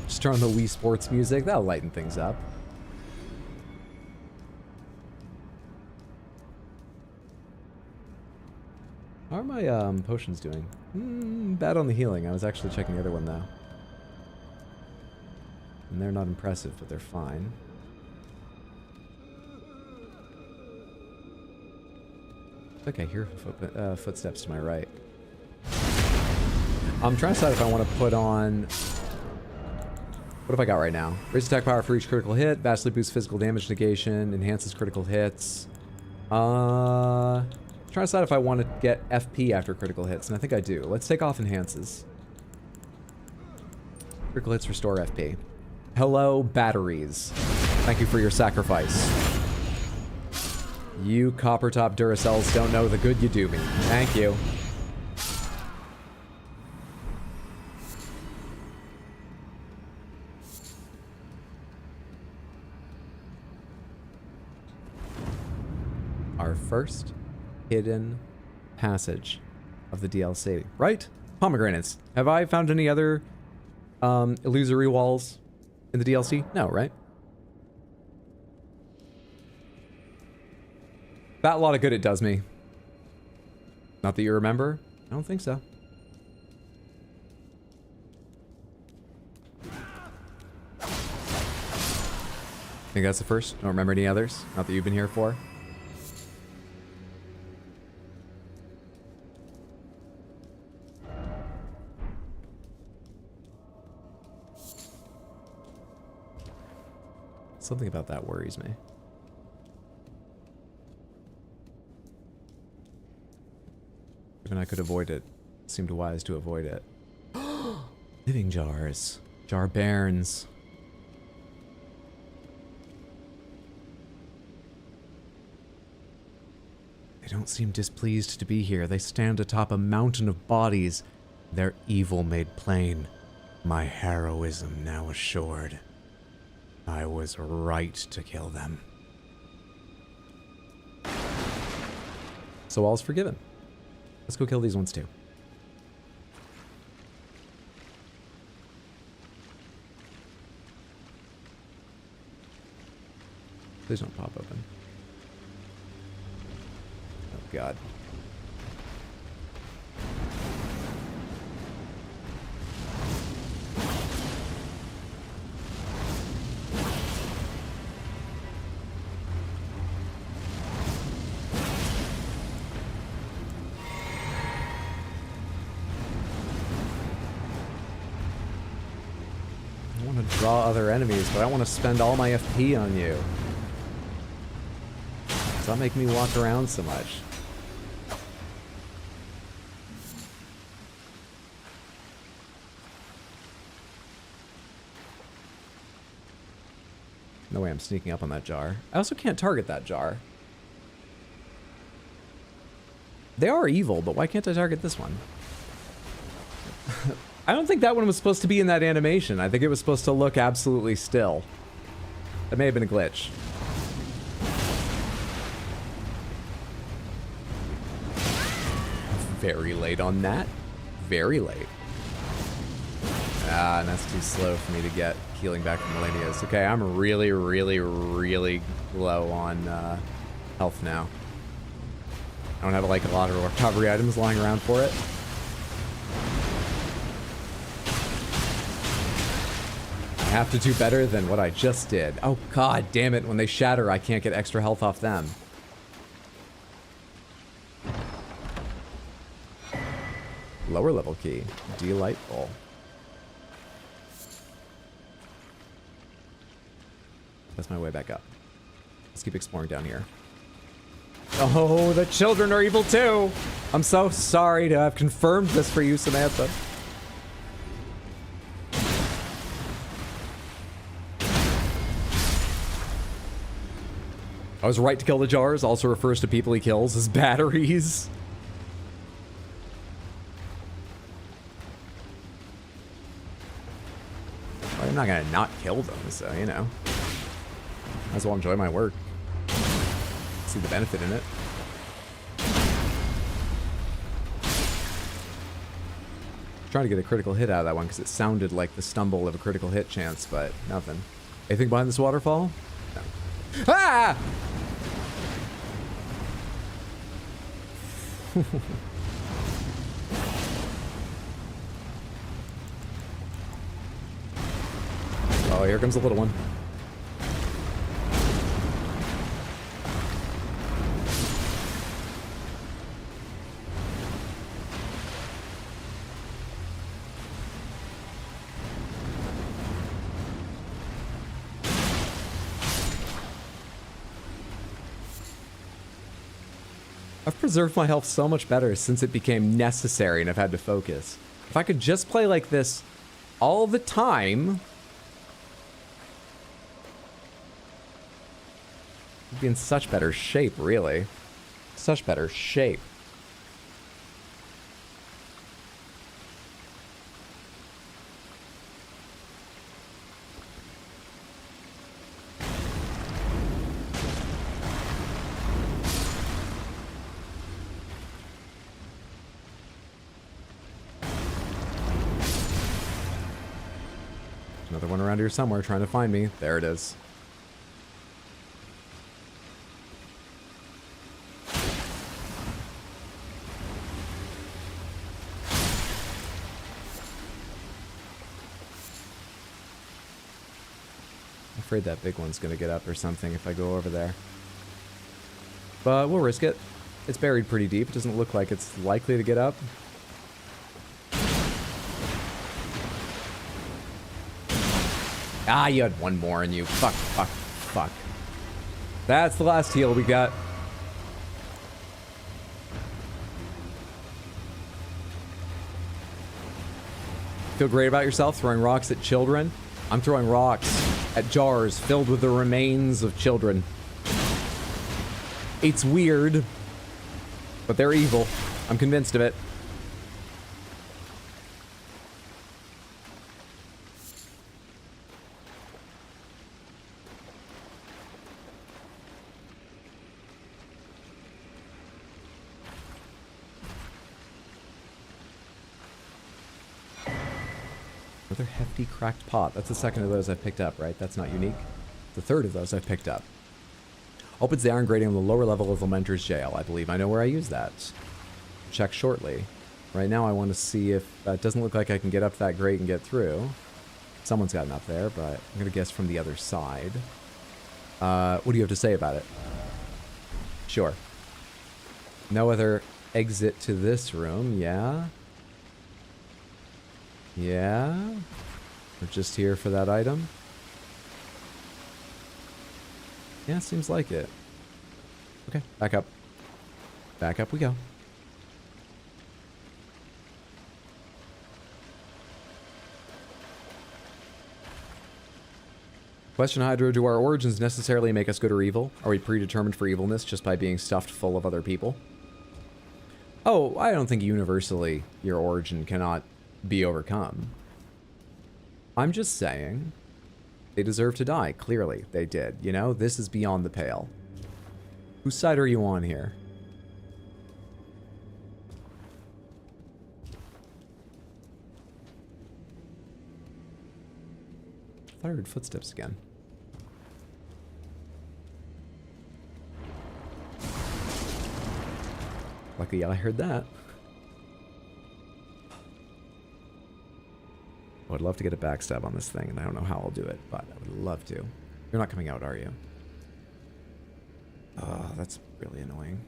Just turn on the Wii Sports music. That'll lighten things up. How are my potions doing? Bad on the healing. I was actually checking the other one though. And they're not impressive, but they're fine. Okay, I hear footsteps to my right. I'm trying to decide if I want to put on... What have I got right now? Raise attack power for each critical hit, vastly boosts physical damage negation, enhances critical hits. Trying to decide if I want to get FP after critical hits, and I think I do. Let's take off enhances. Critical hits restore FP. Hello, batteries. Thank you for your sacrifice. You copper top Duracells don't know the good you do me. Thank you. our first hidden passage of the DLC, right? Pomegranates. Have I found any other illusory walls in the DLC? No, right? That lot of good it does me. Not that you remember? I don't think so. Think that's the first? Don't remember any others? Not that you've been here for? Something about that worries me. Even I could avoid it. It seemed wise to avoid it. Living jars. Jar bairns. They don't seem displeased to be here. They stand atop a mountain of bodies, their evil made plain. My heroism now assured. I was right to kill them. So all's forgiven. Let's go kill these ones too. Please don't pop open. Oh god. I want to draw other enemies, but I don't want to spend all my FP on you. Stop making me walk around so much. No way I'm sneaking up on that jar. I also can't target that jar. They are evil, but why can't I target this one? I don't think that one was supposed to be in that animation. I think it was supposed to look absolutely still. That may have been a glitch. Very late on that. Very late. Ah, and that's too slow for me to get healing back from Millennials. Okay, I'm really, really, really low on health now. I don't have like a lot of recovery items lying around for it. I have to do better than what I just did. Oh god damn it, when they shatter I can't get extra health off them. Lower level key. Delightful. That's my way back up. Let's keep exploring down here. Oh, the children are evil too! I'm so sorry to have confirmed this for you, Samantha. I was right to kill the jars, also refers to people he kills as batteries. I'm not gonna not kill them, so, you know. Might as well enjoy my work. See the benefit in it. Trying to get a critical hit out of that one because it sounded like the stumble of a critical hit chance, but nothing. Anything behind this waterfall? No. Ah! Oh, here comes the little one. I've preserved my health so much better since it became necessary and I've had to focus. If I could just play like this all the time, I'd be in such better shape, really. Such better shape. Another one around here somewhere trying to find me. There it is. I'm afraid that big one's gonna get up or something if I go over there. But we'll risk it. It's buried pretty deep. It doesn't look like it's likely to get up. Ah, you had one more in you. Fuck, fuck, fuck. That's the last heal we got. Feel great about yourself throwing rocks at children? I'm throwing rocks at jars filled with the remains of children. It's weird, but they're evil. I'm convinced of it. Another hefty cracked pot. That's the second of those I've picked up, right? That's not unique. The third of those I've picked up. Opens the iron grating on the lower level of the Lamenter's jail. I believe I know where I use that. Check shortly. Right now I want to see if... it doesn't look like I can get up that grate and get through. Someone's gotten up there, but I'm going to guess from the other side. What do you have to say about it? Sure. No other exit to this room, yeah? Yeah? We're just here for that item? Yeah, seems like it. Okay, back up. Back up we go. Question, Hydro, do our origins necessarily make us good or evil? Are we predetermined for evilness just by being stuffed full of other people? Oh, I don't think universally your origin cannot be overcome. I'm just saying they deserve to die. Clearly they did. You know, this is beyond the pale. Whose side are you on here? I thought I heard footsteps again. Lucky I heard that. I would love to get a backstab on this thing, and I don't know how I'll do it, but I would love to. You're not coming out, are you? Oh, that's really annoying.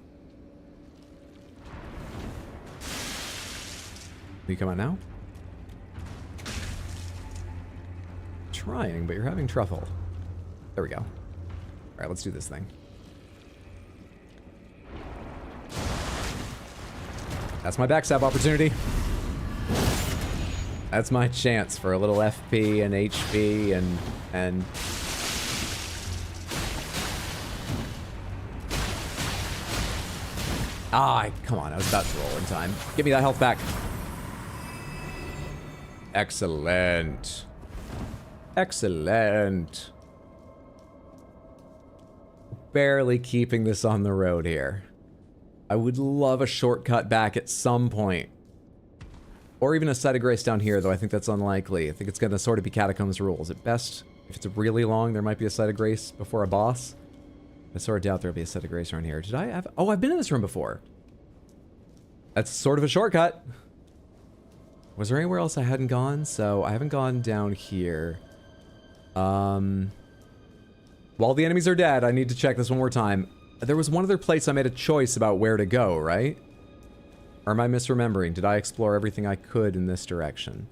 Will you come out now? Trying, but you're having trouble. There we go. Alright, let's do this thing. That's my backstab opportunity. That's my chance for a little FP and HP and... Ah, come on, I was about to roll in time. Give me that health back. Excellent. Excellent. Barely keeping this on the road here. I would love a shortcut back at some point. Or even a site of grace down here, though I think that's unlikely. I think it's going to sort of be Catacombs rules. At best, if it's really long, there might be a site of grace before a boss. I sort of doubt there'll be a site of grace around here. Did I have... Oh, I've been in this room before. That's sort of a shortcut. Was there anywhere else I hadn't gone? So, I haven't gone down here. While the enemies are dead, I need to check this one more time. There was one other place I made a choice about where to go, right? Or am I misremembering? Did I explore everything I could in this direction?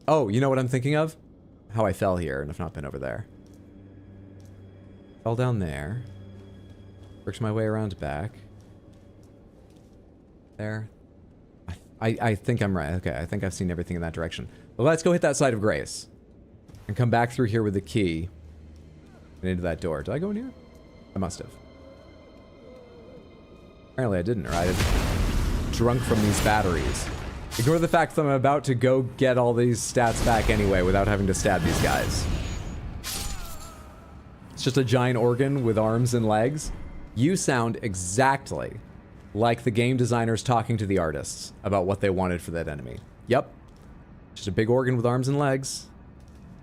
Oh, you know what I'm thinking of? How I fell here and have not been over there. Fell down there. Worked my way around back. There. I think I'm right. Okay, I think I've seen everything in that direction. Well, let's go hit that side of grace. And come back through here with the key. And into that door. Did I go in here? I must have. Apparently I didn't, or I had drunk from these batteries. Ignore the fact that I'm about to go get all these stats back anyway without having to stab these guys. It's just a giant organ with arms and legs. You sound exactly like the game designers talking to the artists about what they wanted for that enemy. Yep. Just a big organ with arms and legs.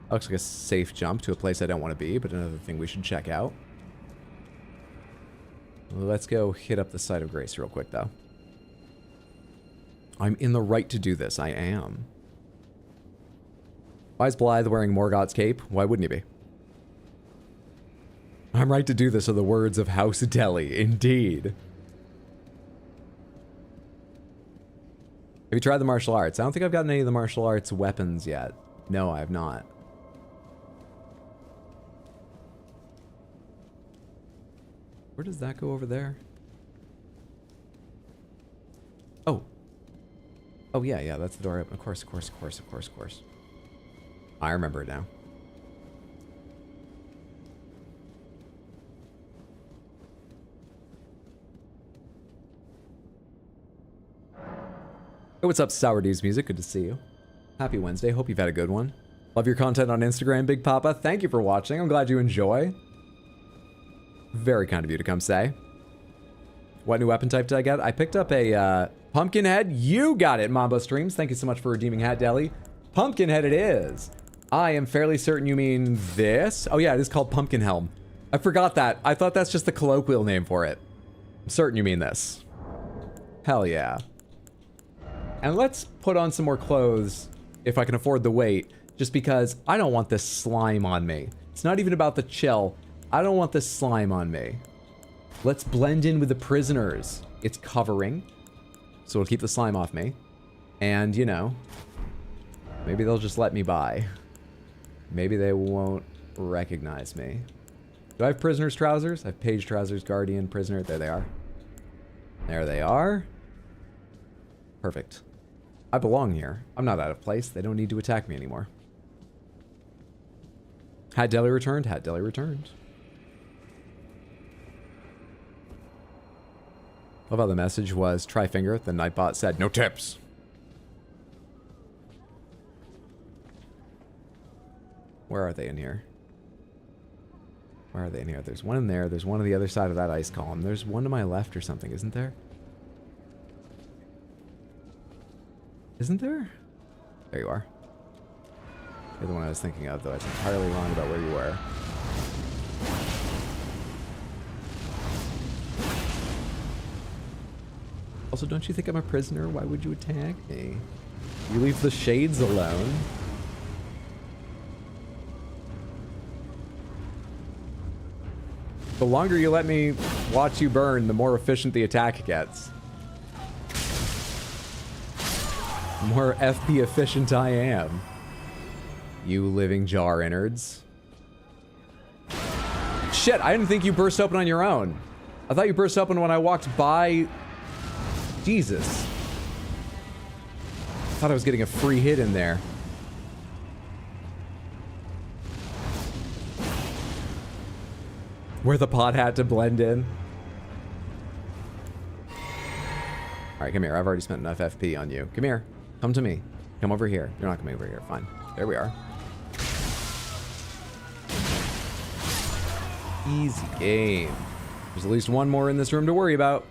That looks like a safe jump to a place I don't want to be, but another thing we should check out. Let's go hit up the site of grace real quick, though. I'm in the right to do this. I am. Why is Blythe wearing Morgoth's cape? Why wouldn't he be? I'm right to do this are the words of House Deli. Indeed. Have you tried the martial arts? I don't think I've gotten any of the martial arts weapons yet. No, I have not. Where does that go over there? Oh. Oh, yeah, that's the door. Of course. I remember it now. Hey, what's up, Sour D's Music? Good to see you. Happy Wednesday. Hope you've had a good one. Love your content on Instagram, Big Papa. Thank you for watching. I'm glad you enjoy. Very kind of you to come say. What new weapon type did I get? I picked up a Pumpkinhead. You got it, Mambo Streams. Thank you so much for redeeming Hat Deli. Pumpkinhead it is. I am fairly certain you mean this. Oh yeah, it is called Pumpkin Helm. I forgot that. I thought that's just the colloquial name for it. I'm certain you mean this. Hell yeah. And let's put on some more clothes, if I can afford the weight, just because I don't want this slime on me. It's not even about the chill. I don't want this slime on me. Let's blend in with the prisoners. It's covering, so it'll keep the slime off me. And, you know, maybe they'll just let me by. Maybe they won't recognize me. Do I have prisoner's trousers? I have page trousers, guardian, prisoner. There they are. There they are. Perfect. I belong here. I'm not out of place. They don't need to attack me anymore. Hat Deli returned. Hat Deli returned. Love how the message was try finger. The Nightbot said no tips. Where are they in here? Where are they in here? There's one in there. There's one on the other side of that ice column. There's one to my left or something, isn't there? Isn't there? There you are. You're the one I was thinking of, though. I was entirely wrong about where you were. Also, don't you think I'm a prisoner? Why would you attack me? You leave the shades alone. The longer you let me watch you burn, the more efficient the attack gets. The more FP efficient I am. You living jar innards. Shit, I didn't think you burst open on your own. I thought you burst open when I walked by. Jesus. I thought I was getting a free hit in there. Wear the pod hat to blend in. Alright, come here. I've already spent enough FP on you. Come here. Come to me. Come over here. You're not coming over here. Fine. There we are. Easy game. There's at least one more in this room to worry about.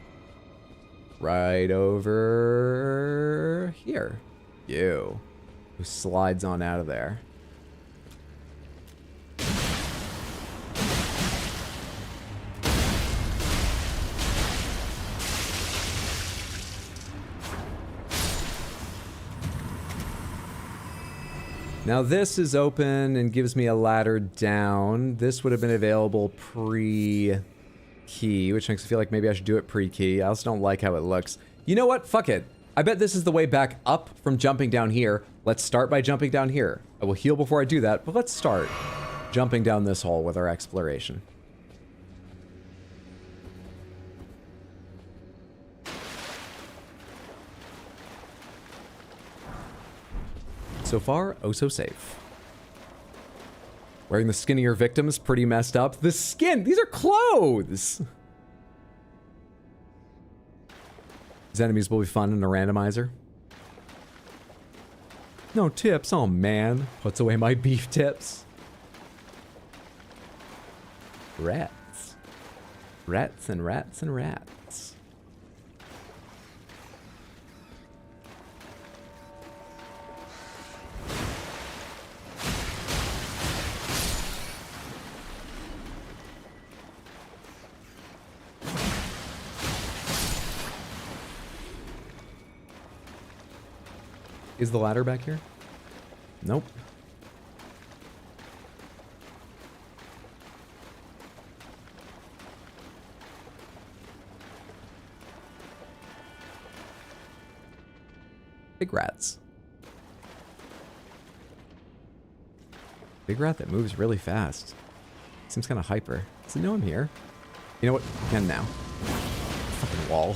Right over here. You. Who slides on out of there. Now this is open and gives me a ladder down. This would have been available pre-key, which makes me feel like maybe I should do it pre-key. I also don't like how it looks. You know what? Fuck it. I bet this is the way back up from jumping down here. Let's start by jumping down here. I will heal before I do that, but let's start jumping down this hole with our exploration. So far, oh so safe. Wearing the skinnier victims, pretty messed up. The skin, these are clothes! These enemies will be fun in a randomizer. No tips, oh man. Puts away my beef tips. Rats. Rats and rats and rats. Is the ladder back here? Nope. Big rats. Big rat that moves really fast. Seems kind of hyper. Does it know I'm here? You know what? I can now. Fucking wall.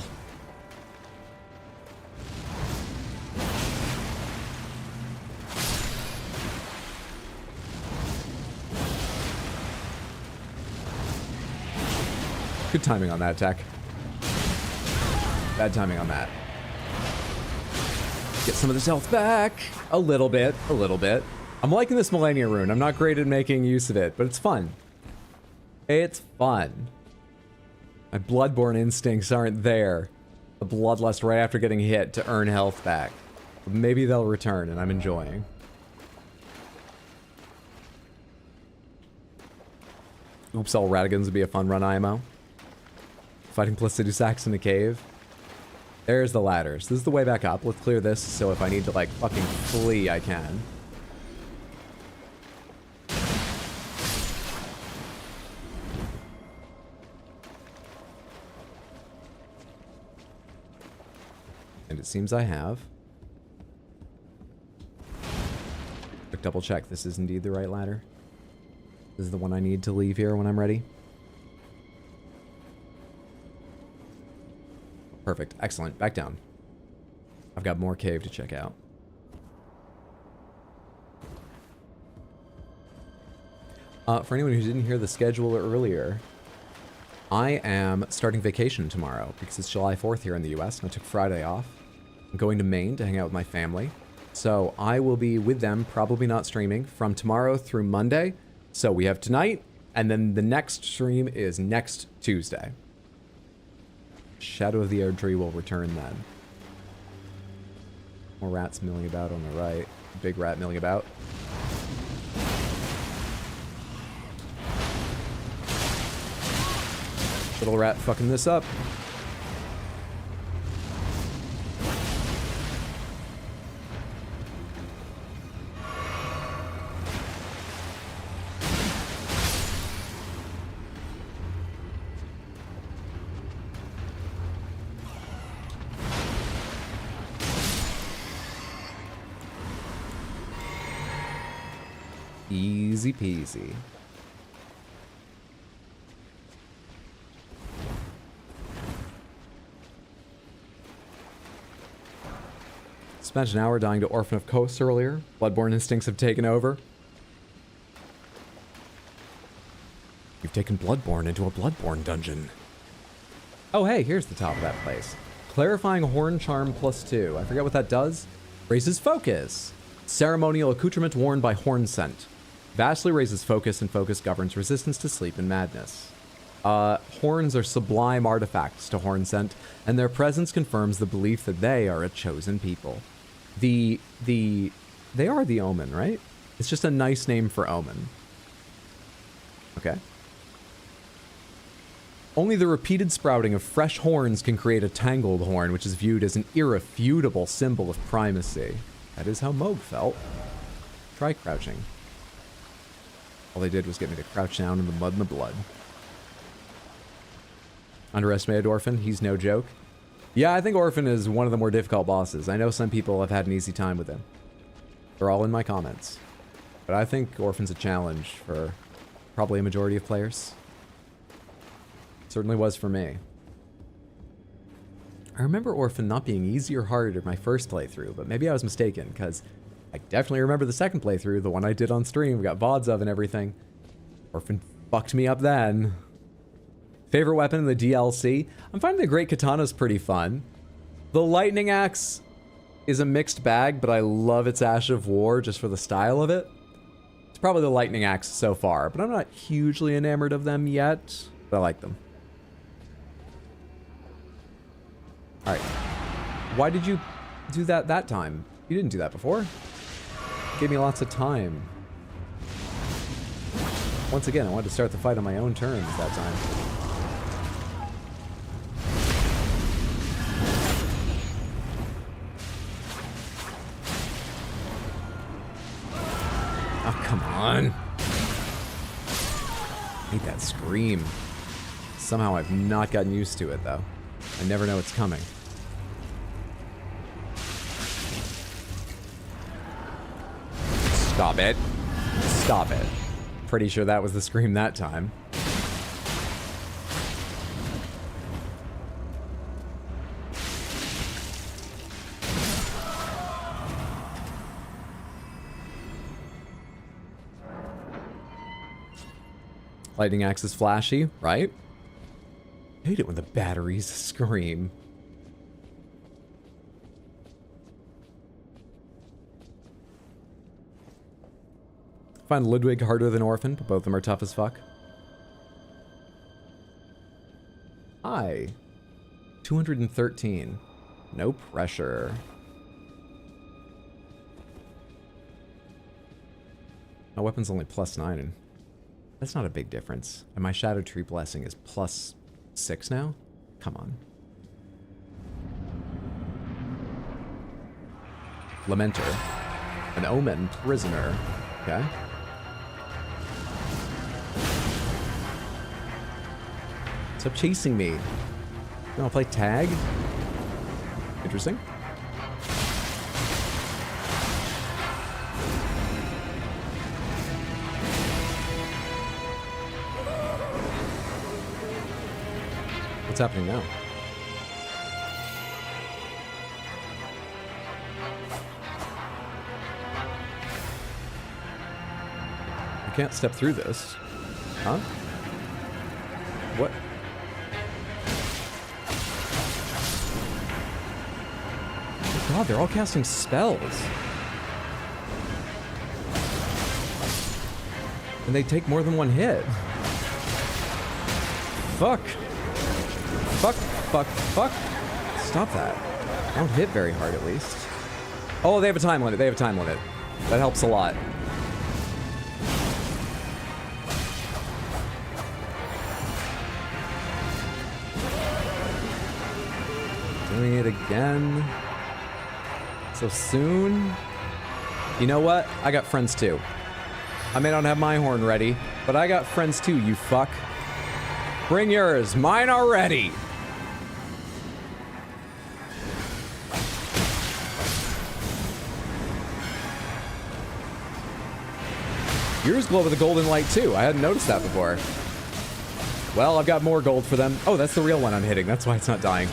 Good timing on that attack. Bad timing on that. Get some of this health back. A little bit. A little bit. I'm liking this Millennia Rune. I'm not great at making use of it, but it's fun. It's fun. My Bloodborne instincts aren't there. The bloodlust right after getting hit to earn health back. But maybe they'll return, and I'm enjoying. Oops, all Radigans would be a fun run IMO. Fighting Placidusax in the cave. There's the ladders. This is the way back up. Let's clear this, so if I need to, like, fucking flee, I can. And it seems I have. Quick double check. This is indeed the right ladder. This is the one I need to leave here when I'm ready. Perfect. Excellent. Back down. I've got more cave to check out. For anyone who didn't hear the schedule earlier, I am starting vacation tomorrow because it's July 4th here in the US and I took Friday off. I'm going to Maine to hang out with my family. So I will be with them, probably not streaming, from tomorrow through Monday. So we have tonight, and then the next stream is next Tuesday. Shadow of the Erdtree will return then. More rats milling about on the right. Big rat milling about. Little rat fucking this up. Easy peasy. Spent an hour dying to Orphan of Kos earlier. Bloodborne instincts have taken over. You've taken Bloodborne into a Bloodborne dungeon. Oh hey, here's the top of that place. Clarifying Horn Charm +2. I forget what that does. Raises focus. Ceremonial accoutrement worn by Horn Scent. Vastly raises focus, and focus governs resistance to sleep and madness. Horns are sublime artifacts to Horn Scent, and their presence confirms the belief that they are a chosen people. They are the Omen, right? It's just a nice name for Omen. Okay. Only the repeated sprouting of fresh horns can create a tangled horn, which is viewed as an irrefutable symbol of primacy. That is how Moog felt. Try crouching. All they did was get me to crouch down in the mud and the blood. Underestimated Orphan, he's no joke. Yeah, I think Orphan is one of the more difficult bosses. I know some people have had an easy time with him. They're all in my comments. But I think Orphan's a challenge for probably a majority of players. Certainly was for me. I remember Orphan not being easy or harder my first playthrough, but maybe I was mistaken, because I definitely remember the second playthrough, the one I did on stream, we got VODs of and everything. Orphan fucked me up then. Favorite weapon in the DLC? I'm finding the Great Katana's pretty fun. The Lightning Axe is a mixed bag, but I love its Ash of War just for the style of it. It's probably the Lightning Axe so far, but I'm not hugely enamored of them yet, but I like them. Alright. Why did you do that time? You didn't do that before. Gave me lots of time. Once again, I wanted to start the fight on my own terms that time. on. I hate that scream. Somehow I've not gotten used to it, though. I never know it's coming. Stop it. Stop it. Pretty sure that was the scream that time. Lightning axe is flashy, right? I hate it when the batteries scream. Find Ludwig harder than Orphan, but both of them are tough as fuck. Hi. 213. No pressure. My weapon's only +9, and that's not a big difference. And my Shadow Tree Blessing is +6 now? Come on. Lamenter. An Omen Prisoner. Okay. Stop chasing me. You wanna play tag? Interesting. What's happening now? I can't step through this. Huh? What? Oh god, they're all casting spells. And they take more than one hit. Fuck. Fuck, fuck, fuck. Stop that. I don't hit very hard, at least. Oh, they have a time limit. They have a time limit. That helps a lot. Doing it again. So soon. You know what? I got friends too. I may not have my horn ready, but I got friends too, you fuck. Bring yours. Mine are ready. Yours glow with a golden light too. I hadn't noticed that before. Well, I've got more gold for them. Oh, that's the real one I'm hitting. That's why it's not dying.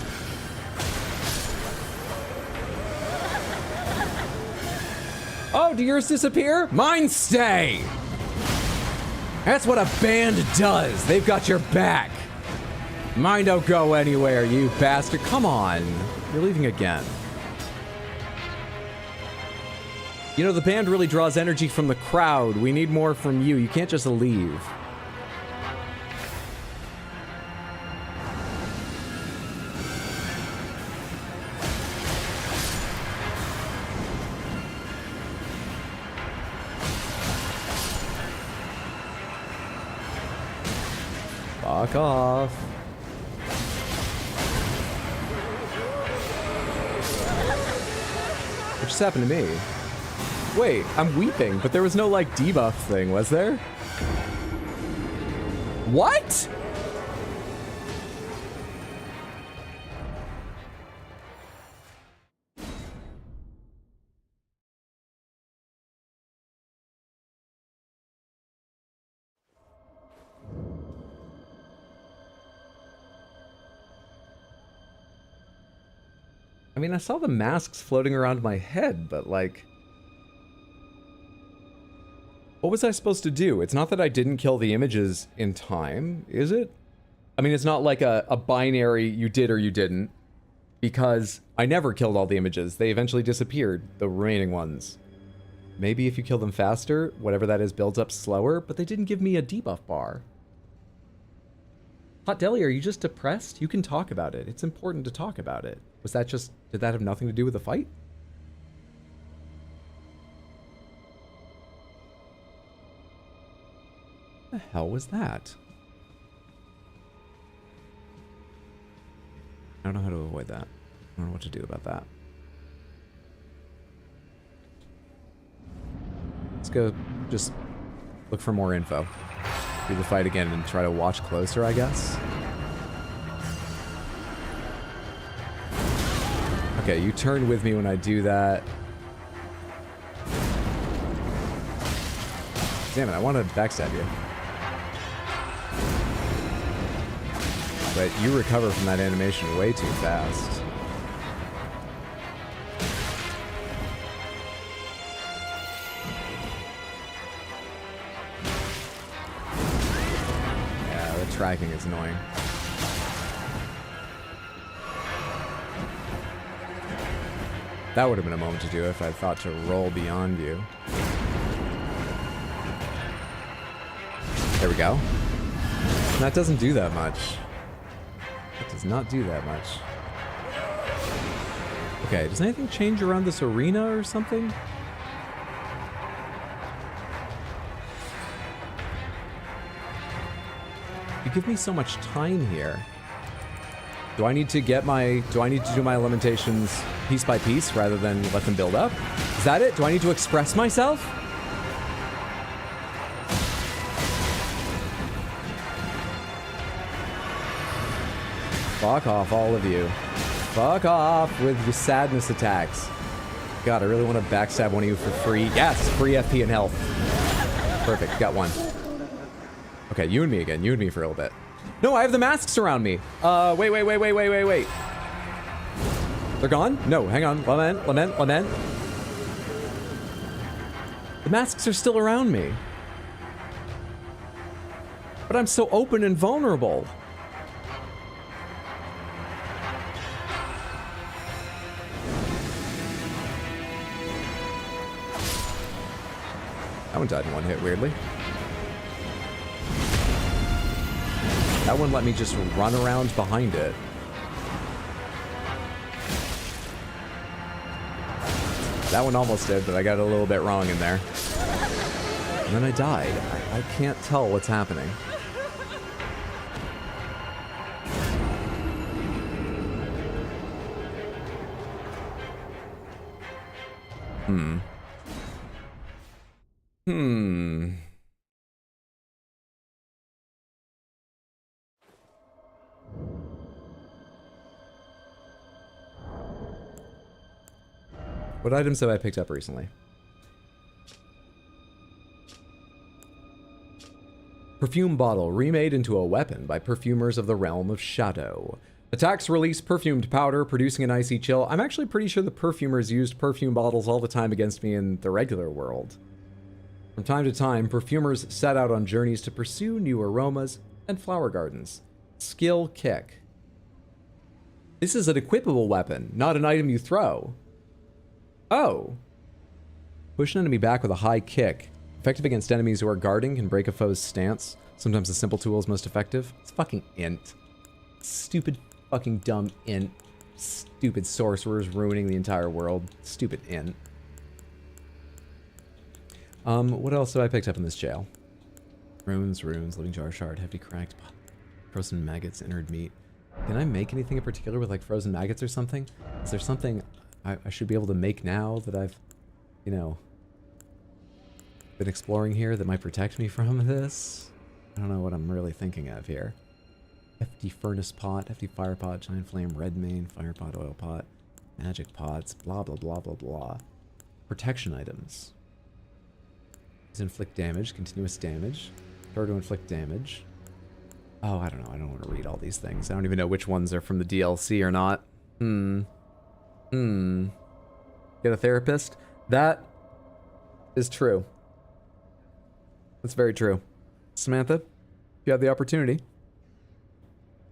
Oh, do yours disappear? Mine stay! That's what a band does. They've got your back. Mine don't go anywhere, you bastard. Come on. You're leaving again. You know, the band really draws energy from the crowd. We need more from you. You can't just leave. Fuck off. What just happened to me? Wait, I'm weeping, but there was no, like, debuff thing, was there? What? I mean, I saw the masks floating around my head, but, like... What was I supposed to do? It's not that I didn't kill the images in time, is it? I mean, it's not like a binary you did or you didn't, because I never killed all the images. They eventually disappeared, the remaining ones. Maybe if you kill them faster, whatever that is builds up slower, but they didn't give me a debuff bar. Hot Deli, are you just depressed? You can talk about it. It's important to talk about it. Was that just... Did that have nothing to do with the fight? The hell was that? I don't know how to avoid that. I don't know what to do about that. Let's go just Look for more info. Do the fight again and try to watch closer, I guess. Okay, you turn with me when I do that. Damn it, I want to backstab you. But you recover from that animation way too fast. Yeah, the tracking is annoying. That would have been a moment to do if I thought to roll beyond you. There we go. That doesn't do that much. It does not do that much. Okay, does anything change around this arena or something? You give me so much time here. Do I need to do my limitations piece by piece rather than let them build up? Is that it? Do I need to express myself? Fuck off, all of you. Fuck off with your sadness attacks. God, I really want to backstab one of you for free. Yes, free FP and health. Perfect, got one. Okay, you and me again. You and me for a little bit. No, I have the masks around me. Wait. They're gone? No, hang on. Lament. The masks are still around me. But I'm so open and vulnerable. That one died in one hit, weirdly. That one let me just run around behind it. That one almost did, but I got a little bit wrong in there. And then I died. I can't tell what's happening. What items have I picked up recently? Perfume bottle, remade into a weapon by perfumers of the realm of shadow. Attacks release perfumed powder, producing an icy chill. I'm actually pretty sure the perfumers used perfume bottles all the time against me in the regular world. From time to time, perfumers set out on journeys to pursue new aromas and flower gardens. Skill kick. This is an equipable weapon, not an item you throw. Oh. Push an enemy back with a high kick. Effective against enemies who are guarding, can break a foe's stance. Sometimes a simple tool is most effective. It's fucking int. Stupid fucking dumb int. Stupid sorcerers ruining the entire world. Stupid int. What else have I picked up in this jail? Runes, living jar shard, hefty cracked, frozen maggots, innard meat. Can I make anything in particular with like frozen maggots or something? Is there something I should be able to make now that I've, you know, been exploring here that might protect me from this? I don't know what I'm really thinking of here. Hefty furnace pot, hefty fire pot, giant flame, red mane, fire pot, oil pot, magic pots, blah blah blah blah blah. Protection items. These inflict damage, continuous damage. Start to inflict damage. Oh, I don't know. I don't want to read all these things. I don't even know which ones are from the DLC or not. Get a therapist? That is true. That's very true. Samantha, if you have the opportunity,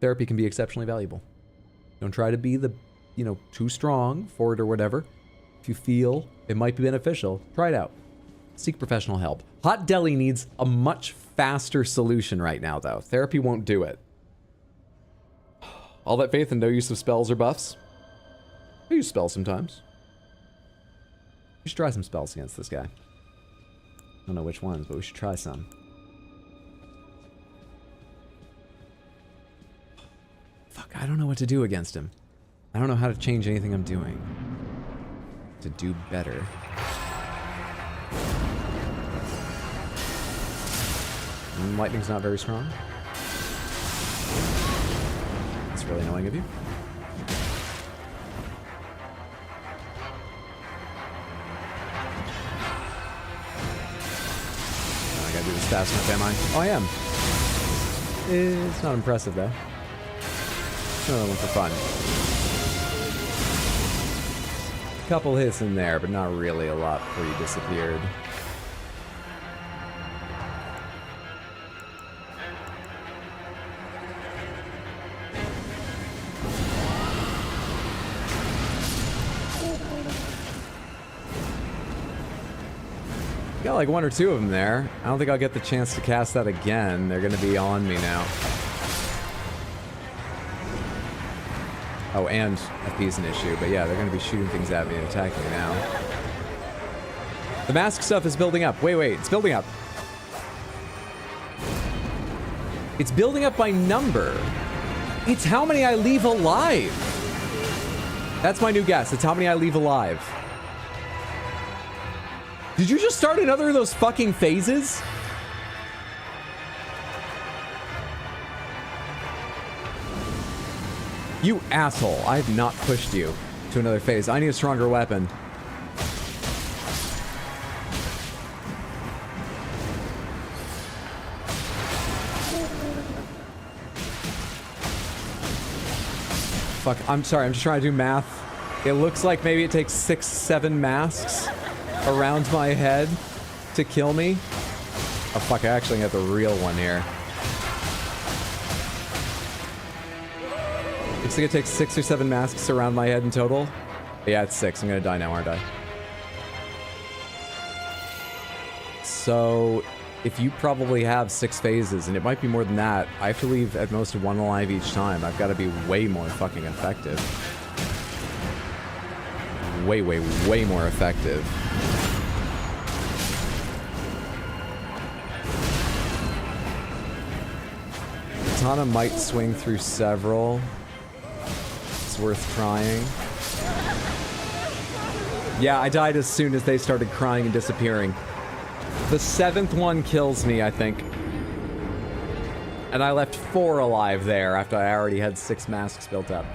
therapy can be exceptionally valuable. Don't try to be the, too strong for it or whatever. If you feel it might be beneficial, try it out. Seek professional help. Hot Deli needs a much faster solution right now, though. Therapy won't do it. All that faith and no use of spells or buffs? I use spells sometimes. We should try some spells against this guy. I don't know which ones, but we should try some. Fuck, I don't know what to do against him. I don't know how to change anything I'm doing to do better. Lightning's not very strong. It's really annoying of you. I gotta do this fast enough, am I? Oh, I am. It's not impressive, though. Another one for fun. Couple hits in there, but not really a lot before you disappeared. Got like one or two of them there. I don't think I'll get the chance to cast that again. They're gonna be on me now. Oh, and FP's an issue, but yeah, they're gonna be shooting things at me and attacking me now. The mask stuff is building up. Wait, it's building up. It's building up by number. It's how many I leave alive. That's my new guess. It's how many I leave alive. Did you just start another of those fucking phases? You asshole. I have not pushed you to another phase. I need a stronger weapon. Fuck, I'm sorry. I'm just trying to do math. It looks like maybe it takes 6, 7 masks around my head to kill me. Oh fuck, I actually got the real one here. Looks like it takes 6 or 7 masks around my head in total. Yeah, it's 6. I'm gonna die now, aren't I? So, if you probably have 6 phases, and it might be more than that, I have to leave at most 1 alive each time. I've got to be way more fucking effective. Way more effective. Katana might swing through several. It's worth trying. Yeah, I died as soon as they started crying and disappearing. The 7th one kills me, I think. And I left 4 alive there after I already had 6 masks built up.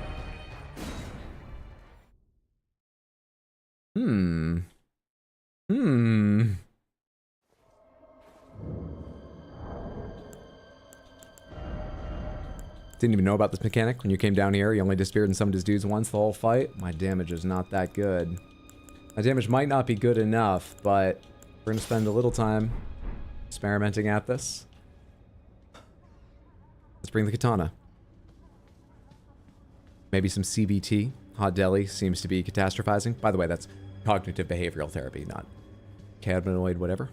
Didn't even know about this mechanic. When you came down here, you only disappeared and summoned his dudes once the whole fight. My damage is not that good. My damage might not be good enough, but we're gonna spend a little time experimenting at this. Let's bring the katana. Maybe some CBT. Hot Deli seems to be catastrophizing. By the way, that's cognitive behavioral therapy, not cannabinoid whatever.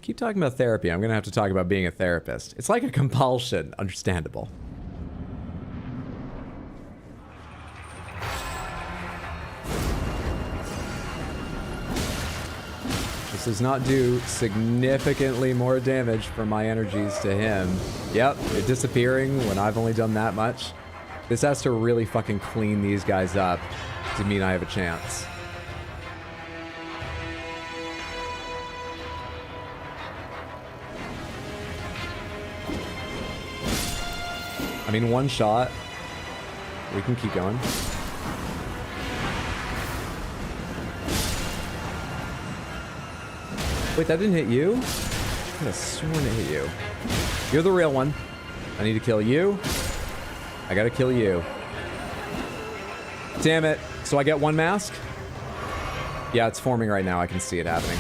Keep talking about therapy. I'm gonna have to talk about being a therapist. It's like a compulsion. Understandable. This does not do significantly more damage for my energies to him. Yep, it disappearing when I've only done that much. This has to really fucking clean these guys up to mean I have a chance. I mean, one shot. We can keep going. Wait, that didn't hit you? I could have sworn it hit you. You're the real one. I need to kill you. I gotta kill you. Damn it. So I get 1 mask? Yeah, it's forming right now. I can see it happening.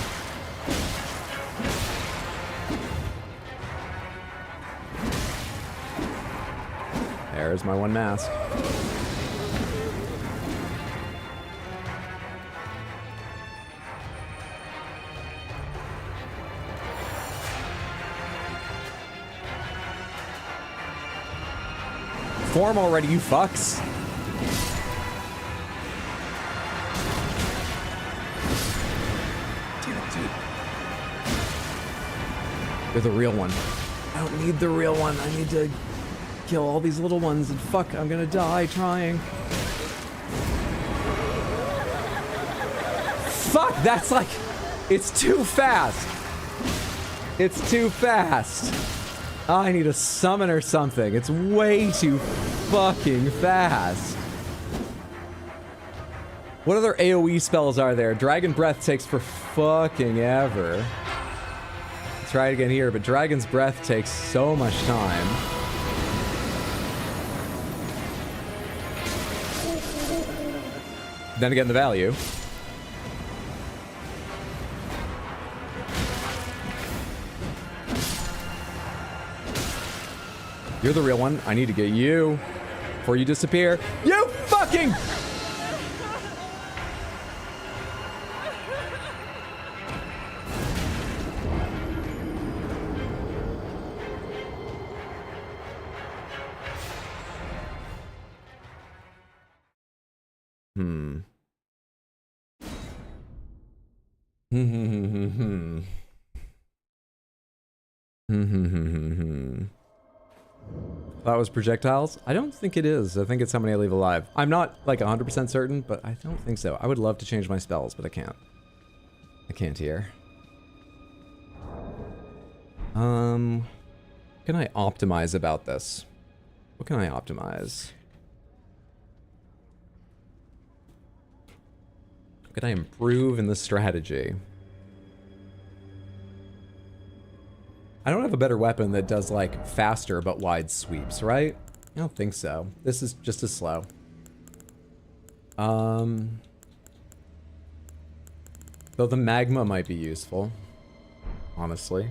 There's my 1 mask. Form already, you fucks. Dude. You're the real one. I don't need the real one. I need to kill all these little ones, and fuck, I'm gonna die trying. Fuck, that's like, it's too fast. It's too fast. Oh, I need a summon or something. It's way too fucking fast. What other AoE spells are there? Dragon Breath takes for fucking ever. Let's try it again here, but Dragon's Breath takes so much time. Then again, the value. You're the real one. I need to get you before you disappear. You fucking... That was projectiles? I don't think it is. I think it's how many I leave alive. I'm not like 100% certain, but I don't think so. I would love to change my spells, but I can't. I can't here. What can I optimize about this? What can I optimize? What can I improve in the strategy? I don't have a better weapon that does, like, faster but wide sweeps, right? I don't think so. This is just as slow. Though the magma might be useful. Honestly.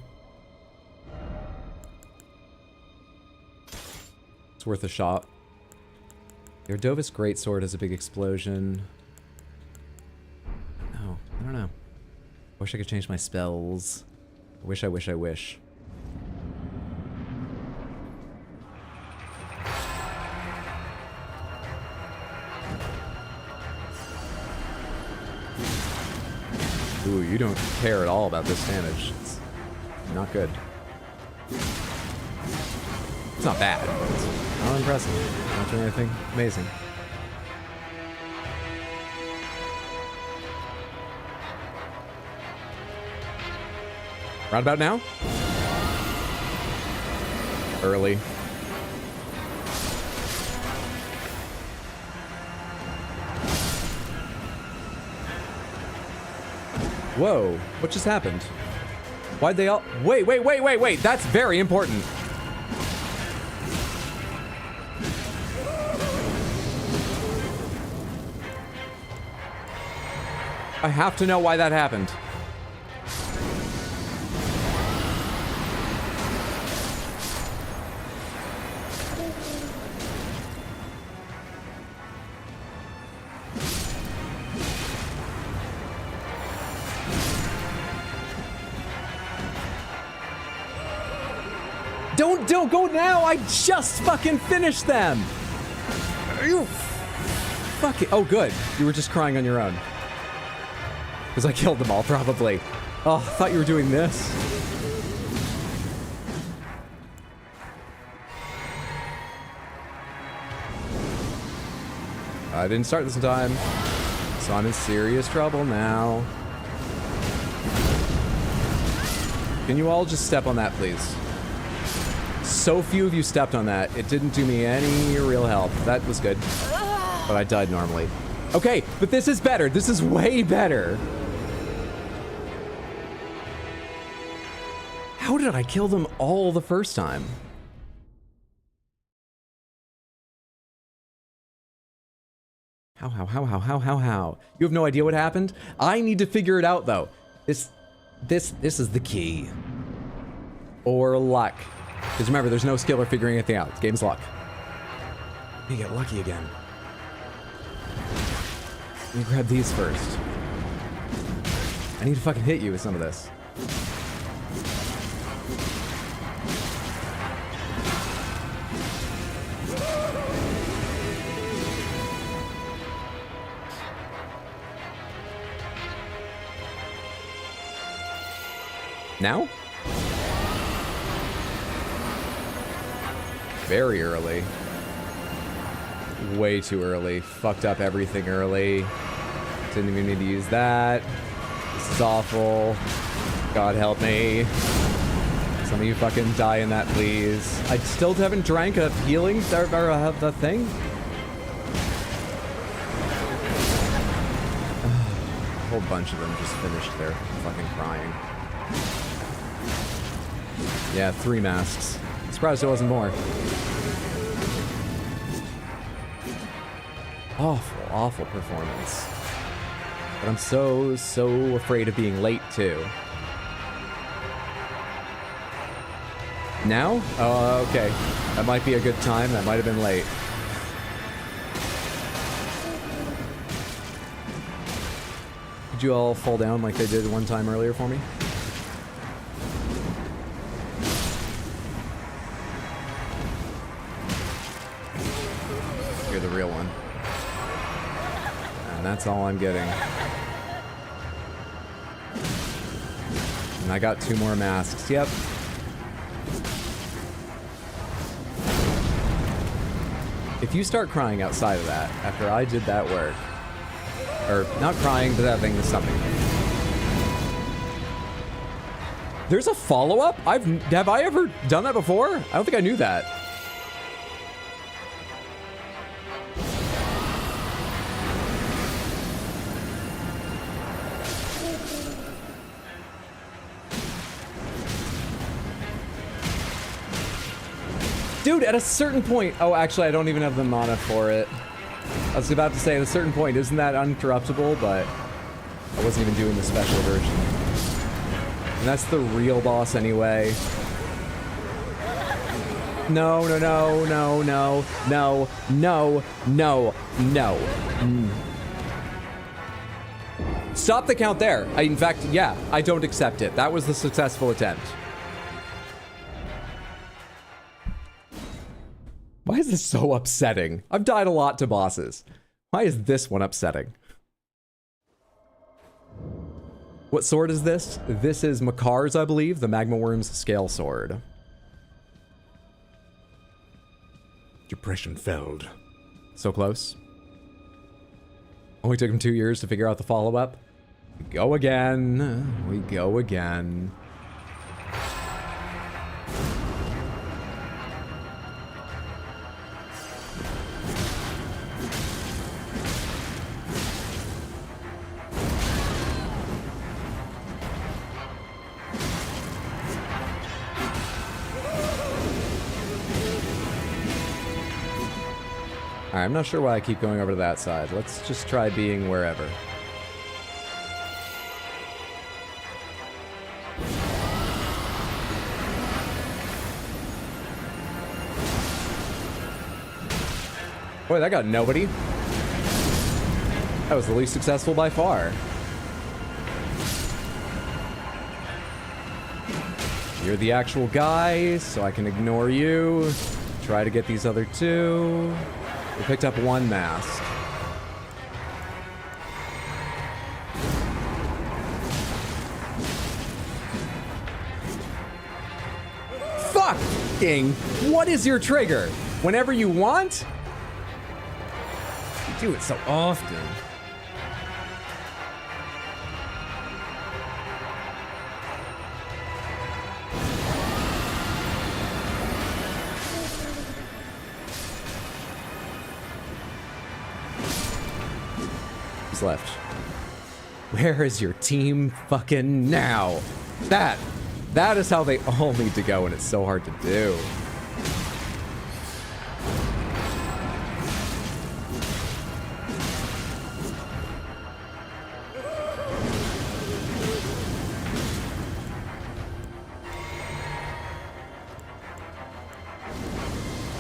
It's worth a shot. The Ordovis Greatsword has a big explosion. No, I don't know. I wish I could change my spells. I wish, I wish, I wish. Ooh, you don't care at all about this damage. It's not good. It's not bad, but it's not impressive. Not doing anything amazing. Right about now? Early. Whoa, what just happened? Why'd they all... Wait, that's very important. I have to know why that happened. Don't go now! I just fucking finished them! You fucking... Oh, good. You were just crying on your own. Because I killed them all, probably. Oh, I thought you were doing this. I didn't start this in time. So I'm in serious trouble now. Can you all just step on that, please? So few of you stepped on that. It didn't do me any real help. That was good. But I died normally. Okay, but this is better. This is way better. How did I kill them all the first time? How? You have no idea what happened? I need to figure it out, though. This is the key. Or luck. Because remember, there's no skill or figuring anything out. This game's luck. Let me get lucky again. Let me grab these first. I need to fucking hit you with some of this. Now? Very early. Way too early. Fucked up everything early. Didn't even need to use that. This is awful. God help me. Some of you fucking die in that, please. I still haven't drank a healing or the thing. A whole bunch of them just finished their fucking crying. Yeah, 3 masks. Surprised there wasn't more. Awful, awful performance. But I'm so afraid of being late, too. Now? Oh, okay. That might be a good time. That might have been late. Did you all fall down like they did one time earlier for me? You're the real one. And that's all I'm getting. And I got 2 more masks. Yep. If you start crying outside of that, after I did that work, or not crying, but that thing is something. There's a follow-up? Have I ever done that before? I don't think I knew that. Dude, at a certain point... Oh, actually, I don't even have the mana for it. I was about to say, at a certain point, isn't that uncorruptible? But I wasn't even doing the special version. And that's the real boss anyway. No, no, no, no, no, no, no, no, no. Stop the count there. In fact, yeah, I don't accept it. That was the successful attempt. Why is this so upsetting? I've died a lot to bosses. Why is this one upsetting? What sword is this? This is Makar's, I believe, the Magma Worm's scale sword. Depression failed. So close. Only took him 2 years to figure out the follow-up. We go again. We go again. Alright, I'm not sure why I keep going over to that side. Let's just try being wherever. Boy, that got nobody. That was the least successful by far. You're the actual guy, so I can ignore you. Try to get these other 2. We picked up 1 mask. Fucking! What is your trigger? Whenever you want? You do it so often. Left. Where is your team fucking now? That is how they all need to go, and it's so hard to do.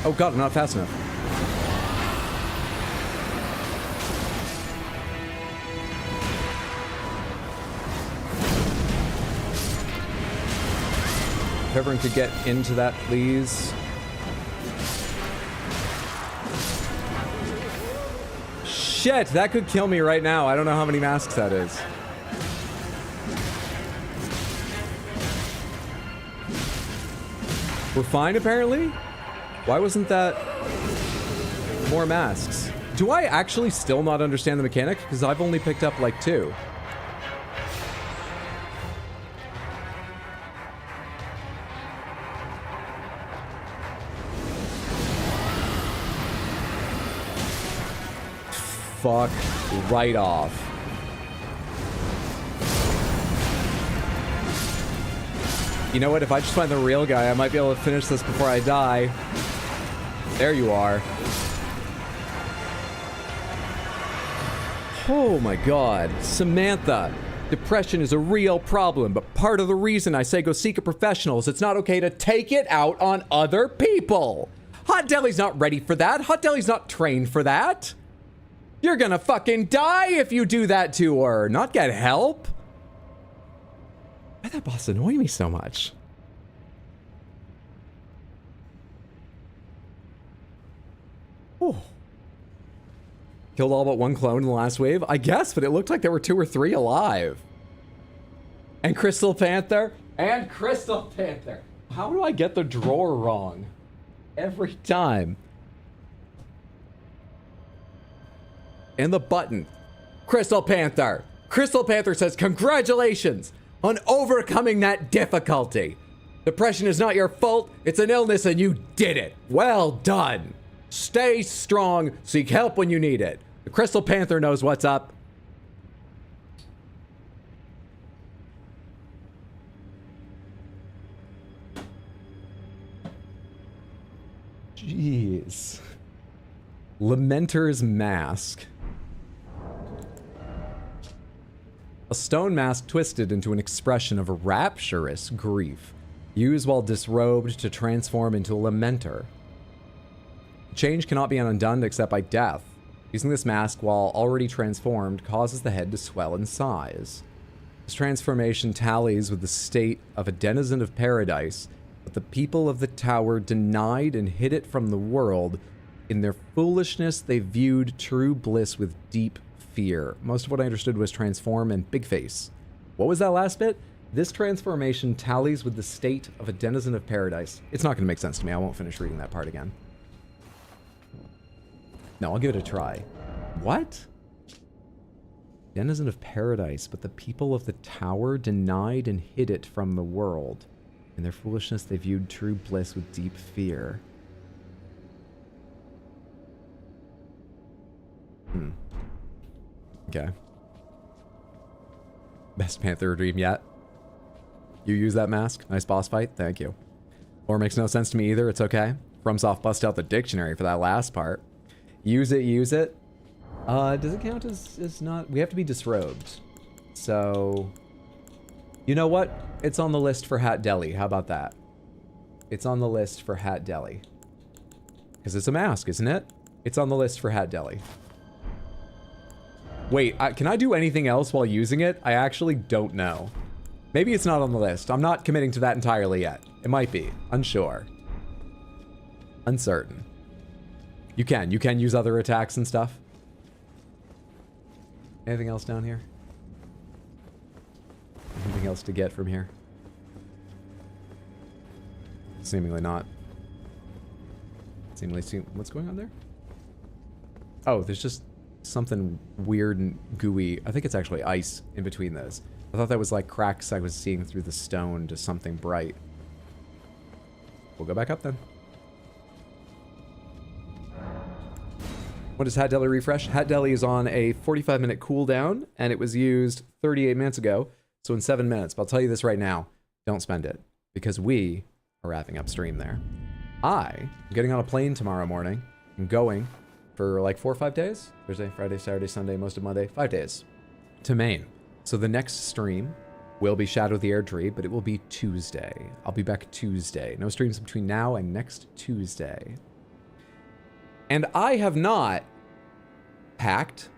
Oh god, I'm not fast enough. If everyone could get into that, please. Shit, that could kill me right now. I don't know how many masks that is. We're fine, apparently? Why wasn't that more masks? Do I actually still not understand the mechanic? Because I've only picked up like 2. fuck right off. You know what? If I just find the real guy, I might be able to finish this before I die. There you are. Oh my god. Samantha, depression is a real problem, but part of the reason I say go seek a professional is it's not okay to take it out on other people. Hot Deli's not ready for that. Hot Deli's not trained for that. You're gonna fucking die if you do that to her, not get help. Why'd that boss annoy me so much? Oh. Killed all but one clone in the last wave? I guess, but it looked like there were 2 or 3 alive. And Crystal Panther? And Crystal Panther! How do I get the drawer wrong? Every time. And the button. Crystal Panther! Crystal Panther says, congratulations on overcoming that difficulty. Depression is not your fault, it's an illness and you did it. Well done. Stay strong, seek help when you need it. The Crystal Panther knows what's up. Jeez. Lamenter's Mask. A stone mask twisted into an expression of rapturous grief, used while disrobed to transform into a lamenter. Change cannot be undone except by death. Using this mask while already transformed causes the head to swell in size. This transformation tallies with the state of a denizen of paradise, but the people of the tower denied and hid it from the world. In their foolishness, they viewed true bliss with deep fear. Most of what I understood was transform and big face. What was that last bit? This transformation tallies with the state of a denizen of paradise. It's not going to make sense to me. I won't finish reading that part again. No, I'll give it a try. What? Denizen of paradise, but the people of the tower denied and hid it from the world. In their foolishness, they viewed true bliss with deep fear. Okay. Best Panther dream yet. You use that mask? Nice boss fight? Thank you. Lore makes no sense to me either. It's okay. FromSoft bust out the dictionary for that last part. Use it, use it. Does it count as not? We have to be disrobed. So, you know what? It's on the list for Hat Deli. How about that? It's on the list for Hat Deli. Because it's a mask, isn't it? It's on the list for Hat Deli. Wait, can I do anything else while using it? I actually don't know. Maybe it's not on the list. I'm not committing to that entirely yet. It might be. Unsure. Uncertain. You can use other attacks and stuff. Anything else down here? Anything else to get from here? Seemingly not. What's going on there? Oh, there's just something weird and gooey. I think it's actually ice in between those. I thought that was like cracks I was seeing through the stone to something bright. We'll go back up then. What is Hat Deli refresh? Hat Deli is on a 45-minute cooldown, and it was used 38 minutes ago, so in 7 minutes. But I'll tell you this right now, don't spend it, because we are wrapping up stream there. I'm getting on a plane tomorrow morning. I'm going for like 4 or 5 days. Thursday, Friday, Saturday, Sunday, most of Monday. 5 days. To Maine. So the next stream will be Shadow the Air Tree, but it will be Tuesday. I'll be back Tuesday. No streams between now and next Tuesday. And I have not packed,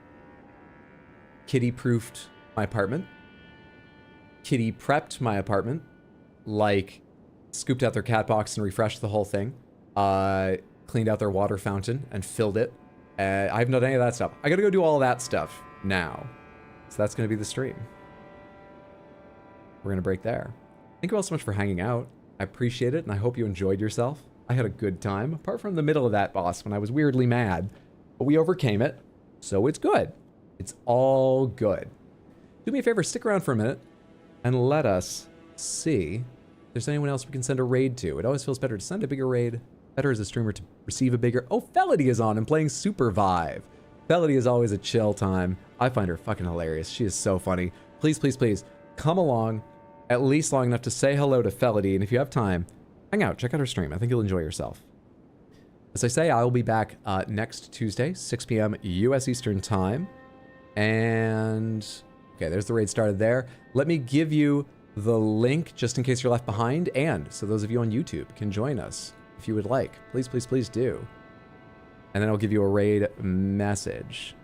kitty-proofed my apartment, kitty-prepped my apartment, like scooped out their cat box and refreshed the whole thing, cleaned out their water fountain and filled it. I haven't done any of that stuff. I gotta go do all that stuff now. So that's gonna be the stream. We're gonna break there. Thank you all so much for hanging out. I appreciate it, and I hope you enjoyed yourself. I had a good time, apart from the middle of that boss when I was weirdly mad. But we overcame it, so it's good. It's all good. Do me a favor, stick around for a minute, and let us see if there's anyone else we can send a raid to. It always feels better to send a bigger raid. Better as a streamer to receive a bigger... Oh, Felity is on and playing Super Vive. Felody is always a chill time. I find her fucking hilarious. She is so funny. Please, please, please come along at least long enough to say hello to Felody. And if you have time, hang out, check out her stream. I think you'll enjoy yourself. As I say, I will be back next Tuesday, 6 p.m. U.S. Eastern Time. And okay, there's the raid started there. Let me give you the link just in case you're left behind. And so those of you on YouTube can join us if you would like. Please, please, please do. And then I'll give you a raid message.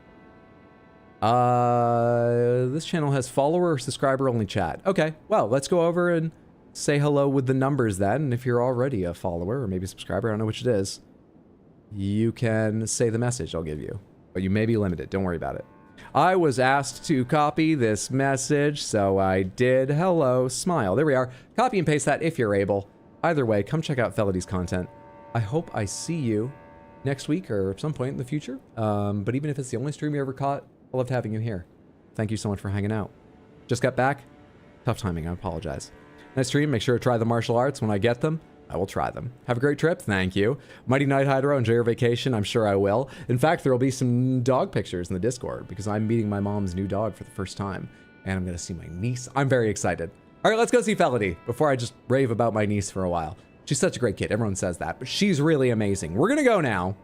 This channel has follower or subscriber only chat. Okay, well, let's go over and say hello with the numbers then. And if you're already a follower or maybe a subscriber, I don't know which it is, you can say the message I'll give you. But you may be limited, don't worry about it. I was asked to copy this message, so I did. Hello, smile. There we are. Copy and paste that if you're able. Either way, come check out Felody's content. I hope I see you next week or at some point in the future. But even if it's the only stream you ever caught, I loved having you here. Thank you so much for hanging out. Just got back. Tough timing, I apologize. Next stream, make sure to try the martial arts. When I get them, I will try them. Have a great trip. Thank you. Mighty Night Hydro, enjoy your vacation. I'm sure I will. In fact, there will be some dog pictures in the Discord because I'm meeting my mom's new dog for the first time. And I'm going to see my niece. I'm very excited. All right, let's go see Felody before I just rave about my niece for a while. She's such a great kid. Everyone says that, but she's really amazing. We're going to go now.